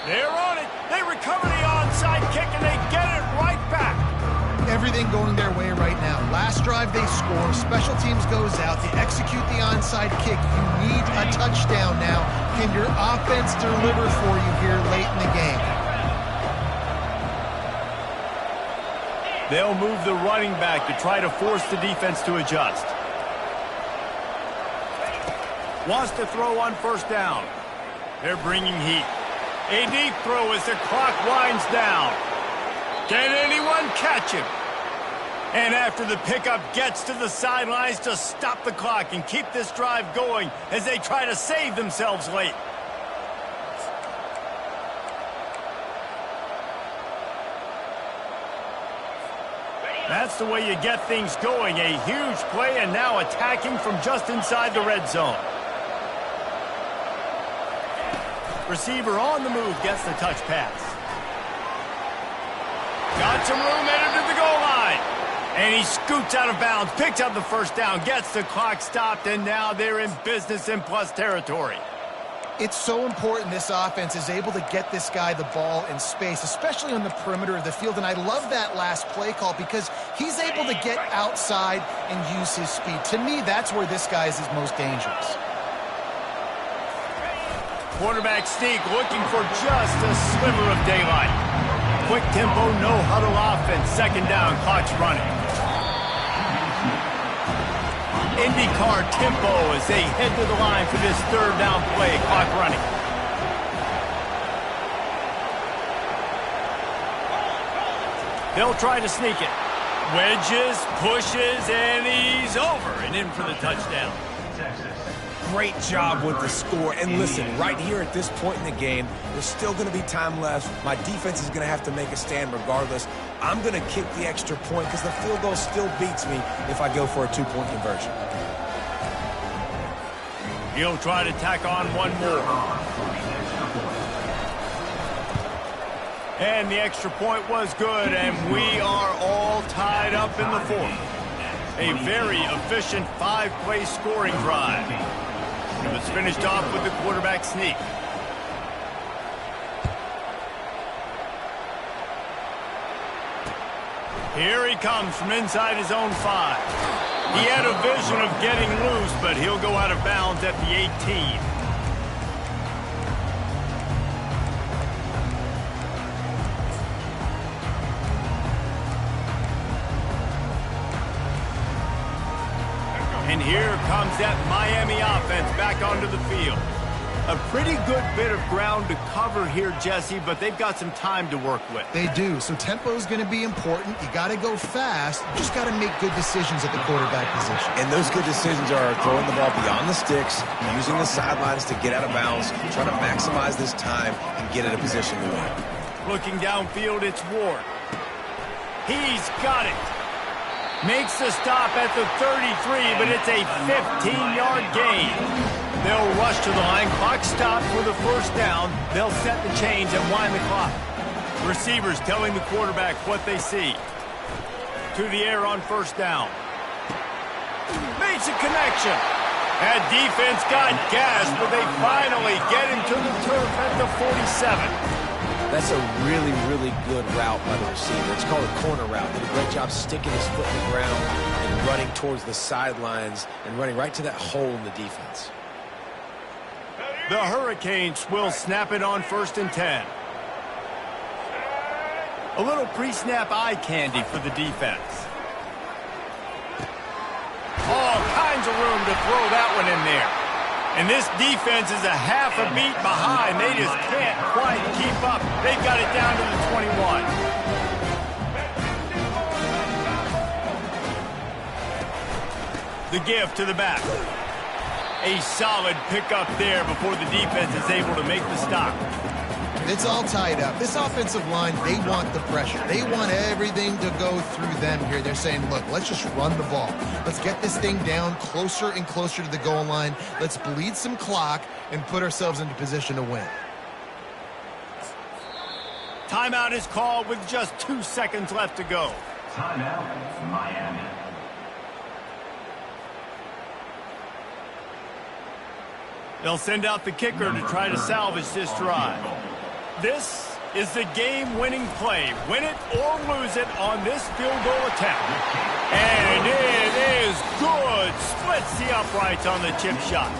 They're on it. They recover the onside kick, and they get it right back. Everything going their way right now. Last drive they score. Special teams goes out. They execute the onside kick. You need a touchdown now. Can your offense deliver for you here late in the game? They'll move the running back to try to force the defense to adjust. Wants to throw on first down. They're bringing heat. A deep throw as the clock winds down. Can anyone catch him? And after the pickup gets to the sidelines to stop the clock and keep this drive going as they try to save themselves late. That's the way you get things going. A huge play, and now attacking from just inside the red zone. Receiver on the move gets the touch pass. Got some room headed to the goal line. And he scoots out of bounds, picks up the first down, gets the clock stopped, and now they're in business in plus territory. It's so important this offense is able to get this guy the ball in space, especially on the perimeter of the field. And I love that last play call because he's able to get outside and use his speed. To me, that's where this guy is his most dangerous. Quarterback sneak looking for just a sliver of daylight. Quick tempo, no huddle offense. Second down, clock's running. IndyCar tempo as they head to the line for this third down play. Clock running. They'll try to sneak it. Wedges, pushes, and he's over and in for the touchdown. Great job with the score. And listen, right here at this point in the game, there's still going to be time left. My defense is going to have to make a stand regardless. I'm going to kick the extra point because the field goal still beats me if I go for a two-point conversion. He'll try to tack on one more. And the extra point was good, and we are all tied up in the fourth. A very efficient five-play scoring drive. It was finished off with the quarterback sneak. Here he comes from inside his own 5. He had a vision of getting loose, but he'll go out of bounds at the 18. And here comes that Miami offense back onto the field. A pretty good bit of ground to cover here, Jesse, but they've got some time to work with. They do, so tempo is going to be important. You got to go fast. You just got to make good decisions at the quarterback position. And those good decisions are throwing the ball beyond the sticks, using the sidelines to get out of bounds, trying to maximize this time and get in a position to win. Looking downfield, it's Ward. He's got it. Makes the stop at the 33, but it's a 15-yard gain. They'll rush to the line. Clock stopped for the first down. They'll set the chains and wind the clock. Receivers telling the quarterback what they see. To the air on first down. Makes a connection. That defense got gas, but they finally get him to the turf at the 47. That's a really, really good route by the receiver. It's called a corner route. Did a great job sticking his foot in the ground and running towards the sidelines and running right to that hole in the defense. The Hurricanes will snap it on 1st and 10. A little pre-snap eye candy for the defense. All kinds of room to throw that one in there. And this defense is a half a beat behind. They just can't quite keep up. They've got it down to the 21. The give to the back. A solid pickup there before the defense is able to make the stop. It's all tied up. This offensive line, they want the pressure. They want everything to go through them here. They're saying, look, let's just run the ball. Let's get this thing down closer and closer to the goal line. Let's bleed some clock and put ourselves into position to win. Timeout is called with just 2 seconds left to go. Timeout, Miami. They'll send out the kicker to try to salvage this drive. This is the game-winning play. Win it or lose it on this field goal attempt. And it is good. Splits the uprights on the chip shot.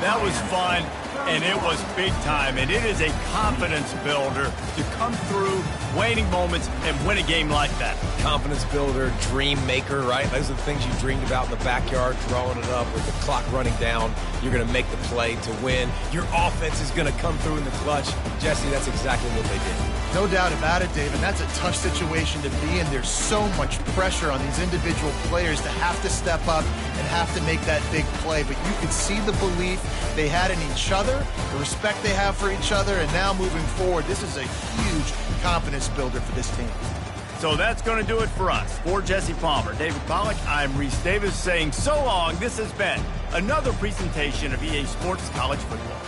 That was fun, and it was big time. And it is a confidence builder to come through waning moments and win a game like that. Confidence builder, dream maker, right? Those are the things you dreamed about in the backyard, drawing it up with the clock running down. You're going to make the play to win. Your offense is going to come through in the clutch. Jesse, that's exactly what they did. No doubt about it, David. That's a tough situation to be in. There's so much pressure on these individual players to have to step up and have to make that big play. But you could see the belief they had in each other, the respect they have for each other, and now moving forward, this is a huge confidence builder for this team. So that's going to do it for us. For Jesse Palmer, David Pollack, I'm Reese Davis saying so long. This has been another presentation of EA Sports College Football.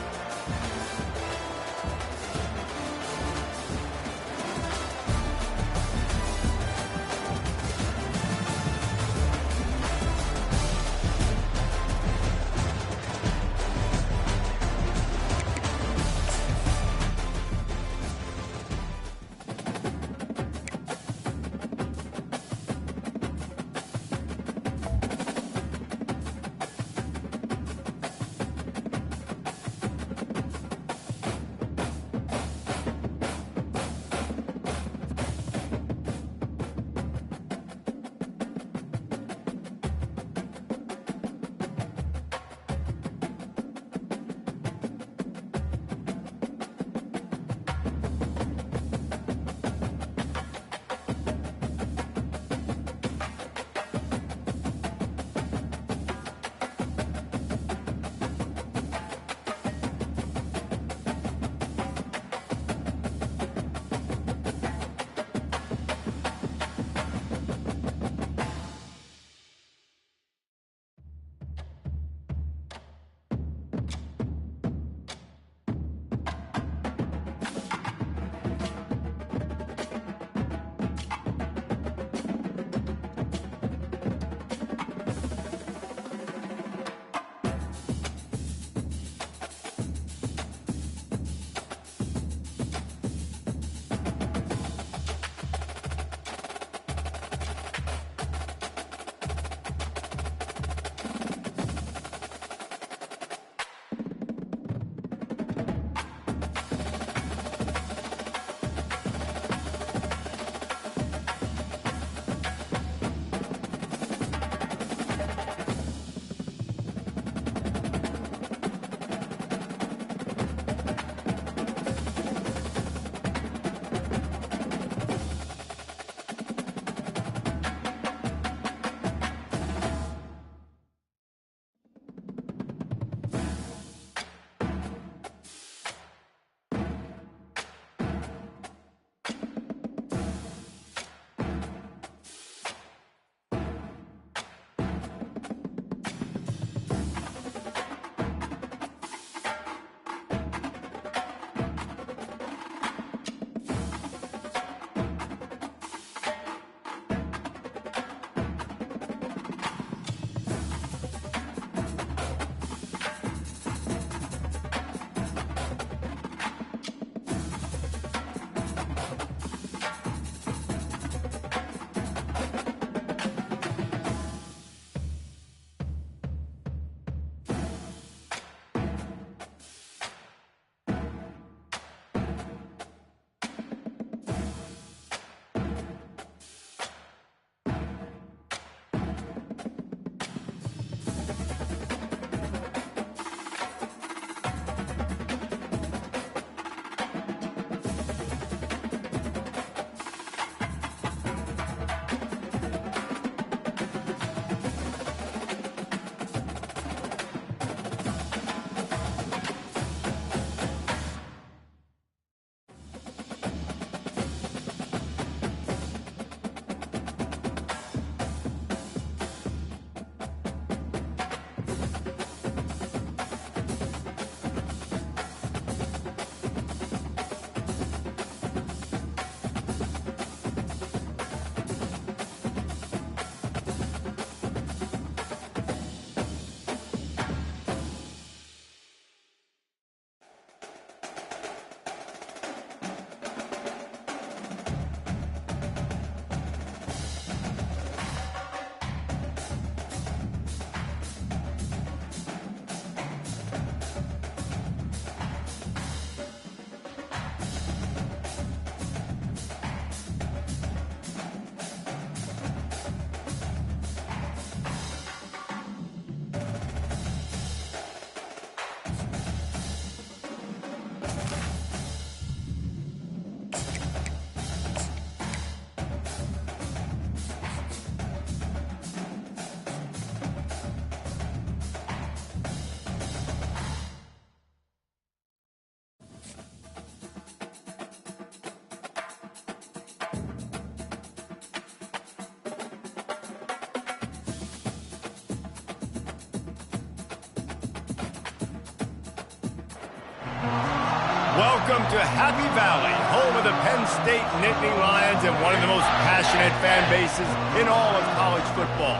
Welcome to Happy Valley, home of the Penn State Nittany Lions and one of the most passionate fan bases in all of college football.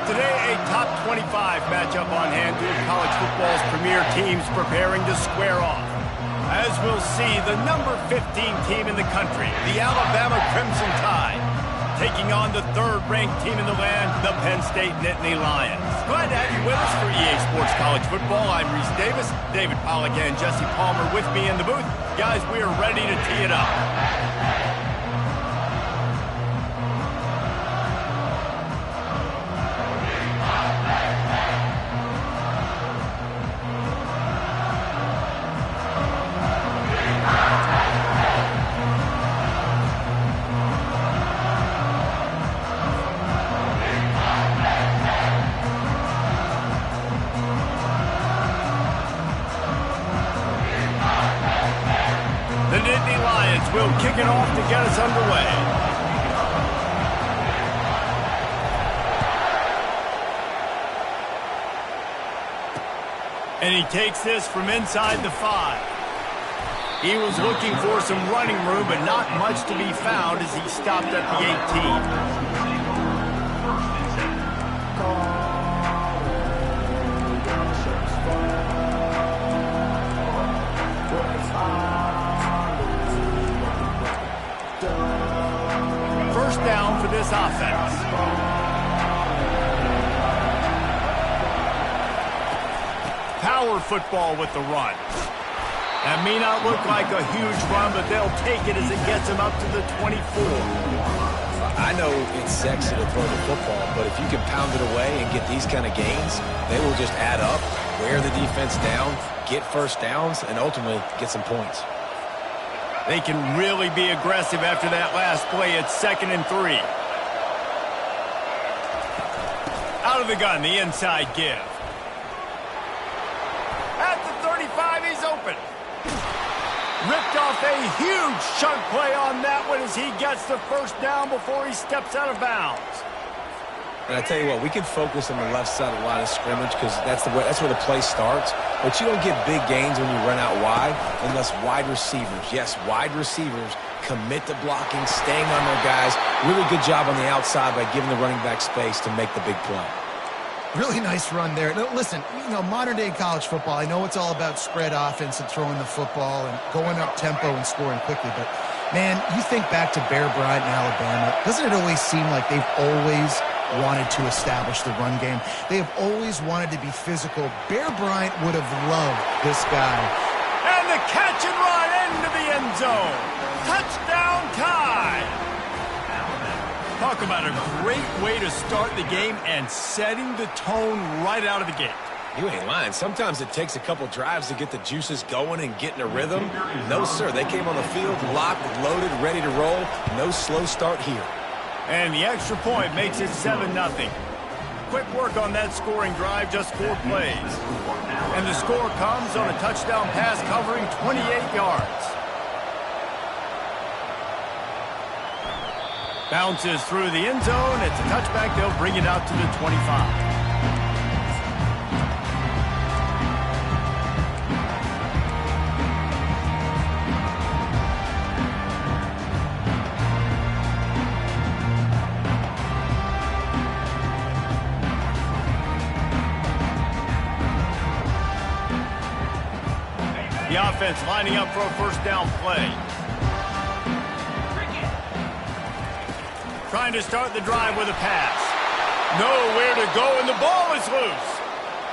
Today, a top 25 matchup on hand, two of college football's premier teams preparing to square off. As we'll see, the number 15 team in the country, the Alabama Crimson Tide, taking on the third-ranked team in the land, the Penn State Nittany Lions. Glad to have you with us for EA Sports College Football. I'm Reese Davis, David Pollack and Jesse Palmer with me in the booth. Guys, we are ready to tee it up. We'll kick it off to get us underway. And he takes this from inside the 5. He was looking for some running room, but not much to be found as he stopped at the 18. Down for this offense. Power football with the run. That may not look like a huge run, but they'll take it as it gets them up to the 24. I know it's sexy to throw the football, but if you can pound it away and get these kind of gains, they will just add up, wear the defense down, get first downs, and ultimately get some points. They can really be aggressive after that last play. It's 2nd and 3. Out of the gun, the inside give. At the 35, he's open. Ripped off a huge chunk play on that one as he gets the first down before he steps out of bounds. And I tell you what, we can focus on the left side of the line of scrimmage because that's where the play starts. But you don't get big gains when you run out wide unless wide receivers, yes, wide receivers, commit to blocking, staying on their guys. Really good job on the outside by giving the running back space to make the big play. Really nice run there. Now, listen, modern-day college football, I know it's all about spread offense and throwing the football and going up tempo and scoring quickly, but, man, you think back to Bear Bryant in Alabama, doesn't it always seem like they've always wanted to establish the run game? They have always wanted to be physical. Bear Bryant would have loved this guy. And the catch and run into the end zone. Touchdown Tide. Talk about a great way to start the game and setting the tone right out of the gate. You ain't lying. Sometimes it takes a couple drives to get the juices going and get in a rhythm. No, sir. They came on the field locked, loaded, ready to roll. No slow start here. And the extra point makes it 7-0. Quick work on that scoring drive, just 4 plays. And the score comes on a touchdown pass covering 28 yards. Bounces through the end zone. It's a touchback. They'll bring it out to the 25. The offense lining up for a first down play. Trying to start the drive with a pass. Nowhere to go, and the ball is loose.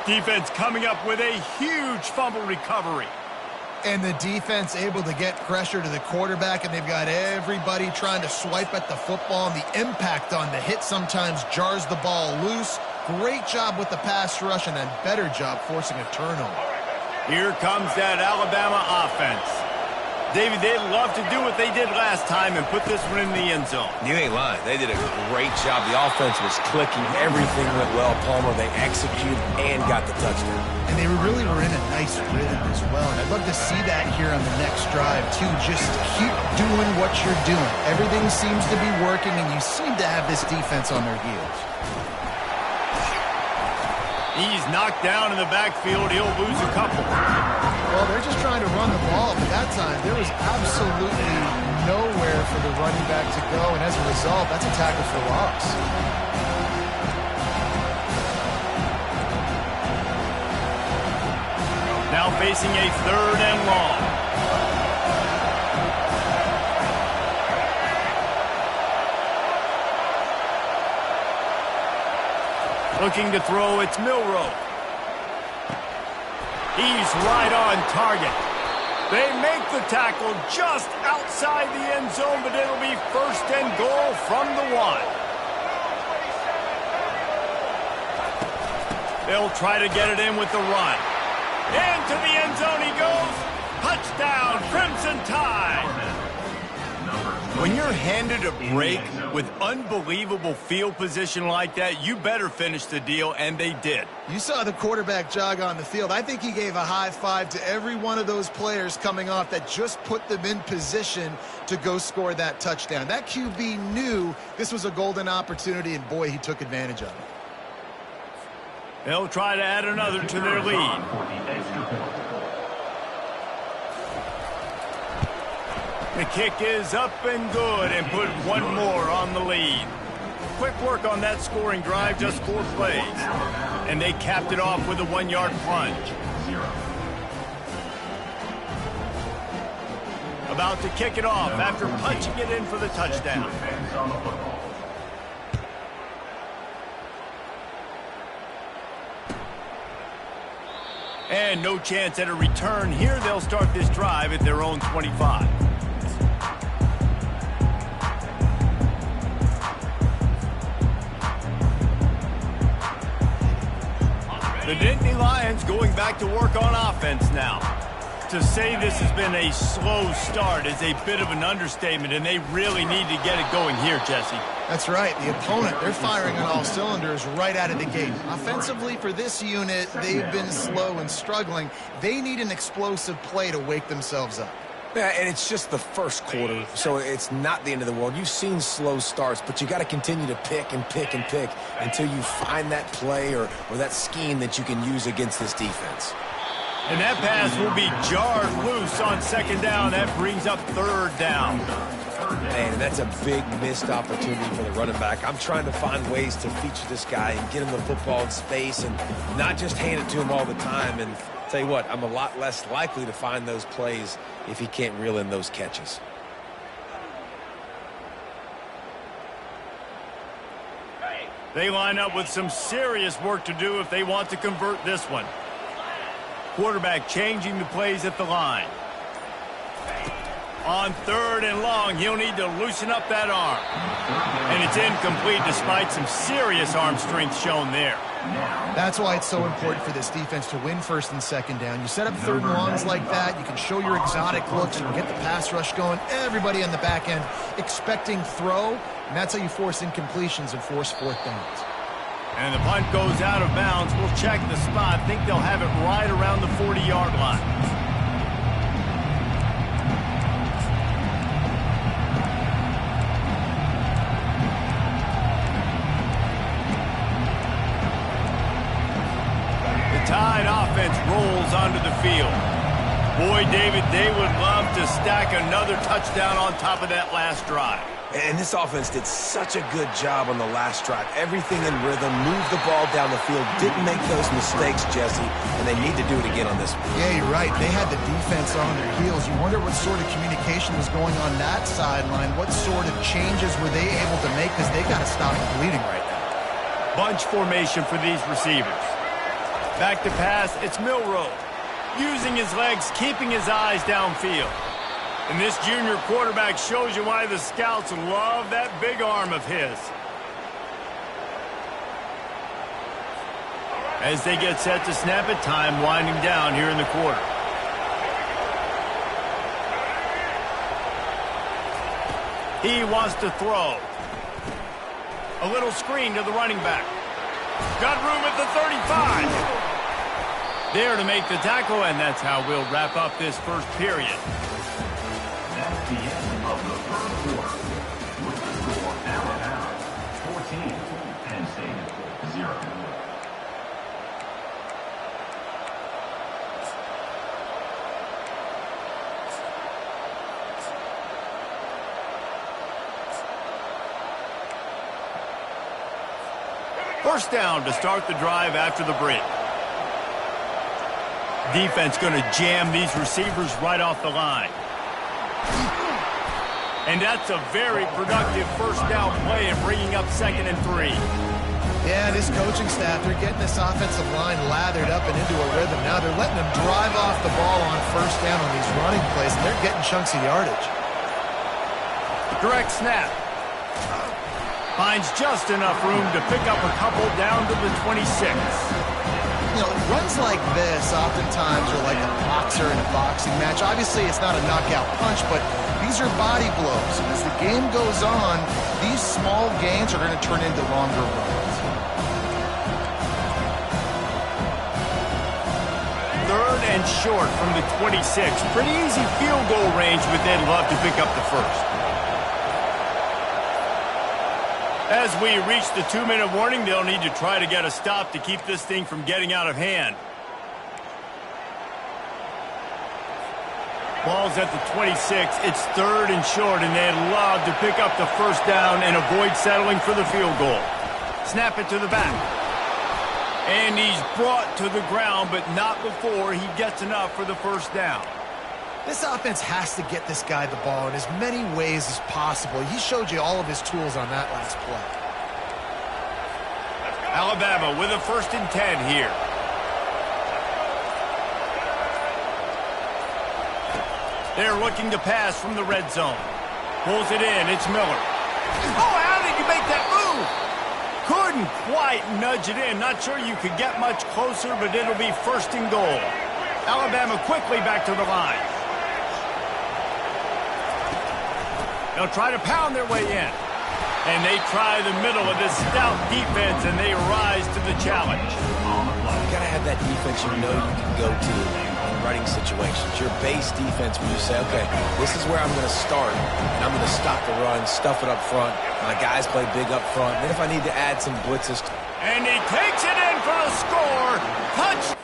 Defense coming up with a huge fumble recovery. And the defense able to get pressure to the quarterback, and they've got everybody trying to swipe at the football, and the impact on the hit sometimes jars the ball loose. Great job with the pass rush, and a better job forcing a turnover. Here comes that Alabama offense. David, they'd love to do what they did last time and put this one in the end zone. You ain't lying. They did a great job. The offense was clicking. Everything went well, Palmer. They executed and got the touchdown. And they really were in a nice rhythm as well. And I'd love to see that here on the next drive, too. Just keep doing what you're doing. Everything seems to be working, and you seem to have this defense on their heels. He's knocked down in the backfield. He'll lose a couple. Well, they're just trying to run the ball, but that time there was absolutely nowhere for the running back to go, and as a result, that's a tackle for loss. Now facing a 3rd and long. Looking to throw, it's Milroe. He's right on target. They make the tackle just outside the end zone, but it'll be 1st and goal from the 1. They'll try to get it in with the run. Into the end zone he goes. Touchdown, Crimson Tide. When you're handed a break with unbelievable field position like that, you better finish the deal, and they did. You saw the quarterback jog on the field. I think he gave a high five to every one of those players coming off that just put them in position to go score that touchdown. That QB knew this was a golden opportunity, and boy, he took advantage of it. They'll try to add another to their lead. The kick is up and good, and put one more on the lead. Quick work on that scoring drive, just 4 plays. And they capped it off with a 1-yard plunge. About to kick it off after punching it in for the touchdown. And no chance at a return here. They'll start this drive at their own 25. The Nittany Lions going back to work on offense now. To say this has been a slow start is a bit of an understatement, and they really need to get it going here, Jesse. That's right. The opponent, they're firing on all cylinders right out of the gate. Offensively, for this unit, they've been slow and struggling. They need an explosive play to wake themselves up. Yeah, and it's just the first quarter, so it's not the end of the world. You've seen slow starts, but you got to continue to pick and pick and pick until you find that play or that scheme that you can use against this defense. And that pass will be jarred loose on 2nd down. That brings up 3rd down. Man, that's a big missed opportunity for the running back. I'm trying to find ways to feature this guy and get him the football in space and not just hand it to him all the time. And tell you what, I'm a lot less likely to find those plays if he can't reel in those catches. They line up with some serious work to do if they want to convert this one. Quarterback changing the plays at the line. On 3rd and long, he'll need to loosen up that arm. And it's incomplete despite some serious arm strength shown there. That's why it's so important for this defense to win 1st and 2nd down. You set up 3rd and longs like that, you can show your exotic looks, you can get the pass rush going, everybody on the back end expecting throw, and that's how you force incompletions and force 4th downs. And the punt goes out of bounds. We'll check the spot. Think they'll have it right around the 40-yard line. The Tide offense rolls onto the field. Boy, David, they would love to stack another touchdown on top of that last drive. And this offense did such a good job on the last drive. Everything in rhythm, moved the ball down the field, didn't make those mistakes, Jesse, and they need to do it again on this one. Yeah, you're right. They had the defense on their heels. You wonder what sort of communication was going on that sideline. What sort of changes were they able to make, because they got to stop the bleeding right now. Bunch formation for these receivers. Back to pass, it's Milroe. Using his legs, keeping his eyes downfield. And this junior quarterback shows you why the scouts love that big arm of his. As they get set to snap it, time winding down here in the quarter. He wants to throw. A little screen to the running back. Got room at the 35. There to make the tackle, and that's how we'll wrap up this first period. That's the end of the 1st quarter. With the score, Alabama 14, Penn State 0. First down to start the drive after the break. Defense going to jam these receivers right off the line. And that's a very productive first down play and bringing up 2nd and 3. Yeah, this coaching staff, they're getting this offensive line lathered up and into a rhythm. Now they're letting them drive off the ball on first down on these running plays, and they're getting chunks of yardage. Direct snap. Finds just enough room to pick up a couple down to the 26. You know, runs like this oftentimes are like a boxer in a boxing match. Obviously, it's not a knockout punch, but these are body blows. And as the game goes on, these small gains are going to turn into longer runs. 3rd and short from the 26. Pretty easy field goal range, but they'd love to pick up the first. As we reach the 2-minute warning, they'll need to try to get a stop to keep this thing from getting out of hand. Ball's at the 26. It's 3rd and short, and they'd love to pick up the first down and avoid settling for the field goal. Snap it to the back. And he's brought to the ground, but not before he gets enough for the first down. This offense has to get this guy the ball in as many ways as possible. He showed you all of his tools on that last play. Alabama with a 1st and 10 here. They're looking to pass from the red zone. Pulls it in. It's Miller. Oh, how did you make that move? Couldn't quite nudge it in. Not sure you could get much closer, but it'll be 1st and goal. Alabama quickly back to the line. They'll try to pound their way in. And they try the middle of this stout defense, and they rise to the challenge. You got to have that defense you know you can go to in running situations. Your base defense when you say, okay, this is where I'm going to start, and I'm going to stop the run, stuff it up front. My guys play big up front. Then if I need to add some blitzes. And he takes it in for a score. Touch.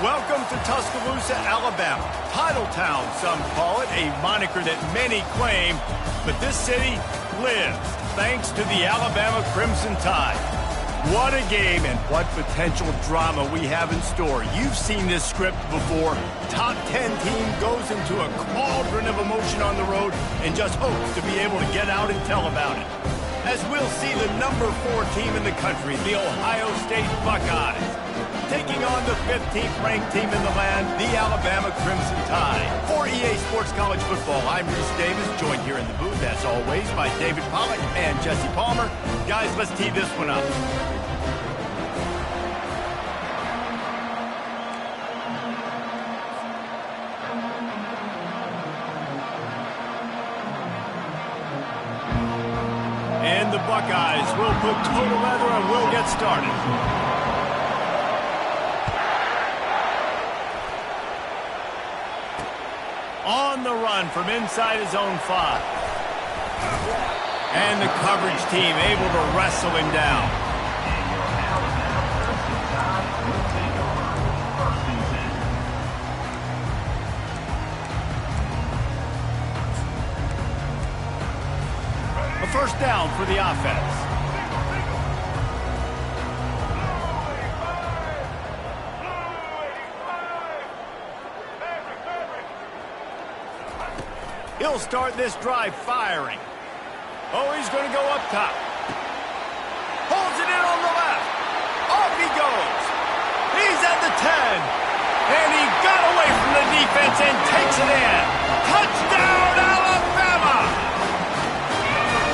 Welcome to Tuscaloosa, Alabama. Title Town, some call it, a moniker that many claim, but this city lives thanks to the Alabama Crimson Tide. What a game and what potential drama we have in store. You've seen this script before. Top 10 team goes into a cauldron of emotion on the road and just hopes to be able to get out and tell about it. As we'll see the number 4 team in the country, the Ohio State Buckeyes, taking on the 15th ranked team in the land, the Alabama Crimson Tide. For EA Sports College Football, I'm Reese Davis, joined here in the booth, as always, by David Pollack and Jesse Palmer. Guys, let's tee this one up. And the Buckeyes will put total leather and we'll get started. On the run from inside his own 5. And the coverage team able to wrestle him down. A first down for the offense. He'll start this drive firing. Oh, he's going to go up top. Holds it in on the left. Off he goes. He's at the 10. And he got away from the defense and takes it in. Touchdown, Alabama!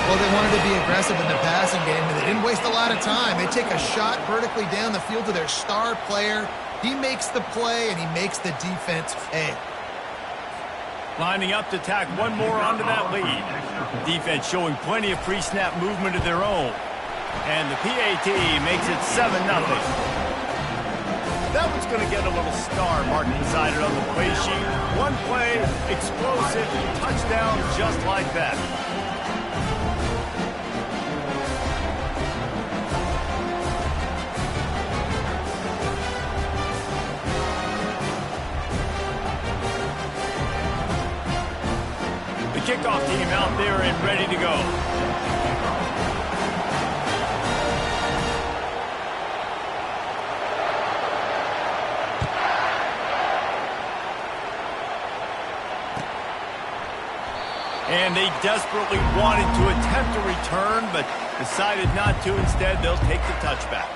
Well, they wanted to be aggressive in the passing game, and they didn't waste a lot of time. They take a shot vertically down the field to their star player. He makes the play, and he makes the defense pay. Lining up to tack one more onto that lead. Defense showing plenty of pre-snap movement of their own. And the PAT makes it 7-0. That one's going to get a little star marked beside it on the play sheet. One play, explosive, touchdown just like that. Kickoff team out there and ready to go. And they desperately wanted to attempt a return, but decided not to. Instead, they'll take the touchback.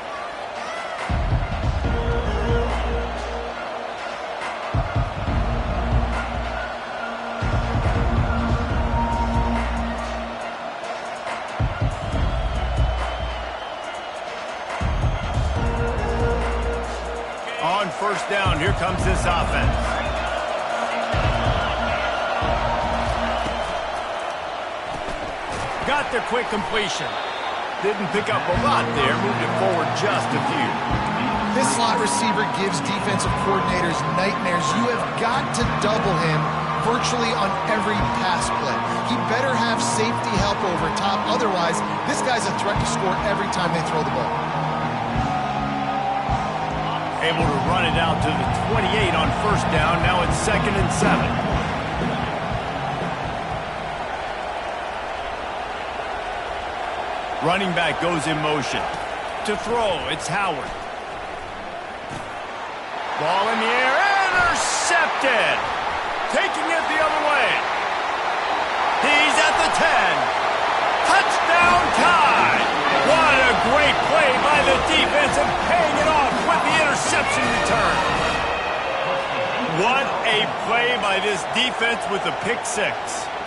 On first down, here comes this offense. Got the quick completion. Didn't pick up a lot there, moved it forward just a few. This slot receiver gives defensive coordinators nightmares. You have got to double him virtually on every pass play. He better have safety help over top. Otherwise, this guy's a threat to score every time they throw the ball. Able to run it out to the 28 on first down. Now it's 2nd and 7. Running back goes in motion. To throw, it's Howard. Ball in the air, intercepted. Taking it the other way. He's at the 10. Touchdown Tide. What a great play by the defense and paying it off with the interception return. What a play by this defense with the pick 6.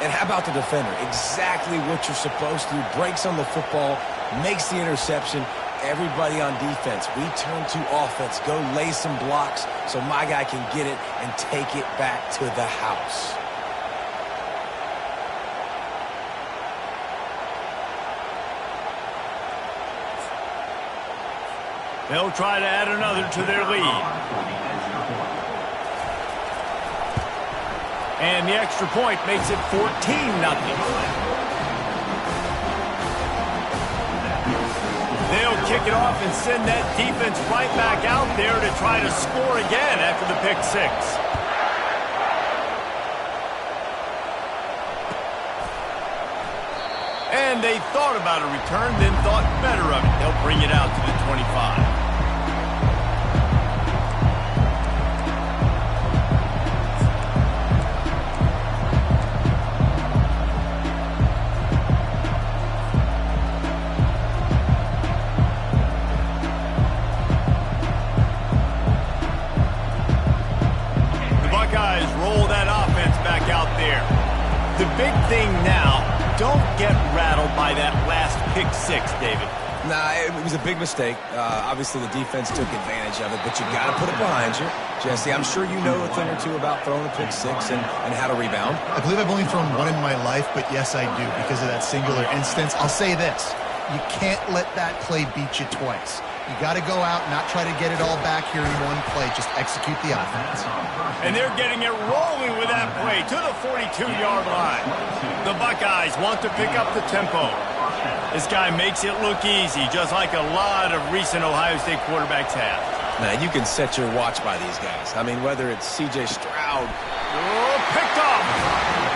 And how about the defender? Exactly what you're supposed to do. Breaks on the football, makes the interception. Everybody on defense, we turn to offense. Go lay some blocks so my guy can get it and take it back to the house. They'll try to add another to their lead. And the extra point makes it 14-0. They'll kick kick it off and send that defense right back out there to try to score again after the pick six. And they thought about a return, then thought better of it. They'll bring it out to the 25. Roll that offense back out there. The big thing now, don't get rattled by that last pick six, David. Nah, it was a big mistake. Obviously, the defense took advantage of it, but you got to put it behind you. Jesse, I'm sure you know a thing or two about throwing a pick six and how to rebound. I believe I've only thrown one in my life, but yes, I do because of that singular instance. I'll say this. You can't let that play beat you twice. You got to go out and not try to get it all back here in one play. Just execute the offense. And they're getting it rolling with that play to the 42-yard line. The Buckeyes want to pick up the tempo. This guy makes it look easy, just like a lot of recent Ohio State quarterbacks have. Now, you can set your watch by these guys. I mean, whether it's C.J. Stroud. Oh, picked off.